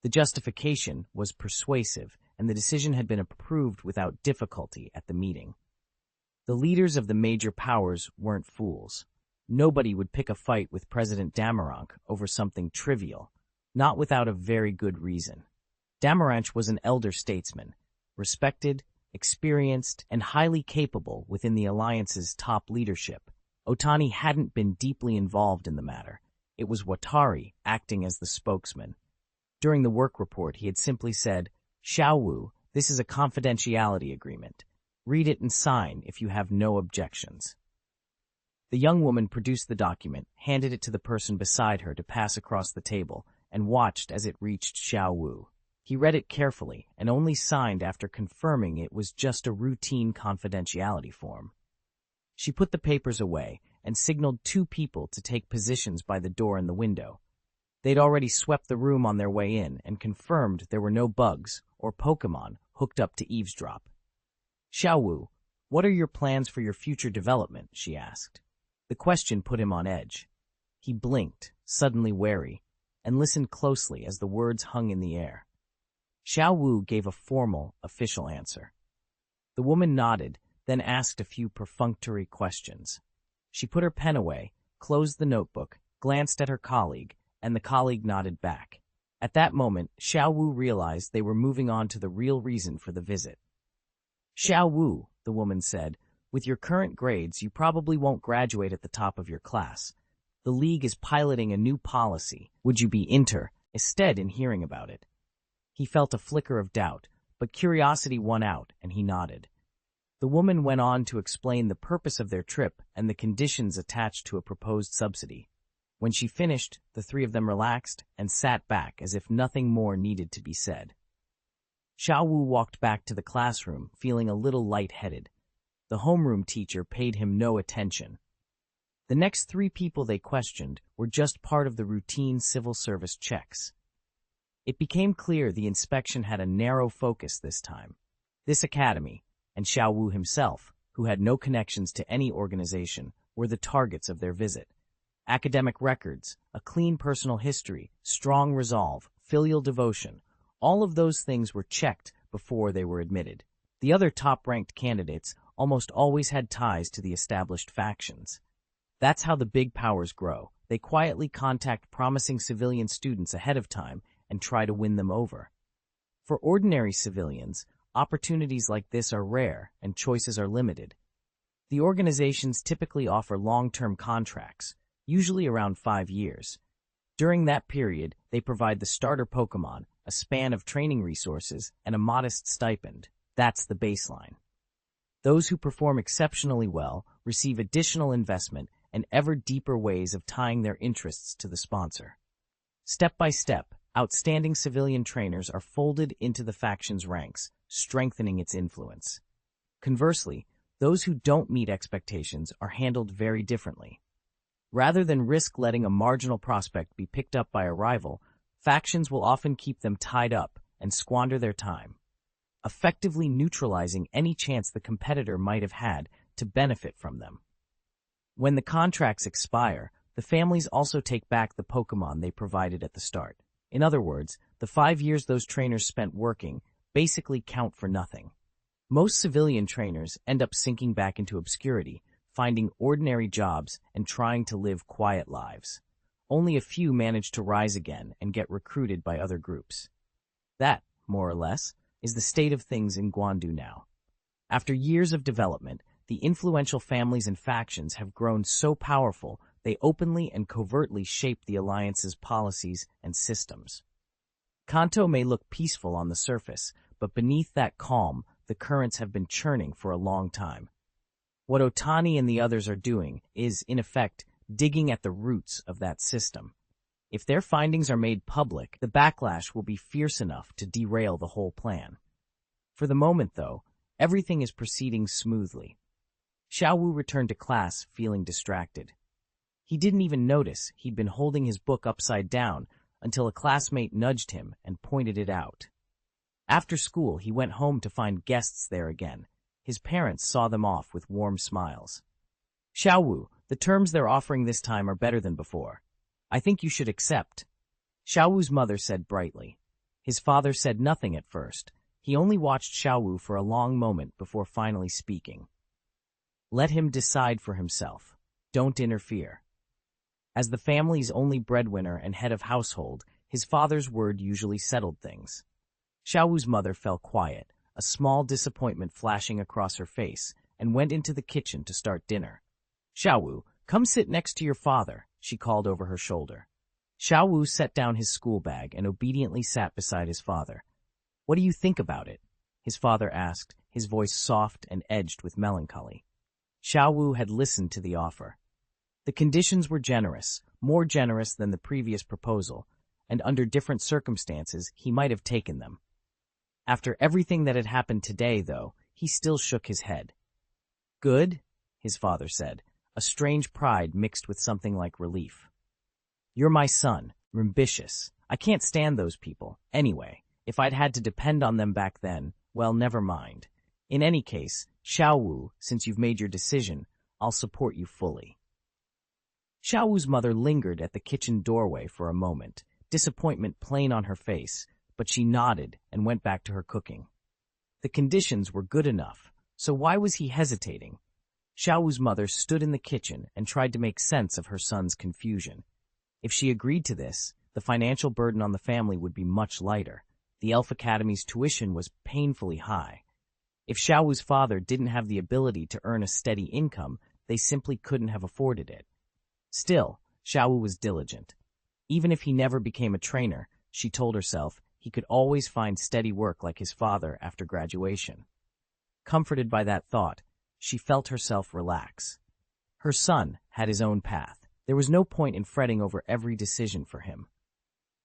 The justification was persuasive, and the decision had been approved without difficulty at the meeting. The leaders of the major powers weren't fools. Nobody would pick a fight with President Damaranch over something trivial, not without a very good reason. Damaranch was an elder statesman, respected, experienced, and highly capable within the Alliance's top leadership. Otani hadn't been deeply involved in the matter. It was Watari acting as the spokesman. During the work report, he had simply said, "Xiao Wu, this is a confidentiality agreement. Read it and sign if you have no objections." The young woman produced the document, handed it to the person beside her to pass across the table, and watched as it reached Xiao Wu. He read it carefully and only signed after confirming it was just a routine confidentiality form. She put the papers away and signaled 2 people to take positions by the door and the window. They'd already swept the room on their way in and confirmed there were no bugs or Pokémon hooked up to eavesdrop. "Xiao Wu, what are your plans for your future development?" she asked. The question put him on edge. He blinked, suddenly wary, and listened closely as the words hung in the air. Xiao Wu gave a formal, official answer. The woman nodded, then asked a few perfunctory questions. She put her pen away, closed the notebook, glanced at her colleague, and the colleague nodded back. At that moment, Xiao Wu realized they were moving on to the real reason for the visit. "Xiao Wu," the woman said, "with your current grades, you probably won't graduate at the top of your class. The League is piloting a new policy. Would you be interested in hearing about it?" He felt a flicker of doubt, but curiosity won out, and he nodded. The woman went on to explain the purpose of their trip and the conditions attached to a proposed subsidy. When she finished, the 3 of them relaxed and sat back as if nothing more needed to be said. Xiao Wu walked back to the classroom, feeling a little lightheaded. The homeroom teacher paid him no attention. The next 3 people they questioned were just part of the routine civil service checks. It became clear the inspection had a narrow focus this time. This academy, and Xiao Wu himself, who had no connections to any organization, were the targets of their visit. Academic records, a clean personal history, strong resolve, filial devotion, all of those things were checked before they were admitted. The other top-ranked candidates almost always had ties to the established factions. That's how the big powers grow. They quietly contact promising civilian students ahead of time and try to win them over. For ordinary civilians, opportunities like this are rare and choices are limited. The organizations typically offer long-term contracts, usually around 5 years. During that period, they provide the starter Pokémon, a span of training resources, and a modest stipend. That's the baseline. Those who perform exceptionally well receive additional investment and ever deeper ways of tying their interests to the sponsor. Step by step, outstanding civilian trainers are folded into the faction's ranks, strengthening its influence. Conversely, those who don't meet expectations are handled very differently. Rather than risk letting a marginal prospect be picked up by a rival, factions will often keep them tied up and squander their time, effectively neutralizing any chance the competitor might have had to benefit from them. When the contracts expire, the families also take back the Pokémon they provided at the start. In other words, the 5 years those trainers spent working basically count for nothing. Most civilian trainers end up sinking back into obscurity, finding ordinary jobs and trying to live quiet lives. Only a few manage to rise again and get recruited by other groups. That, more or less, is the state of things in Guandu now. After years of development, the influential families and factions have grown so powerful they openly and covertly shape the Alliance's policies and systems. Kanto may look peaceful on the surface, but beneath that calm, the currents have been churning for a long time. What Otani and the others are doing is, in effect, digging at the roots of that system. If their findings are made public, the backlash will be fierce enough to derail the whole plan. For the moment, though, everything is proceeding smoothly. Xiao Wu returned to class feeling distracted. He didn't even notice he'd been holding his book upside down until a classmate nudged him and pointed it out. After school, he went home to find guests there again. His parents saw them off with warm smiles. "Xiao Wu, the terms they're offering this time are better than before. I think you should accept," Xiao Wu's mother said brightly. His father said nothing at first. He only watched Xiao Wu for a long moment before finally speaking. Let him decide for himself. Don't interfere. As the family's only breadwinner and head of household, his father's word usually settled things. Xiaowu's mother fell quiet, a small disappointment flashing across her face, and went into the kitchen to start dinner. "Xiaowu, come sit next to your father," she called over her shoulder. Xiaowu set down his school bag and obediently sat beside his father. "What do you think about it?" his father asked, his voice soft and edged with melancholy. Xiaowu had listened to the offer. The conditions were generous, more generous than the previous proposal, and under different circumstances he might have taken them. After everything that had happened today, though, he still shook his head. "Good," his father said, a strange pride mixed with something like relief. "You're my son, ambitious. I can't stand those people. Anyway, if I'd had to depend on them back then, well, never mind. In any case, Xiaowu, since you've made your decision, I'll support you fully." Xiaowu's mother lingered at the kitchen doorway for a moment, disappointment plain on her face, but she nodded and went back to her cooking. The conditions were good enough, so why was he hesitating? Xiaowu's mother stood in the kitchen and tried to make sense of her son's confusion. If she agreed to this, the financial burden on the family would be much lighter. The Elf Academy's tuition was painfully high. If Xiaowu's father didn't have the ability to earn a steady income, they simply couldn't have afforded it. Still, Xiaowu was diligent. Even if he never became a trainer, she told herself, he could always find steady work like his father after graduation. Comforted by that thought, she felt herself relax. Her son had his own path. There was no point in fretting over every decision for him.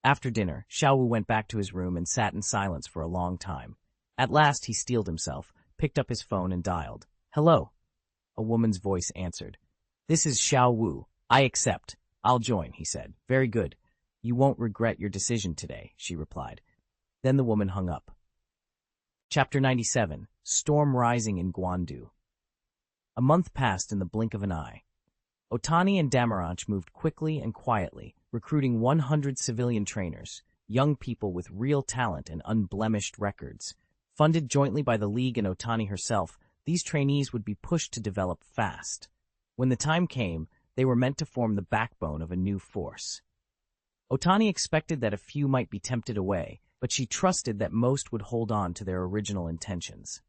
After dinner, Xiaowu went back to his room and sat in silence for a long time. At last he steeled himself, picked up his phone and dialed. "Hello." A woman's voice answered. "This is Xiaowu. I accept. I'll join," he said. "Very good. You won't regret your decision today," she replied. Then the woman hung up. Chapter 97. Storm Rising in Guandu. A month passed in the blink of an eye. Otani and Damaranch moved quickly and quietly, recruiting 100 civilian trainers, young people with real talent and unblemished records. Funded jointly by the League and Otani herself, these trainees would be pushed to develop fast. When the time came, they were meant to form the backbone of a new force. Otani expected that a few might be tempted away, but she trusted that most would hold on to their original intentions.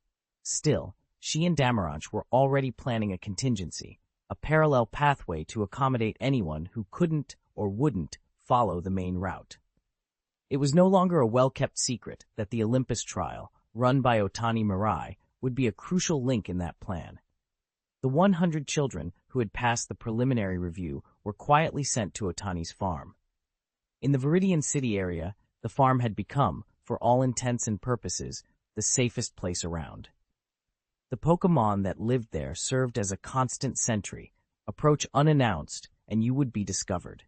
Still, she and Damaranch were already planning a contingency, a parallel pathway to accommodate anyone who couldn't or wouldn't follow the main route. It was no longer a well-kept secret that the Olympus trial, run by Otani Mirai, would be a crucial link in that plan. The 100 children who had passed the preliminary review were quietly sent to Otani's farm. In the Viridian City area, the farm had become, for all intents and purposes, the safest place around. The Pokémon that lived there served as a constant sentry. Approach unannounced, and you would be discovered.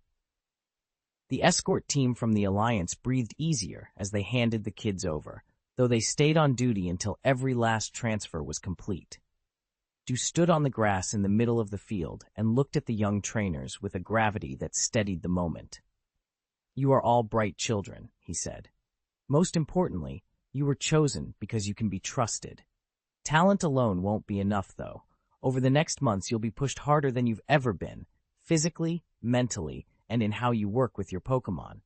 The escort team from the Alliance breathed easier as they handed the kids over, though they stayed on duty until every last transfer was complete. Du stood on the grass in the middle of the field and looked at the young trainers with a gravity that steadied the moment. "You are all bright children," he said. "Most importantly, you were chosen because you can be trusted. Talent alone won't be enough, though. Over the next months, you'll be pushed harder than you've ever been, physically, mentally, and in how you work with your Pokémon.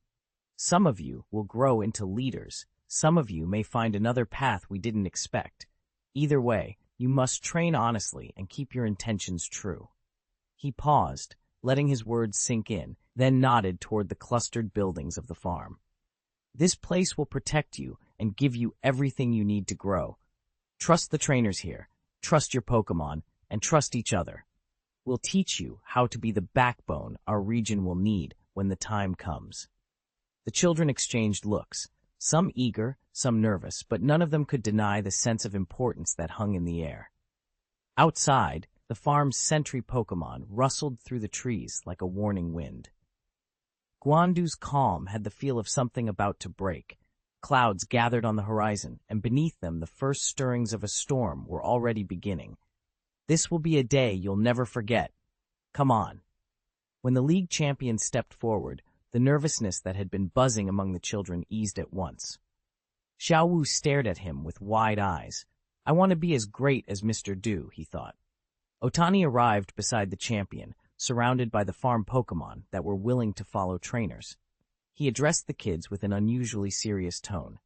Some of you will grow into leaders. Some of you may find another path we didn't expect. Either way, you must train honestly and keep your intentions true." He paused, letting his words sink in, then nodded toward the clustered buildings of the farm. "This place will protect you and give you everything you need to grow. Trust the trainers here, trust your Pokémon, and trust each other. We'll teach you how to be the backbone our region will need when the time comes." The children exchanged looks, some eager, some nervous, but none of them could deny the sense of importance that hung in the air. Outside, the farm's sentry Pokémon rustled through the trees like a warning wind. Guandu's calm had the feel of something about to break. Clouds gathered on the horizon, and beneath them the first stirrings of a storm were already beginning. "This will be a day you'll never forget. Come on." When the league champion stepped forward, the nervousness that had been buzzing among the children eased at once. Xiaowu stared at him with wide eyes. "I want to be as great as Mr. Du," he thought. Otani arrived beside the champion, surrounded by the farm Pokémon that were willing to follow trainers. He addressed the kids with an unusually serious tone.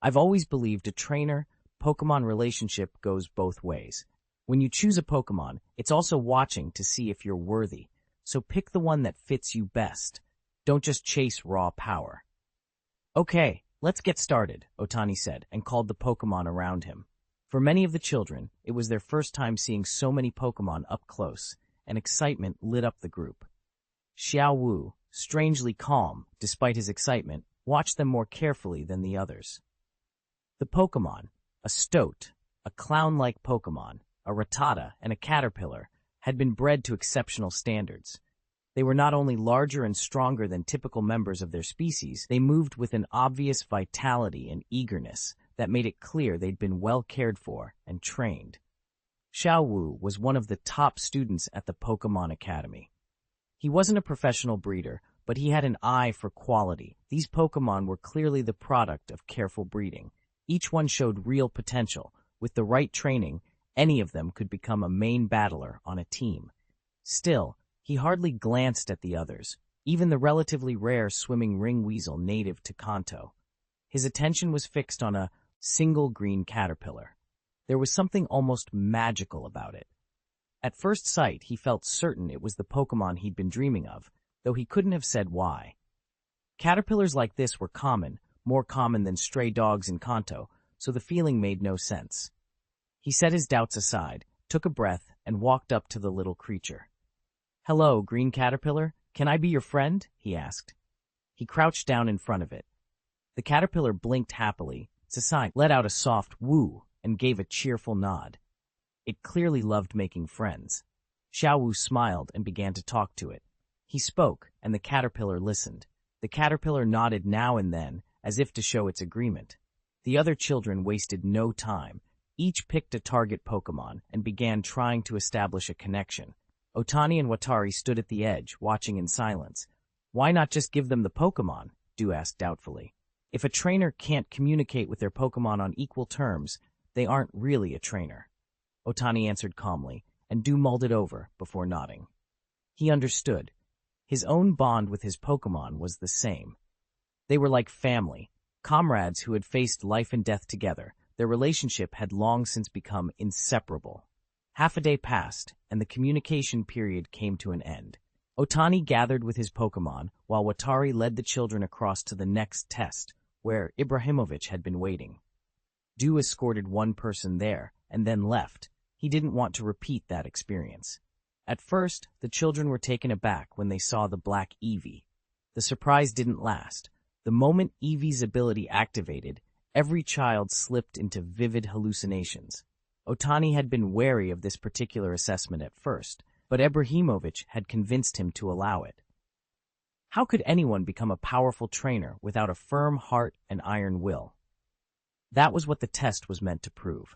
I've always believed a trainer-Pokémon relationship goes both ways. When you choose a Pokémon, it's also watching to see if you're worthy, so pick the one that fits you best. Don't just chase raw power. Okay, let's get started, Otani said, and called the Pokémon around him. For many of the children, it was their first time seeing so many Pokémon up close, and excitement lit up the group. Xiao Wu, strangely calm despite his excitement, watched them more carefully than the others. The Pokémon, a stoat, a clown-like Pokémon, a Rattata, and a Caterpillar, had been bred to exceptional standards. They were not only larger and stronger than typical members of their species, they moved with an obvious vitality and eagerness that made it clear they'd been well cared for and trained. Xiao Wu was one of the top students at the Pokémon Academy. He wasn't a professional breeder, but he had an eye for quality. These Pokémon were clearly the product of careful breeding. Each one showed real potential. With the right training, any of them could become a main battler on a team. Still, he hardly glanced at the others, even the relatively rare swimming ring weasel native to Kanto. His attention was fixed on a single green caterpillar. There was something almost magical about it. At first sight, he felt certain it was the Pokémon he'd been dreaming of, though he couldn't have said why. Caterpillars like this were common, more common than stray dogs in Kanto, so the feeling made no sense. He set his doubts aside, took a breath, and walked up to the little creature. "Hello, green caterpillar. Can I be your friend?" he asked. He crouched down in front of it. The caterpillar blinked happily, Sasai let out a soft woo and gave a cheerful nod. It clearly loved making friends. Xiao Wu smiled and began to talk to it. He spoke, and the caterpillar listened. The caterpillar nodded now and then, as if to show its agreement. The other children wasted no time. Each picked a target Pokémon and began trying to establish a connection. Otani and Watari stood at the edge, watching in silence. "Why not just give them the Pokémon?" Du asked doubtfully. "If a trainer can't communicate with their Pokémon on equal terms, they aren't really a trainer." Otani answered calmly, and Du mulled it over before nodding. He understood. His own bond with his Pokémon was the same. They were like family, comrades who had faced life and death together. Their relationship had long since become inseparable. Half a day passed, and the communication period came to an end. Otani gathered with his Pokémon, while Watari led the children across to the next test, where Ibrahimovic had been waiting. Du escorted one person there, and then left. He didn't want to repeat that experience. At first, the children were taken aback when they saw the black Eevee. The surprise didn't last. The moment Eevee's ability activated, every child slipped into vivid hallucinations. Otani had been wary of this particular assessment at first, but Ibrahimovic had convinced him to allow it. How could anyone become a powerful trainer without a firm heart and iron will? That was what the test was meant to prove.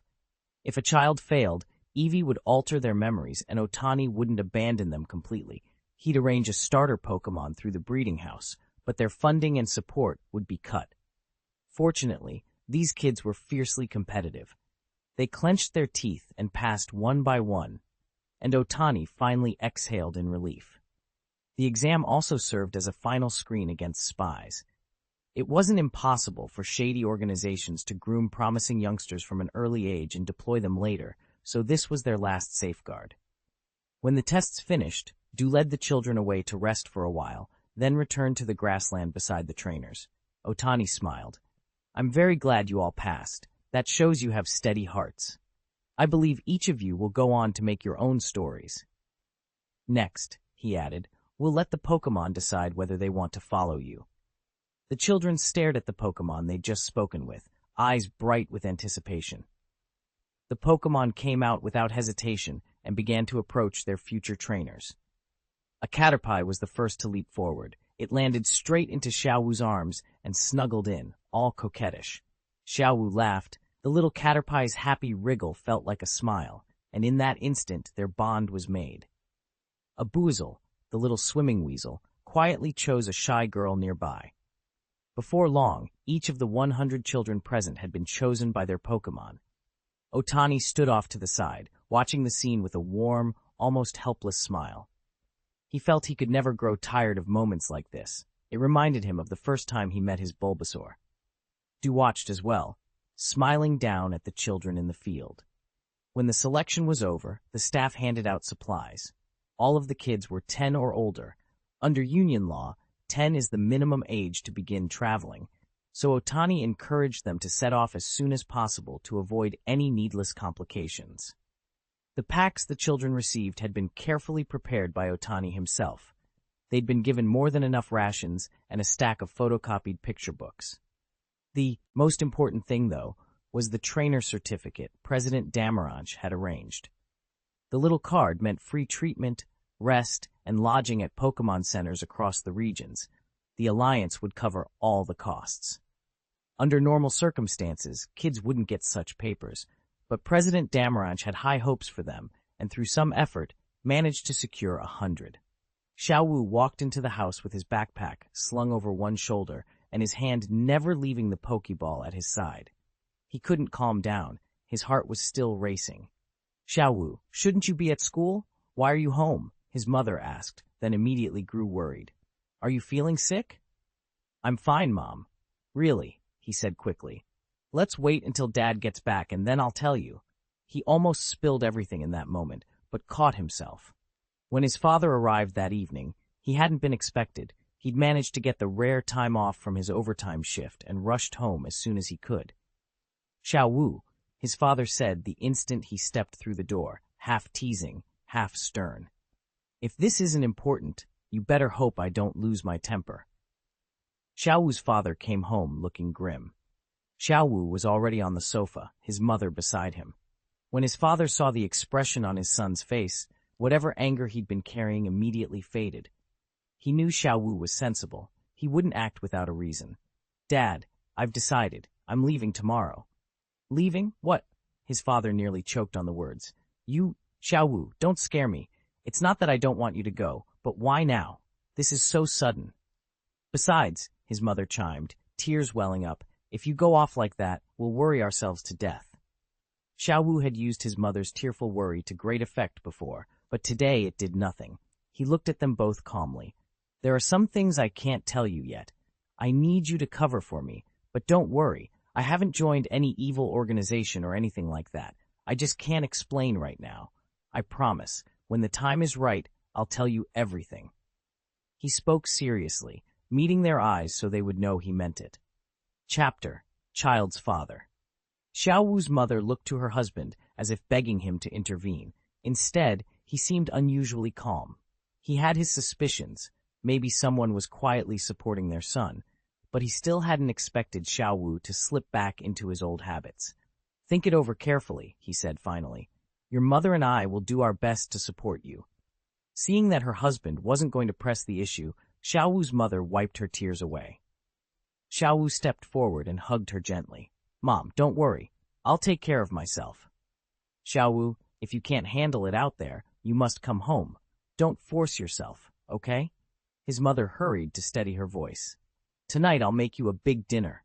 If a child failed, Eevee would alter their memories and Otani wouldn't abandon them completely. He'd arrange a starter Pokémon through the breeding house, but their funding and support would be cut. Fortunately, these kids were fiercely competitive. They clenched their teeth and passed one by one, and Otani finally exhaled in relief. The exam also served as a final screen against spies. It wasn't impossible for shady organizations to groom promising youngsters from an early age and deploy them later, so this was their last safeguard. When the tests finished, Du led the children away to rest for a while, then returned to the grassland beside the trainers. Otani smiled. "I'm very glad you all passed. That shows you have steady hearts. I believe each of you will go on to make your own stories. Next," he added, "we'll let the Pokémon decide whether they want to follow you." The children stared at the Pokémon they'd just spoken with, eyes bright with anticipation. The Pokémon came out without hesitation and began to approach their future trainers. A Caterpie was the first to leap forward. It landed straight into Xiao Wu's arms and snuggled in, all coquettish. Xiao Wu laughed. The little Caterpie's happy wriggle felt like a smile, and in that instant their bond was made. A Boozle, the little swimming weasel, quietly chose a shy girl nearby. Before long, each of the 100 children present had been chosen by their Pokémon. Otani stood off to the side, watching the scene with a warm, almost helpless smile. He felt he could never grow tired of moments like this. It reminded him of the first time he met his Bulbasaur. Du watched as well, smiling down at the children in the field. When the selection was over, the staff handed out supplies. All of the kids were 10 or older. Under union law, 10 is the minimum age to begin traveling, so Otani encouraged them to set off as soon as possible to avoid any needless complications. The packs the children received had been carefully prepared by Otani himself. They'd been given more than enough rations and a stack of photocopied picture books. The most important thing, though, was the trainer certificate President Damaranch had arranged. The little card meant free treatment, rest, and lodging at Pokémon centers across the regions. The Alliance would cover all the costs. Under normal circumstances, kids wouldn't get such papers, but President Damaranch had high hopes for them, and through some effort, managed to secure 100. Xiaowu walked into the house with his backpack slung over one shoulder and his hand never leaving the Pokéball at his side. He couldn't calm down. His heart was still racing. "Xiaowu, shouldn't you be at school? Why are you home?" his mother asked, then immediately grew worried. "Are you feeling sick?" "I'm fine, Mom." "Really?" he said quickly. "Let's wait until Dad gets back and then I'll tell you." He almost spilled everything in that moment, but caught himself. When his father arrived that evening, he hadn't been expected. He'd managed to get the rare time off from his overtime shift and rushed home as soon as he could. "Xiaowu," his father said the instant he stepped through the door, half teasing, half stern. "If this isn't important, you better hope I don't lose my temper." Xiaowu's father came home looking grim. Xiaowu was already on the sofa, his mother beside him. When his father saw the expression on his son's face, whatever anger he'd been carrying immediately faded. He knew Xiaowu was sensible. He wouldn't act without a reason. "Dad, I've decided. I'm leaving tomorrow." "Leaving? What?" His father nearly choked on the words. Xiaowu, don't scare me. It's not that I don't want you to go, but why now? This is so sudden." "Besides," his mother chimed, tears welling up, "if you go off like that, we'll worry ourselves to death." Xiaowu had used his mother's tearful worry to great effect before, but today it did nothing. He looked at them both calmly. "There are some things I can't tell you yet. I need you to cover for me, but don't worry. I haven't joined any evil organization or anything like that. I just can't explain right now. I promise, when the time is right, I'll tell you everything." He spoke seriously, meeting their eyes so they would know he meant it. Chapter: Child's Father. Xiaowu's mother looked to her husband as if begging him to intervene. Instead, he seemed unusually calm. He had his suspicions. Maybe someone was quietly supporting their son, but he still hadn't expected Xiaowu to slip back into his old habits. "Think it over carefully," he said finally. "Your mother and I will do our best to support you." Seeing that her husband wasn't going to press the issue, Xiaowu's mother wiped her tears away. Xiaowu stepped forward and hugged her gently. "Mom, don't worry. I'll take care of myself." "Xiaowu, if you can't handle it out there, you must come home. Don't force yourself, okay?" His mother hurried to steady her voice. "Tonight I'll make you a big dinner."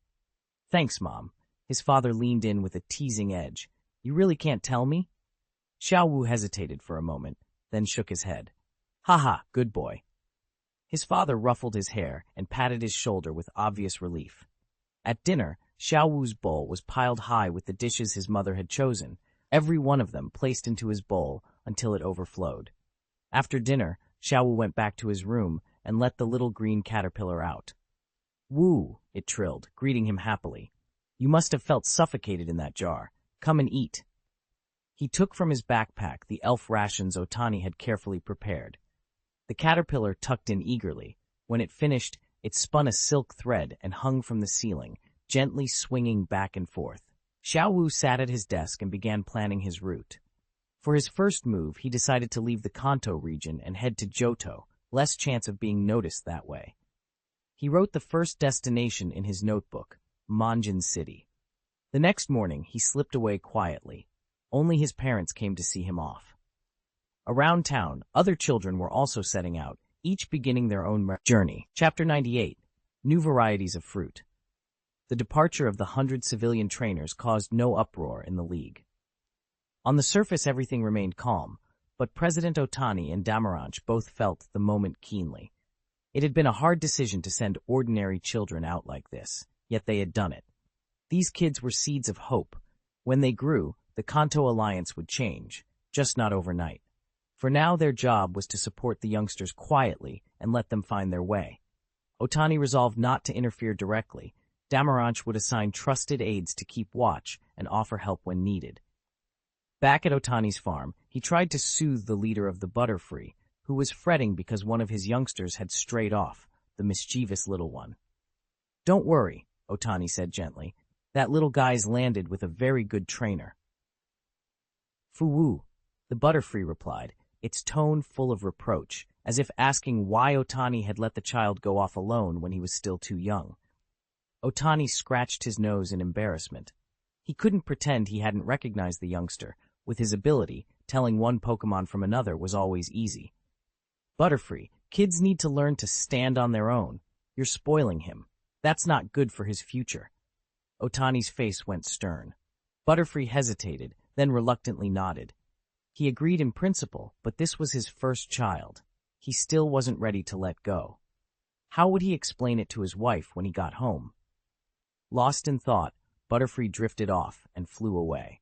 "Thanks, Mom." His father leaned in with a teasing edge. "You really can't tell me?" Xiaowu hesitated for a moment, then shook his head. "Haha, good boy." His father ruffled his hair and patted his shoulder with obvious relief. At dinner, Xiaowu's bowl was piled high with the dishes his mother had chosen, every one of them placed into his bowl until it overflowed. After dinner, Xiaowu went back to his room and let the little green caterpillar out. "Woo," it trilled, greeting him happily. "You must have felt suffocated in that jar. Come and eat." He took from his backpack the elf rations Otani had carefully prepared. The caterpillar tucked in eagerly. When it finished, it spun a silk thread and hung from the ceiling, gently swinging back and forth. Xiaowu sat at his desk and began planning his route. For his first move, he decided to leave the Kanto region and head to Johto, less chance of being noticed that way. He wrote the first destination in his notebook, Monjin City. The next morning, he slipped away quietly. Only his parents came to see him off. Around town, other children were also setting out, each beginning their own journey. Chapter 98. New Varieties of Fruit. The departure of the 100 civilian trainers caused no uproar in the League. On the surface, everything remained calm, but President Otani and Damaranch both felt the moment keenly. It had been a hard decision to send ordinary children out like this, yet they had done it. These kids were seeds of hope. When they grew, the Kanto alliance would change, just not overnight. For now, their job was to support the youngsters quietly and let them find their way. Otani resolved not to interfere directly. Damaranch would assign trusted aides to keep watch and offer help when needed. Back at Otani's farm, he tried to soothe the leader of the Butterfree, who was fretting because one of his youngsters had strayed off, the mischievous little one. "Don't worry," Otani said gently. "That little guy's landed with a very good trainer." "Fu-woo," the Butterfree replied, its tone full of reproach, as if asking why Otani had let the child go off alone when he was still too young. Otani scratched his nose in embarrassment. He couldn't pretend he hadn't recognized the youngster. With his ability, telling one Pokémon from another was always easy. "Butterfree, kids need to learn to stand on their own. You're spoiling him. That's not good for his future." Otani's face went stern. Butterfree hesitated, then reluctantly nodded. He agreed in principle, but this was his first child. He still wasn't ready to let go. How would he explain it to his wife when he got home? Lost in thought, Butterfree drifted off and flew away.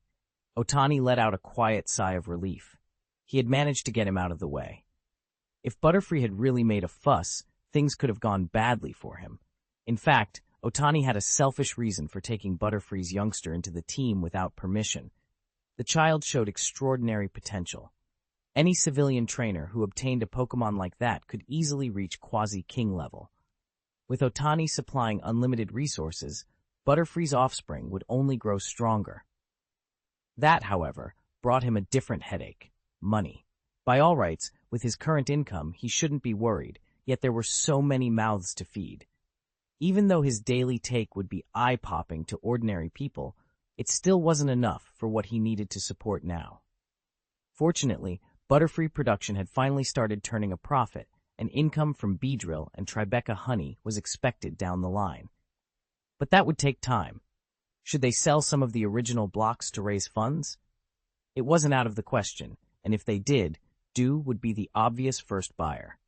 Otani let out a quiet sigh of relief. He had managed to get him out of the way. If Butterfree had really made a fuss, things could have gone badly for him. In fact, Otani had a selfish reason for taking Butterfree's youngster into the team without permission. The child showed extraordinary potential. Any civilian trainer who obtained a Pokémon like that could easily reach quasi-king level. With Otani supplying unlimited resources, Butterfree's offspring would only grow stronger. That, however, brought him a different headache: money. By all rights, with his current income, he shouldn't be worried, yet there were so many mouths to feed. Even though his daily take would be eye-popping to ordinary people, it still wasn't enough for what he needed to support now. Fortunately, Butterfree production had finally started turning a profit, and income from Beedrill and Tribeca honey was expected down the line. But that would take time. Should they sell some of the original blocks to raise funds? It wasn't out of the question, and if they did, Dew would be the obvious first buyer.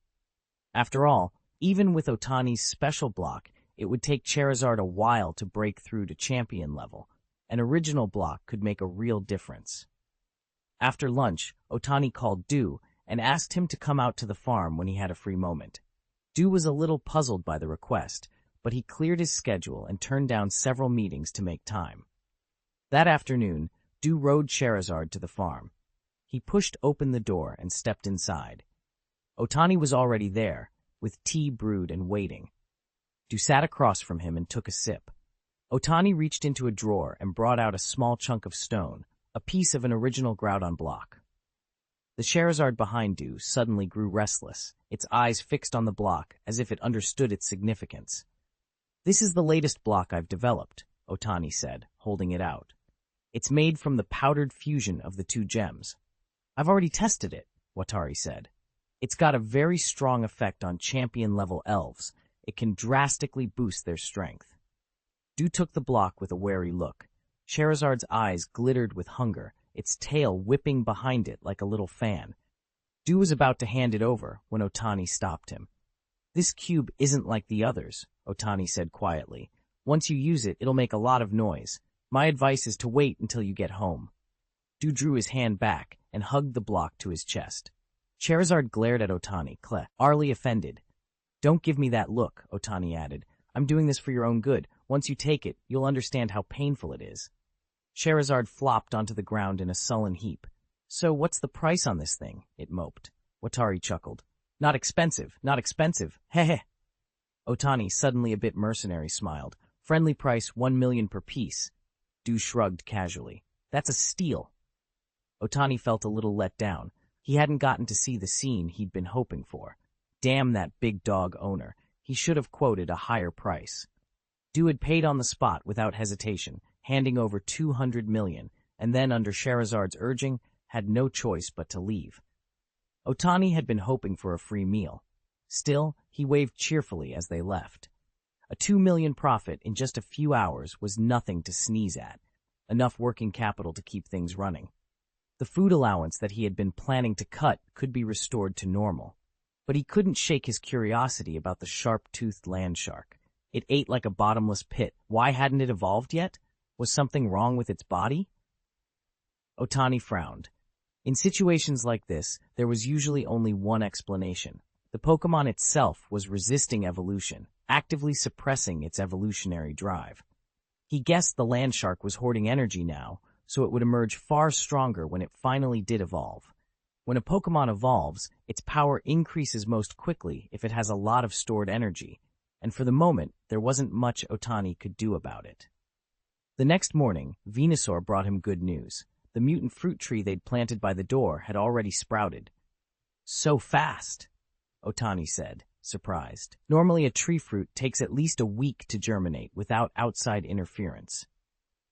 After all, even with Otani's special block, it would take Charizard a while to break through to champion level. An original block could make a real difference. After lunch, Otani called Dew and asked him to come out to the farm when he had a free moment. Dew was a little puzzled by the request, but he cleared his schedule and turned down several meetings to make time. That afternoon, Dew rode Charizard to the farm. He pushed open the door and stepped inside. Otani was already there, with tea brewed and waiting. Dew sat across from him and took a sip. Otani reached into a drawer and brought out a small chunk of stone, a piece of an original Groudon block. The Charizard behind Dew suddenly grew restless, its eyes fixed on the block as if it understood its significance. "This is the latest block I've developed," Otani said, holding it out. "It's made from the powdered fusion of the two gems." "I've already tested it," Watari said. "It's got a very strong effect on champion-level elves. It can drastically boost their strength." Dew took the block with a wary look. Charizard's eyes glittered with hunger, its tail whipping behind it like a little fan. Dew was about to hand it over when Otani stopped him. "This cube isn't like the others," Otani said quietly. "Once you use it, it'll make a lot of noise. My advice is to wait until you get home." Dew drew his hand back and hugged the block to his chest. Charizard glared at Otani, arly offended. "Don't give me that look," Otani added. "I'm doing this for your own good. Once you take it, you'll understand how painful it is." Charizard flopped onto the ground in a sullen heap. "So what's the price on this thing?" it moped. Watari chuckled. Not expensive, not expensive. Heh. Otani, suddenly a bit mercenary, smiled. "Friendly price, 1 million per piece." Dew shrugged casually. "That's a steal." Otani felt a little let down. He hadn't gotten to see the scene he'd been hoping for. Damn that big dog owner. He should have quoted a higher price. Dew had paid on the spot without hesitation, handing over 200 million, and then, under Charizard's urging, had no choice but to leave. Otani had been hoping for a free meal. Still, he waved cheerfully as they left. A 2 million profit in just a few hours was nothing to sneeze at, enough working capital to keep things running. The food allowance that he had been planning to cut could be restored to normal. But he couldn't shake his curiosity about the sharp-toothed land shark. It ate like a bottomless pit. Why hadn't it evolved yet? Was something wrong with its body? Otani frowned. In situations like this, there was usually only one explanation. The Pokémon itself was resisting evolution, actively suppressing its evolutionary drive. He guessed the land shark was hoarding energy now, so it would emerge far stronger when it finally did evolve. When a Pokémon evolves, its power increases most quickly if it has a lot of stored energy, and for the moment, there wasn't much Otani could do about it. The next morning, Venusaur brought him good news. The mutant fruit tree they'd planted by the door had already sprouted. So fast, Otani said, surprised. Normally a tree fruit takes at least a week to germinate without outside interference.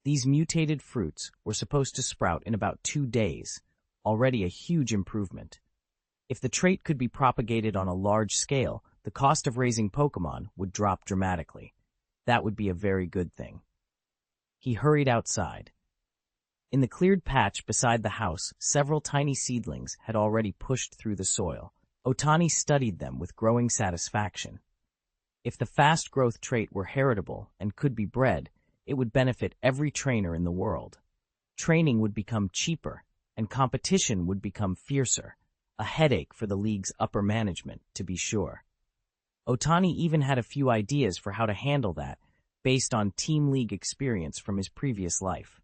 These mutated fruits were supposed to sprout in about 2 days, already a huge improvement. If the trait could be propagated on a large scale, the cost of raising Pokémon would drop dramatically. That would be a very good thing. He hurried outside. In the cleared patch beside the house, several tiny seedlings had already pushed through the soil. Otani studied them with growing satisfaction. If the fast growth trait were heritable and could be bred, it would benefit every trainer in the world. Training would become cheaper, and competition would become fiercer, a headache for the league's upper management, to be sure. Otani even had a few ideas for how to handle that, based on Team League experience from his previous life.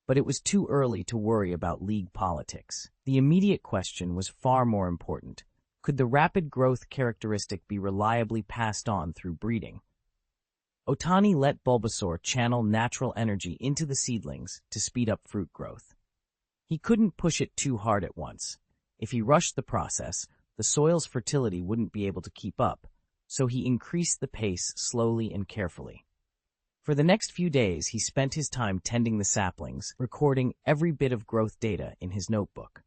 But it was too early to worry about league politics. The immediate question was far more important. Could the rapid growth characteristic be reliably passed on through breeding? Otani let Bulbasaur channel natural energy into the seedlings to speed up fruit growth. He couldn't push it too hard at once. If he rushed the process, the soil's fertility wouldn't be able to keep up, so he increased the pace slowly and carefully. For the next few days, he spent his time tending the saplings, recording every bit of growth data in his notebook.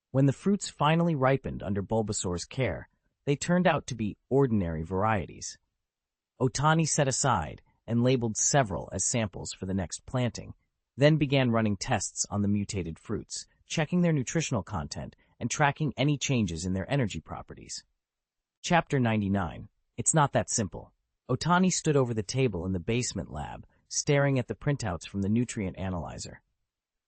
When the fruits finally ripened under Bulbasaur's care, they turned out to be ordinary varieties. Otani set aside and labeled several as samples for the next planting, then began running tests on the mutated fruits, checking their nutritional content and tracking any changes in their energy properties. Chapter 99. It's not that simple. Otani stood over the table in the basement lab, staring at the printouts from the nutrient analyzer.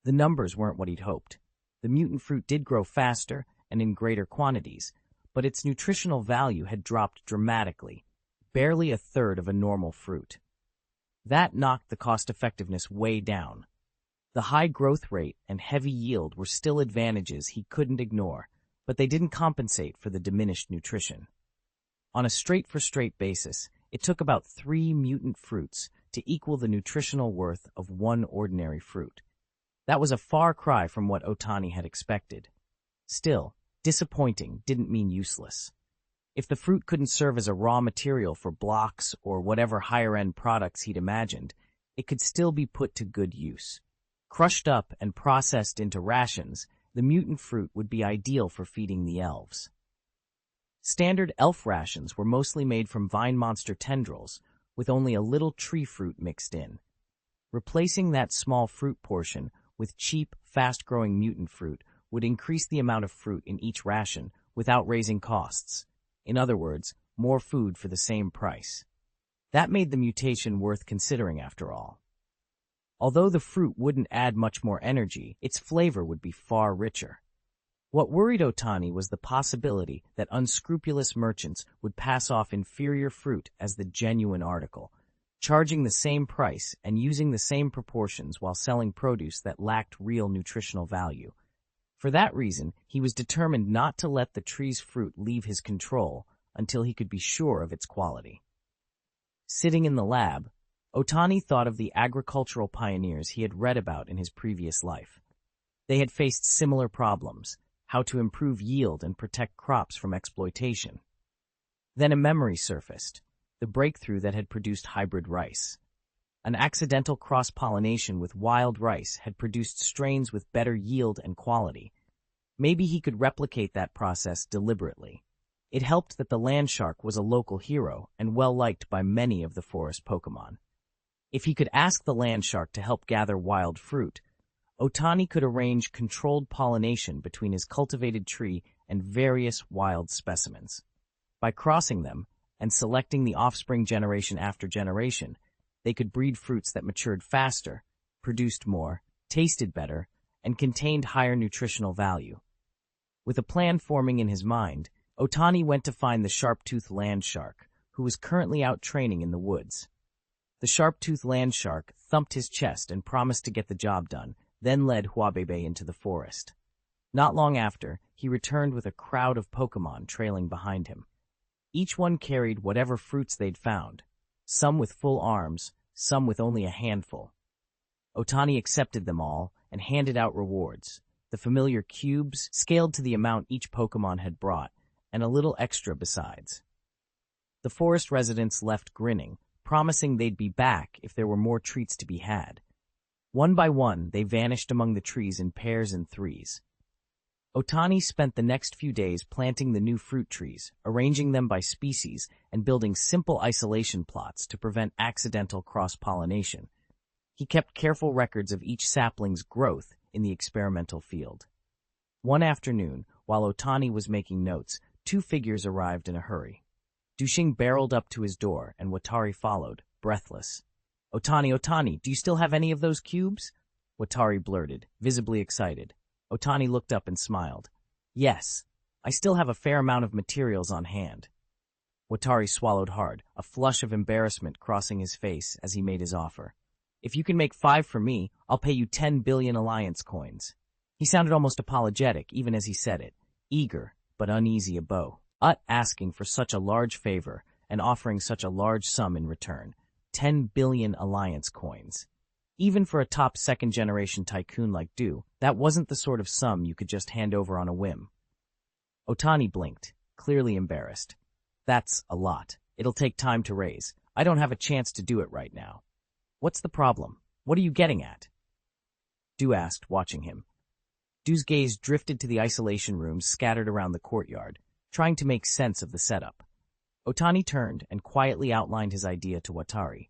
The numbers weren't what he'd hoped. The mutant fruit did grow faster and in greater quantities, but its nutritional value had dropped dramatically, barely a third of a normal fruit. That knocked the cost-effectiveness way down. The high growth rate and heavy yield were still advantages he couldn't ignore, but they didn't compensate for the diminished nutrition. On a straight-for-straight basis, it took about 3 mutant fruits to equal the nutritional worth of 1 ordinary fruit. That was a far cry from what Otani had expected. Still, disappointing didn't mean useless. If the fruit couldn't serve as a raw material for blocks or whatever higher-end products he'd imagined, it could still be put to good use. Crushed up and processed into rations, the mutant fruit would be ideal for feeding the elves. Standard elf rations were mostly made from vine monster tendrils, with only a little tree fruit mixed in. Replacing that small fruit portion with cheap, fast-growing mutant fruit would increase the amount of fruit in each ration without raising costs. In other words, more food for the same price. That made the mutation worth considering after all. Although the fruit wouldn't add much more energy, its flavor would be far richer. What worried Otani was the possibility that unscrupulous merchants would pass off inferior fruit as the genuine article, charging the same price and using the same proportions while selling produce that lacked real nutritional value. For that reason, he was determined not to let the tree's fruit leave his control until he could be sure of its quality. Sitting in the lab, Otani thought of the agricultural pioneers he had read about in his previous life. They had faced similar problems, how to improve yield and protect crops from exploitation. Then a memory surfaced, the breakthrough that had produced hybrid rice. An accidental cross-pollination with wild rice had produced strains with better yield and quality. Maybe he could replicate that process deliberately. It helped that the land shark was a local hero and well-liked by many of the forest Pokémon. If he could ask the land shark to help gather wild fruit, Otani could arrange controlled pollination between his cultivated tree and various wild specimens. By crossing them and selecting the offspring generation after generation, they could breed fruits that matured faster, produced more, tasted better, and contained higher nutritional value. With a plan forming in his mind, Otani went to find the sharp-toothed land shark, who was currently out training in the woods. The sharp-toothed land shark thumped his chest and promised to get the job done, then led Huabebe into the forest. Not long after, he returned with a crowd of Pokémon trailing behind him. Each one carried whatever fruits they'd found, some with full arms, some with only a handful. Otani accepted them all and handed out rewards, the familiar cubes scaled to the amount each Pokémon had brought, and a little extra besides. The forest residents left grinning, promising they'd be back if there were more treats to be had. One by one, they vanished among the trees in pairs and threes. Otani spent the next few days planting the new fruit trees, arranging them by species, and building simple isolation plots to prevent accidental cross-pollination. He kept careful records of each sapling's growth in the experimental field. One afternoon, while Otani was making notes, two figures arrived in a hurry. Duxing barreled up to his door, and Watari followed, breathless. Otani, do you still have any of those cubes? Watari blurted, visibly excited. Otani looked up and smiled. Yes, I still have a fair amount of materials on hand. Watari swallowed hard, a flush of embarrassment crossing his face as he made his offer. If you can make 5 for me, I'll pay you 10 billion alliance coins. He sounded almost apologetic even as he said it, eager but uneasy about asking for such a large favor and offering such a large sum in return. 10 billion alliance coins. Even for a top second-generation tycoon like Du, that wasn't the sort of sum you could just hand over on a whim. Otani blinked, clearly embarrassed. That's a lot. It'll take time to raise. I don't have a chance to do it right now. What's the problem? What are you getting at? Du asked, watching him. Du's gaze drifted to the isolation rooms scattered around the courtyard, trying to make sense of the setup. Otani turned and quietly outlined his idea to Watari.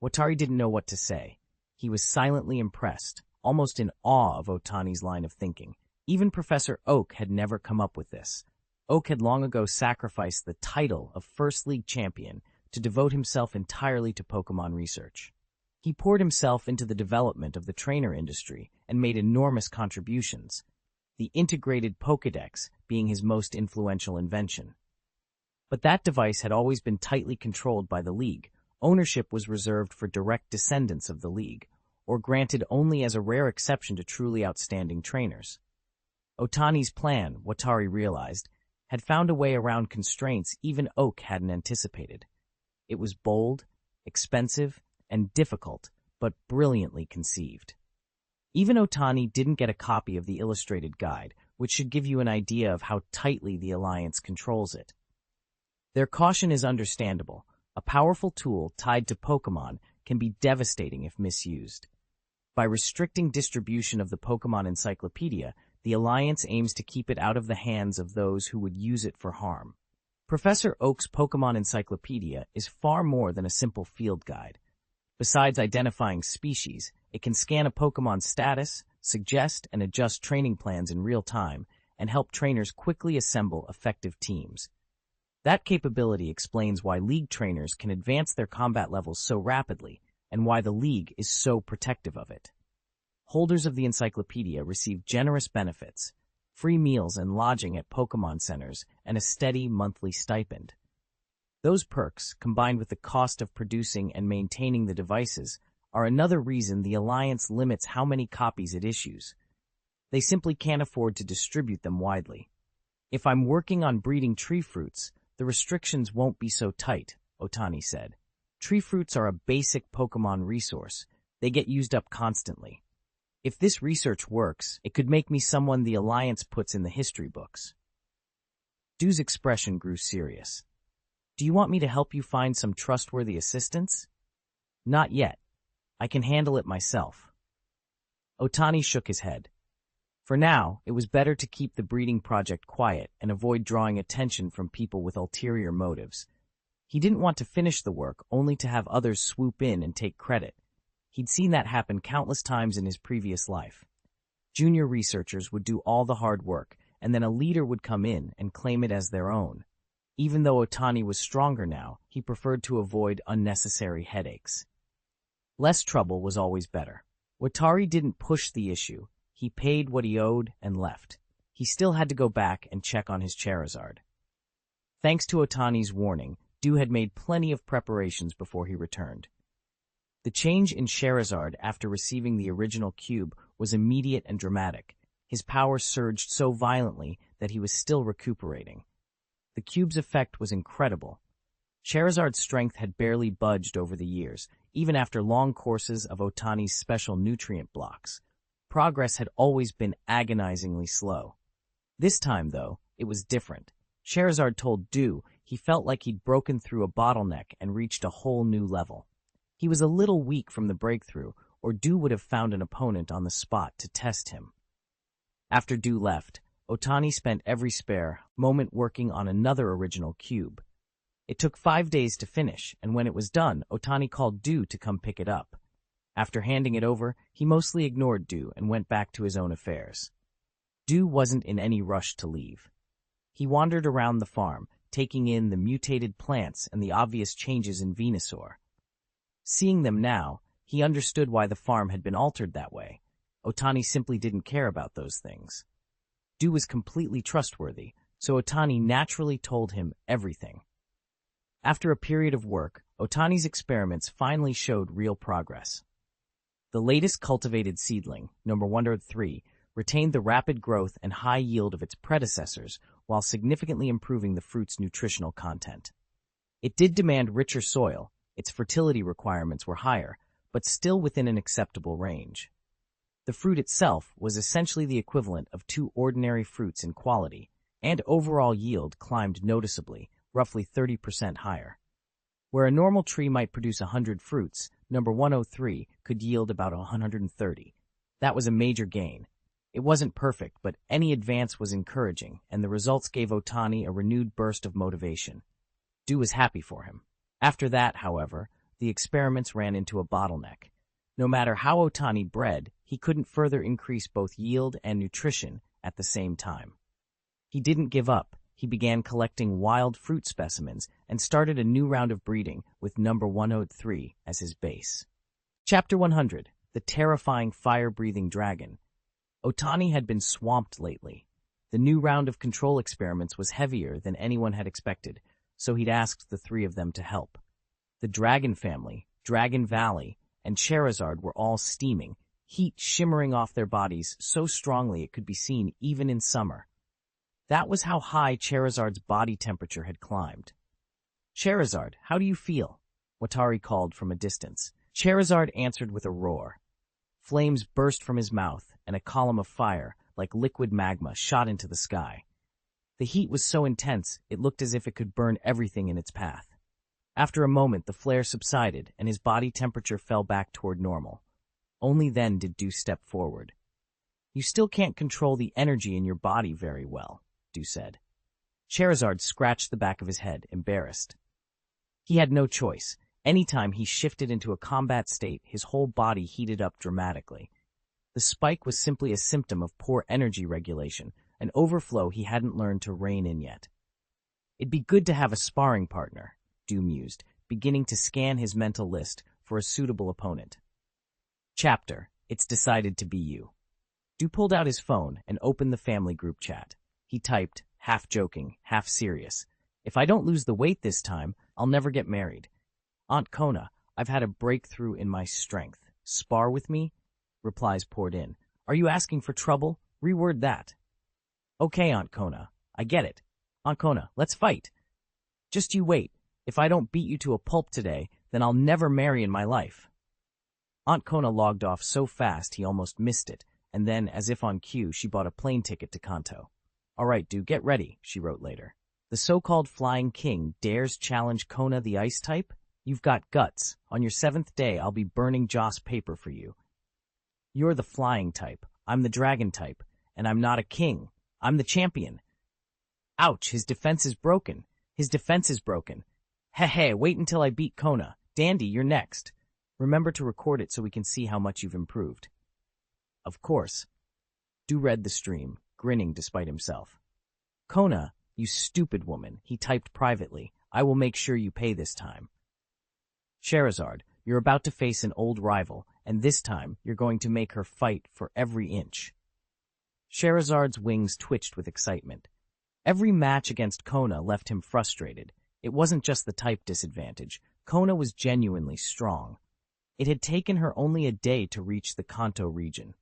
Watari didn't know what to say. He was silently impressed, almost in awe of Otani's line of thinking. Even Professor Oak had never come up with this. Oak had long ago sacrificed the title of First League champion to devote himself entirely to Pokémon research. He poured himself into the development of the trainer industry and made enormous contributions, the integrated Pokédex being his most influential invention. But that device had always been tightly controlled by the League. Ownership was reserved for direct descendants of the League, or granted only as a rare exception to truly outstanding trainers. Otani's plan, Watari realized, had found a way around constraints even Oak hadn't anticipated. It was bold, expensive, and difficult, but brilliantly conceived. Even Otani didn't get a copy of the illustrated guide, which should give you an idea of how tightly the Alliance controls it. Their caution is understandable. A powerful tool tied to Pokémon can be devastating if misused. By restricting distribution of the Pokémon Encyclopedia, the Alliance aims to keep it out of the hands of those who would use it for harm. Professor Oak's Pokémon Encyclopedia is far more than a simple field guide. Besides identifying species, it can scan a Pokémon's status, suggest and adjust training plans in real time, and help trainers quickly assemble effective teams. That capability explains why League trainers can advance their combat levels so rapidly, and why the League is so protective of it. Holders of the encyclopedia receive generous benefits, free meals and lodging at Pokémon centers, and a steady monthly stipend. Those perks, combined with the cost of producing and maintaining the devices, are another reason the Alliance limits how many copies it issues. They simply can't afford to distribute them widely. If I'm working on breeding tree fruits, the restrictions won't be so tight, Otani said. Tree fruits are a basic Pokémon resource. They get used up constantly. If this research works, it could make me someone the Alliance puts in the history books. Du's expression grew serious. Do you want me to help you find some trustworthy assistance? Not yet. I can handle it myself. Otani shook his head. For now, it was better to keep the breeding project quiet and avoid drawing attention from people with ulterior motives. He didn't want to finish the work only to have others swoop in and take credit. He'd seen that happen countless times in his previous life. Junior researchers would do all the hard work, and then a leader would come in and claim it as their own. Even though Otani was stronger now, he preferred to avoid unnecessary headaches. Less trouble was always better. Watari didn't push the issue. He paid what he owed and left. He still had to go back and check on his Charizard. Thanks to Otani's warning, Dew had made plenty of preparations before he returned. The change in Charizard after receiving the original cube was immediate and dramatic. His power surged so violently that he was still recuperating. The cube's effect was incredible. Charizard's strength had barely budged over the years, even after long courses of Otani's special nutrient blocks. Progress had always been agonizingly slow. This time, though, it was different. Charizard told Dew he felt like he'd broken through a bottleneck and reached a whole new level. He was a little weak from the breakthrough, or Dew would have found an opponent on the spot to test him. After Dew left, Otani spent every spare moment working on another original cube. It took 5 days to finish, and when it was done, Otani called Dew to come pick it up. After handing it over, he mostly ignored Dew and went back to his own affairs. Dew wasn't in any rush to leave. He wandered around the farm, taking in the mutated plants and the obvious changes in Venusaur. Seeing them now, he understood why the farm had been altered that way. Otani simply didn't care about those things. Dew was completely trustworthy, so Otani naturally told him everything. After a period of work, Otani's experiments finally showed real progress. The latest cultivated seedling, number 103, retained the rapid growth and high yield of its predecessors while significantly improving the fruit's nutritional content. It did demand richer soil, its fertility requirements were higher, but still within an acceptable range. The fruit itself was essentially the equivalent of 2 ordinary fruits in quality, and overall yield climbed noticeably, roughly 30% higher. Where a normal tree might produce 100 fruits, number 103 could yield about 130. That was a major gain. It wasn't perfect, but any advance was encouraging, and the results gave Otani a renewed burst of motivation. Dew was happy for him. After that, however, the experiments ran into a bottleneck. No matter how Otani bred, he couldn't further increase both yield and nutrition at the same time. He didn't give up. He began collecting wild fruit specimens and started a new round of breeding with number 103 as his base. Chapter 100, The Terrifying Fire-Breathing Dragon. Otani had been swamped lately. The new round of control experiments was heavier than anyone had expected, so he'd asked the 3 of them to help. The Dragon family, Dragon Valley, and Charizard were all steaming, heat shimmering off their bodies so strongly it could be seen even in summer. That was how high Charizard's body temperature had climbed. "Charizard, how do you feel?" Watari called from a distance. Charizard answered with a roar. Flames burst from his mouth, and a column of fire, like liquid magma, shot into the sky. The heat was so intense, it looked as if it could burn everything in its path. After a moment, the flare subsided, and his body temperature fell back toward normal. Only then did Dew step forward. "You still can't control the energy in your body very well," Dew said. Charizard scratched the back of his head, embarrassed. He had no choice. Anytime he shifted into a combat state, his whole body heated up dramatically. The spike was simply a symptom of poor energy regulation, an overflow he hadn't learned to rein in yet. "It'd be good to have a sparring partner," Dew mused, beginning to scan his mental list for a suitable opponent. Chapter, It's Decided to Be You. Dew pulled out his phone and opened the family group chat. He typed, half joking, half serious, "If I don't lose the weight this time, I'll never get married. Aunt Kona, I've had a breakthrough in my strength. Spar with me?" Replies poured in. "Are you asking for trouble? Reword that." "Okay, Aunt Kona, I get it. Aunt Kona, let's fight." "Just you wait. If I don't beat you to a pulp today, then I'll never marry in my life." Aunt Kona logged off so fast he almost missed it, and then, as if on cue, she bought a plane ticket to Kanto. "All right, Dew, get ready," she wrote later. "The so-called Flying King dares challenge Kona the Ice type? You've got guts. On your 7th day, I'll be burning Joss paper for you. You're the Flying type, I'm the Dragon type, and I'm not a king. I'm the champion." "Ouch, his defense is broken. His defense is broken. Hey, wait until I beat Kona. Dandy, you're next." Remember to record it so we can see how much you've improved. Of course. Du read the stream, grinning despite himself. Kona, you stupid woman, he typed privately. I will make sure you pay this time. Charizard, you're about to face an old rival, and this time you're going to make her fight for every inch. Charizard's wings twitched with excitement. Every match against Kona left him frustrated. It wasn't just the type disadvantage. Kona was genuinely strong. It had taken her only a day to reach the Kanto region.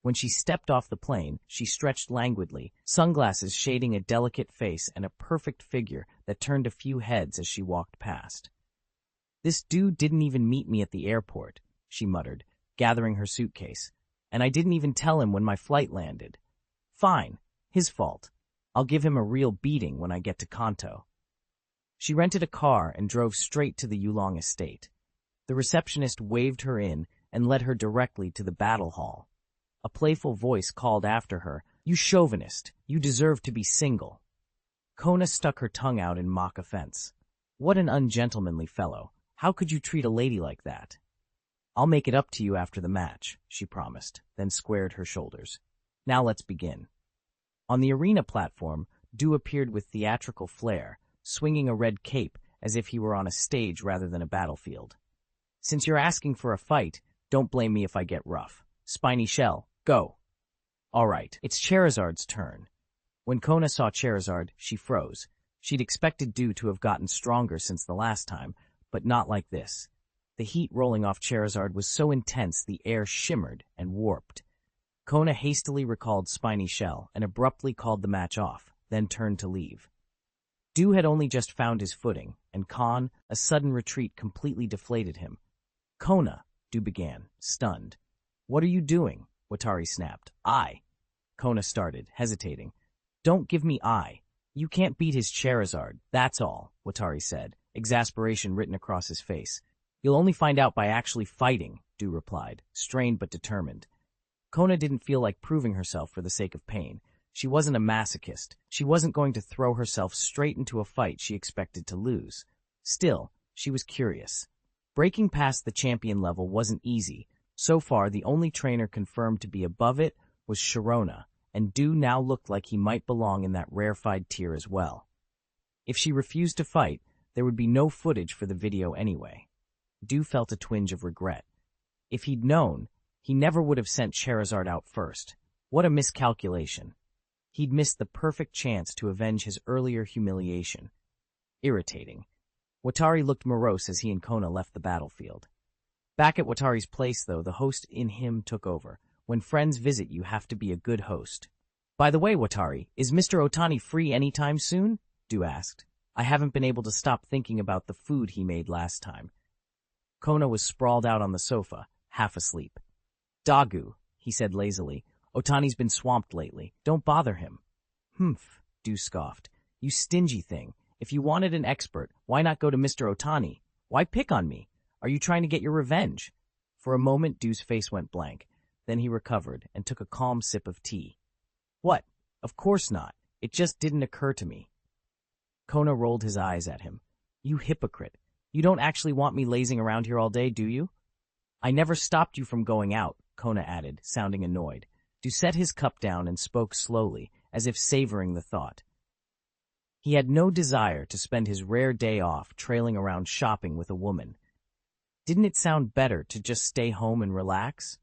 When she stepped off the plane, she stretched languidly, sunglasses shading a delicate face and a perfect figure that turned a few heads as she walked past. This dude didn't even meet me at the airport, she muttered, gathering her suitcase. And I didn't even tell him when my flight landed. Fine, his fault. I'll give him a real beating when I get to Kanto. She rented a car and drove straight to the Yulong estate. The receptionist waved her in and led her directly to the battle hall. A playful voice called after her, "You chauvinist, you deserve to be single." Kona stuck her tongue out in mock offense. What an ungentlemanly fellow. How could you treat a lady like that? I'll make it up to you after the match, she promised, then squared her shoulders. Now let's begin. On the arena platform, Du appeared with theatrical flair, swinging a red cape as if he were on a stage rather than a battlefield. Since you're asking for a fight, don't blame me if I get rough. Spiny Shell, go. All right, it's Charizard's turn. When Kona saw Charizard, she froze. She'd expected Du to have gotten stronger since the last time, but not like this. The heat rolling off Charizard was so intense the air shimmered and warped. Kona hastily recalled Spiny Shell and abruptly called the match off, then turned to leave. Du had only just found his footing, and a sudden retreat completely deflated him. Kona, Du began, stunned. What are you doing? Watari snapped. Kona started, hesitating. Don't give me You can't beat his Charizard, that's all, Watari said, exasperation written across his face. You'll only find out by actually fighting, Du replied, strained but determined. Kona didn't feel like proving herself for the sake of pain. She wasn't a masochist. She wasn't going to throw herself straight into a fight she expected to lose. Still, she was curious. Breaking past the champion level wasn't easy. So far, the only trainer confirmed to be above it was Sharona, and Du now looked like he might belong in that rarefied tier as well. If she refused to fight, there would be no footage for the video anyway. Du felt a twinge of regret. If he'd known, he never would have sent Charizard out first. What a miscalculation. He'd missed the perfect chance to avenge his earlier humiliation. Irritating. Watari looked morose as he and Kona left the battlefield. Back at Watari's place, though, the host in him took over. When friends visit, you have to be a good host. By the way, Watari, is Mr. Otani free anytime soon? Du asked. I haven't been able to stop thinking about the food he made last time. Kona was sprawled out on the sofa, half asleep. Dagu, he said lazily. Otani's been swamped lately. Don't bother him. Humph, Du scoffed. You stingy thing. If you wanted an expert, why not go to Mr. Otani? Why pick on me? Are you trying to get your revenge? For a moment, Du's face went blank. Then he recovered and took a calm sip of tea. What? Of course not. It just didn't occur to me. Kona rolled his eyes at him. You hypocrite. You don't actually want me lazing around here all day, do you? I never stopped you from going out, Kona added, sounding annoyed. Du set his cup down and spoke slowly, as if savoring the thought. He had no desire to spend his rare day off trailing around shopping with a woman. Didn't it sound better to just stay home and relax?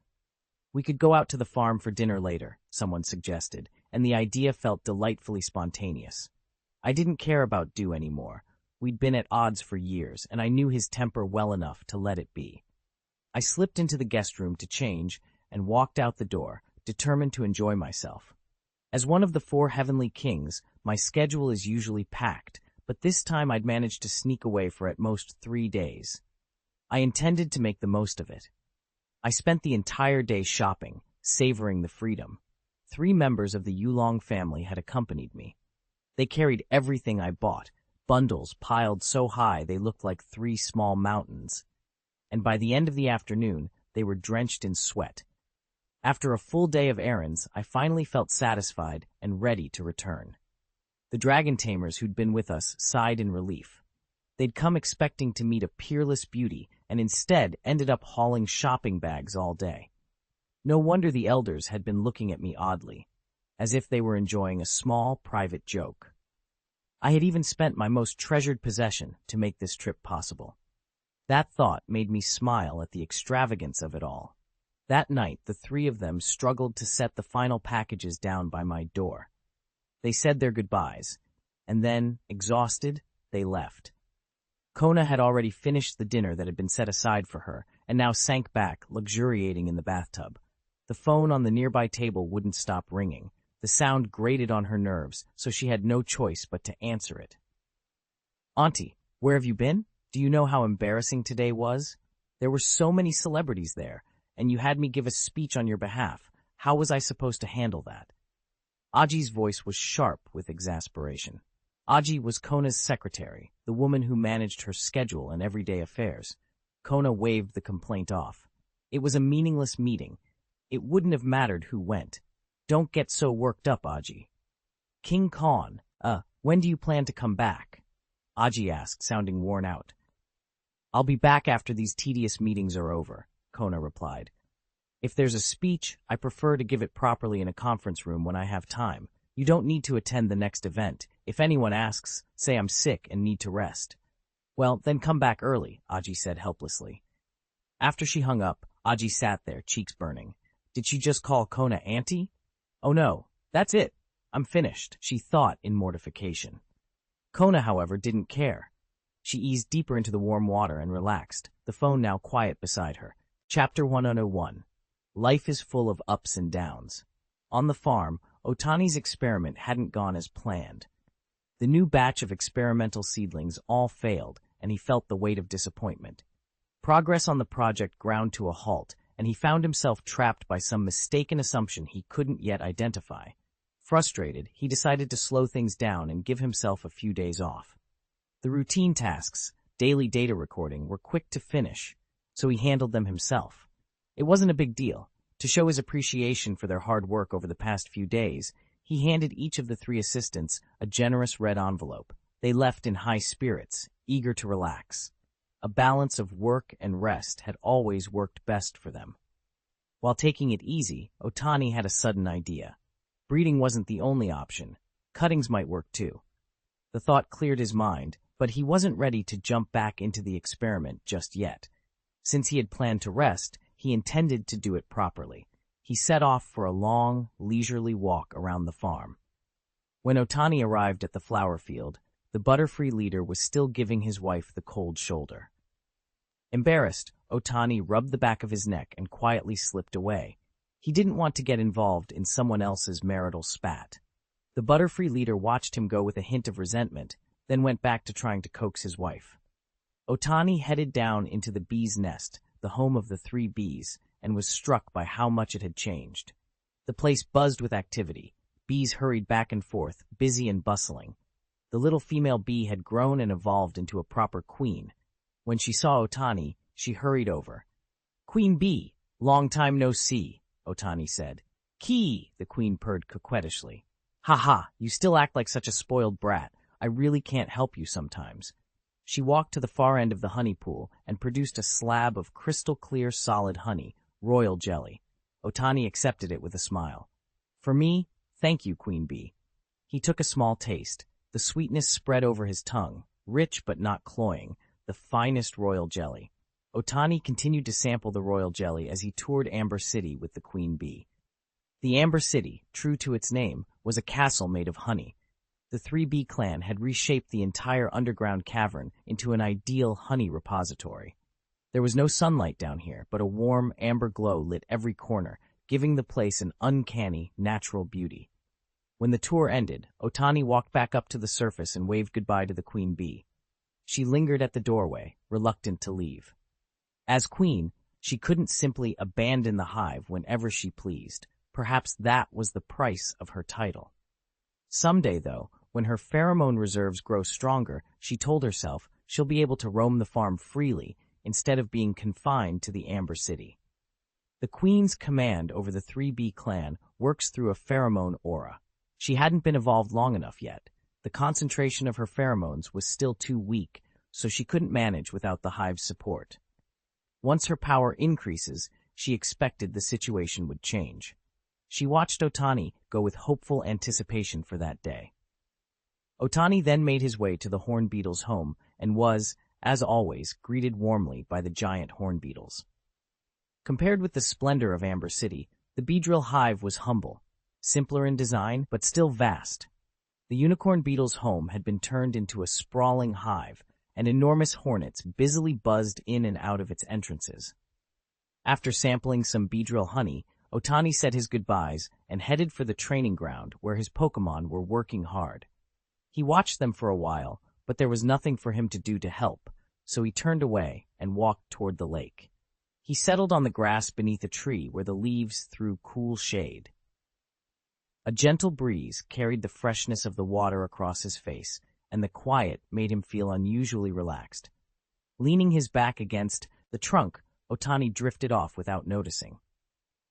We could go out to the farm for dinner later, someone suggested, and the idea felt delightfully spontaneous. I didn't care about Du anymore. We'd been at odds for years, and I knew his temper well enough to let it be. I slipped into the guest room to change and walked out the door, determined to enjoy myself. As one of the 4 heavenly kings, my schedule is usually packed, but this time I'd managed to sneak away for at most 3 days. I intended to make the most of it. I spent the entire day shopping, savoring the freedom. 3 members of the Yulong family had accompanied me. They carried everything I bought, bundles piled so high they looked like 3 small mountains. And by the end of the afternoon, they were drenched in sweat. After a full day of errands, I finally felt satisfied and ready to return. The dragon tamers who'd been with us sighed in relief. They'd come expecting to meet a peerless beauty, and instead ended up hauling shopping bags all day. No wonder the elders had been looking at me oddly, as if they were enjoying a small, private joke. I had even spent my most treasured possession to make this trip possible. That thought made me smile at the extravagance of it all. That night, the three of them struggled to set the final packages down by my door. They said their goodbyes, and then, exhausted, they left. Kona had already finished the dinner that had been set aside for her, and now sank back, luxuriating in the bathtub. The phone on the nearby table wouldn't stop ringing. The sound grated on her nerves, so she had no choice but to answer it. "Auntie, where have you been? Do you know how embarrassing today was? There were so many celebrities there, and you had me give a speech on your behalf. How was I supposed to handle that?" Aji's voice was sharp with exasperation. Aji was Kona's secretary, the woman who managed her schedule and everyday affairs. Kona waved the complaint off. It was a meaningless meeting. It wouldn't have mattered who went. "Don't get so worked up, Aji." "King Khan, when do you plan to come back?" Aji asked, sounding worn out. "I'll be back after these tedious meetings are over," Kona replied. "If there's a speech, I prefer to give it properly in a conference room when I have time. You don't need to attend the next event. If anyone asks, say I'm sick and need to rest." "Well, then come back early," Aji said helplessly. After she hung up, Aji sat there, cheeks burning. Did she just call Kona auntie? "Oh no, that's it. I'm finished," she thought in mortification. Kona, however, didn't care. She eased deeper into the warm water and relaxed, the phone now quiet beside her. Chapter 101. Life is full of ups and downs. On the farm, Otani's experiment hadn't gone as planned. The new batch of experimental seedlings all failed, and he felt the weight of disappointment. Progress on the project ground to a halt, and he found himself trapped by some mistaken assumption he couldn't yet identify. Frustrated, he decided to slow things down and give himself a few days off. The routine tasks, daily data recording, were quick to finish, so he handled them himself. It wasn't a big deal. To show his appreciation for their hard work over the past few days, he handed each of the three assistants a generous red envelope. They left in high spirits, eager to relax. A balance of work and rest had always worked best for them. While taking it easy, Otani had a sudden idea. Breeding wasn't the only option. Cuttings might work too. The thought cleared his mind, but he wasn't ready to jump back into the experiment just yet. Since he had planned to rest, he intended to do it properly. He set off for a long, leisurely walk around the farm. When Otani arrived at the flower field, the Butterfree leader was still giving his wife the cold shoulder. Embarrassed, Otani rubbed the back of his neck and quietly slipped away. He didn't want to get involved in someone else's marital spat. The Butterfree leader watched him go with a hint of resentment, then went back to trying to coax his wife. Otani headed down into the bee's nest, the home of the three bees, and was struck by how much it had changed. The place buzzed with activity. Bees hurried back and forth, busy and bustling. The little female bee had grown and evolved into a proper queen. When she saw Otani, she hurried over. "Queen Bee, long time no see," Otani said. "Kee," the queen purred coquettishly. "Ha ha, you still act like such a spoiled brat. I really can't help you sometimes." She walked to the far end of the honey pool and produced a slab of crystal-clear solid honey, royal jelly. Otani accepted it with a smile. "For me, thank you, Queen Bee." He took a small taste. The sweetness spread over his tongue, rich but not cloying, the finest royal jelly. Otani continued to sample the royal jelly as he toured Amber City with the Queen Bee. The Amber City, true to its name, was a castle made of honey. The 3B clan had reshaped the entire underground cavern into an ideal honey repository. There was no sunlight down here, but a warm, amber glow lit every corner, giving the place an uncanny, natural beauty. When the tour ended, Otani walked back up to the surface and waved goodbye to the Queen Bee. She lingered at the doorway, reluctant to leave. As queen, she couldn't simply abandon the hive whenever she pleased. Perhaps that was the price of her title. Someday, though, when her pheromone reserves grow stronger, she told herself she'll be able to roam the farm freely instead of being confined to the Amber City. The queen's command over the 3B clan works through a pheromone aura. She hadn't been evolved long enough yet. The concentration of her pheromones was still too weak, so she couldn't manage without the hive's support. Once her power increases, she expected the situation would change. She watched Otani go with hopeful anticipation for that day. Otani then made his way to the horn beetle's home and was, as always, greeted warmly by the giant horn beetles. Compared with the splendor of Amber City, the Beedrill hive was humble, simpler in design, but still vast. The unicorn beetle's home had been turned into a sprawling hive, and enormous hornets busily buzzed in and out of its entrances. After sampling some Beedrill honey, Otani said his goodbyes and headed for the training ground where his Pokémon were working hard. He watched them for a while, but there was nothing for him to do to help, so he turned away and walked toward the lake. He settled on the grass beneath a tree where the leaves threw cool shade. A gentle breeze carried the freshness of the water across his face, and the quiet made him feel unusually relaxed. Leaning his back against the trunk, Otani drifted off without noticing.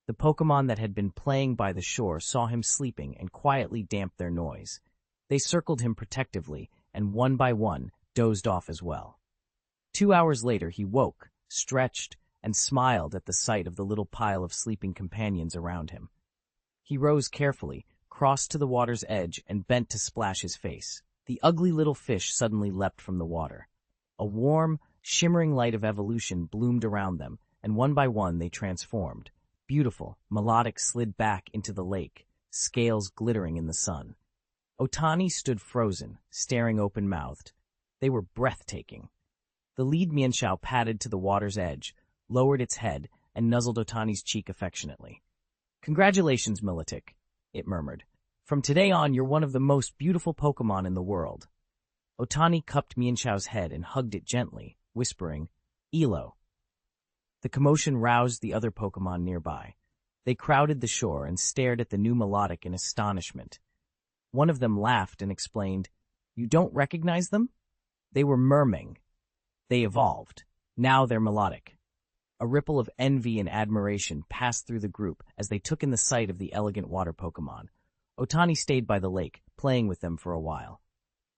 The Pokémon that had been playing by the shore saw him sleeping and quietly damped their noise. They circled him protectively, and one by one dozed off as well. 2 hours later he woke, stretched, and smiled at the sight of the little pile of sleeping companions around him. He rose carefully, crossed to the water's edge, and bent to splash his face. The ugly little fish suddenly leapt from the water. A warm, shimmering light of evolution bloomed around them, and one by one they transformed. Beautiful, melodic slid back into the lake, scales glittering in the sun. Otani stood frozen, staring open-mouthed. They were breathtaking. The lead Mienshao padded to the water's edge, lowered its head, and nuzzled Otani's cheek affectionately. "Congratulations, Milotic," it murmured. "From today on, you're one of the most beautiful Pokémon in the world." Otani cupped Mienshao's head and hugged it gently, whispering, "Elo." The commotion roused the other Pokémon nearby. They crowded the shore and stared at the new Melodic in astonishment. One of them laughed and explained, "You don't recognize them? They were Merming. They evolved. Now they're Melodic." A ripple of envy and admiration passed through the group as they took in the sight of the elegant water Pokémon. Otani stayed by the lake, playing with them for a while.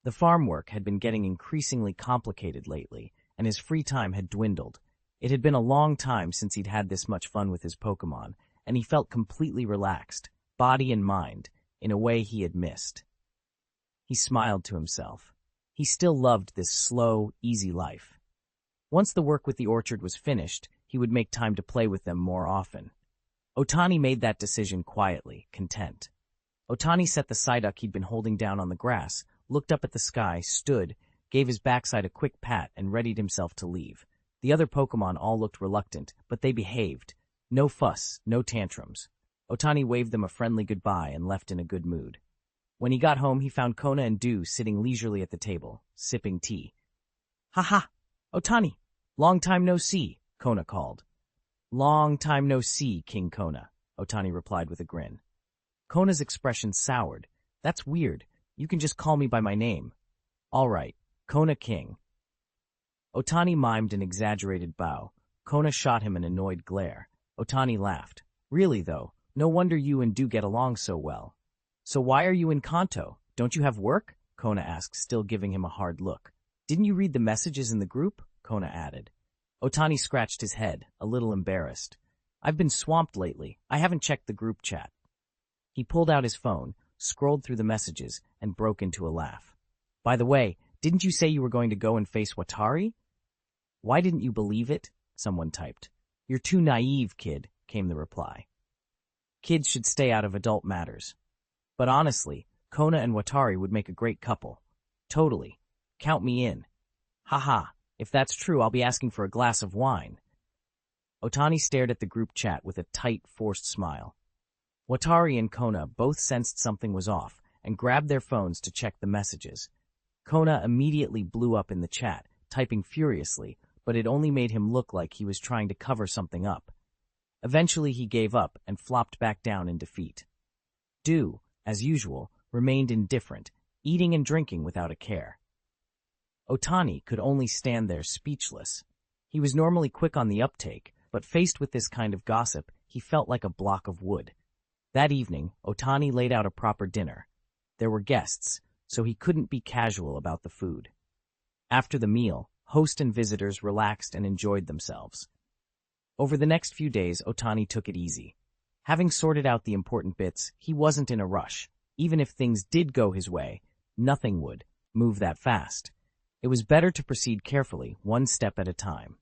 The farm work had been getting increasingly complicated lately, and his free time had dwindled. It had been a long time since he'd had this much fun with his Pokémon, and he felt completely relaxed, body and mind, in a way he had missed. He smiled to himself. He still loved this slow, easy life. Once the work with the orchard was finished, he would make time to play with them more often. Otani made that decision quietly, content. Otani set the Psyduck he'd been holding down on the grass, looked up at the sky, stood, gave his backside a quick pat, and readied himself to leave. The other Pokémon all looked reluctant, but they behaved. No fuss, no tantrums. Otani waved them a friendly goodbye and left in a good mood. When he got home, he found Kona and Dew sitting leisurely at the table, sipping tea. "Ha ha! Otani! Long time no see," Kona called. "Long time no see, King Kona," Otani replied with a grin. Kona's expression soured. "That's weird. You can just call me by my name." "All right, Kona King." Otani mimed an exaggerated bow. Kona shot him an annoyed glare. Otani laughed. "Really, though, no wonder you and Dew get along so well." "So why are you in Kanto? Don't you have work?" Kona asked, still giving him a hard look. "Didn't you read the messages in the group?" Kona added. Otani scratched his head, a little embarrassed. "I've been swamped lately. I haven't checked the group chat." He pulled out his phone, scrolled through the messages, and broke into a laugh. "By the way, didn't you say you were going to go and face Watari?" "Why didn't you believe it?" someone typed. "You're too naive, kid," came the reply. Kids should stay out of adult matters. But honestly, Kona and Watari would make a great couple. Totally. Count me in. Haha, if that's true, I'll be asking for a glass of wine. Otani stared at the group chat with a tight, forced smile. Watari and Kona both sensed something was off and grabbed their phones to check the messages. Kona immediately blew up in the chat, typing furiously, but it only made him look like he was trying to cover something up. Eventually he gave up and flopped back down in defeat. Dew, as usual, remained indifferent, eating and drinking without a care. Otani could only stand there speechless. He was normally quick on the uptake, but faced with this kind of gossip, he felt like a block of wood. That evening, Otani laid out a proper dinner. There were guests, so he couldn't be casual about the food. After the meal, host and visitors relaxed and enjoyed themselves. Over the next few days, Otani took it easy. Having sorted out the important bits, he wasn't in a rush. Even if things did go his way, nothing would move that fast. It was better to proceed carefully, one step at a time.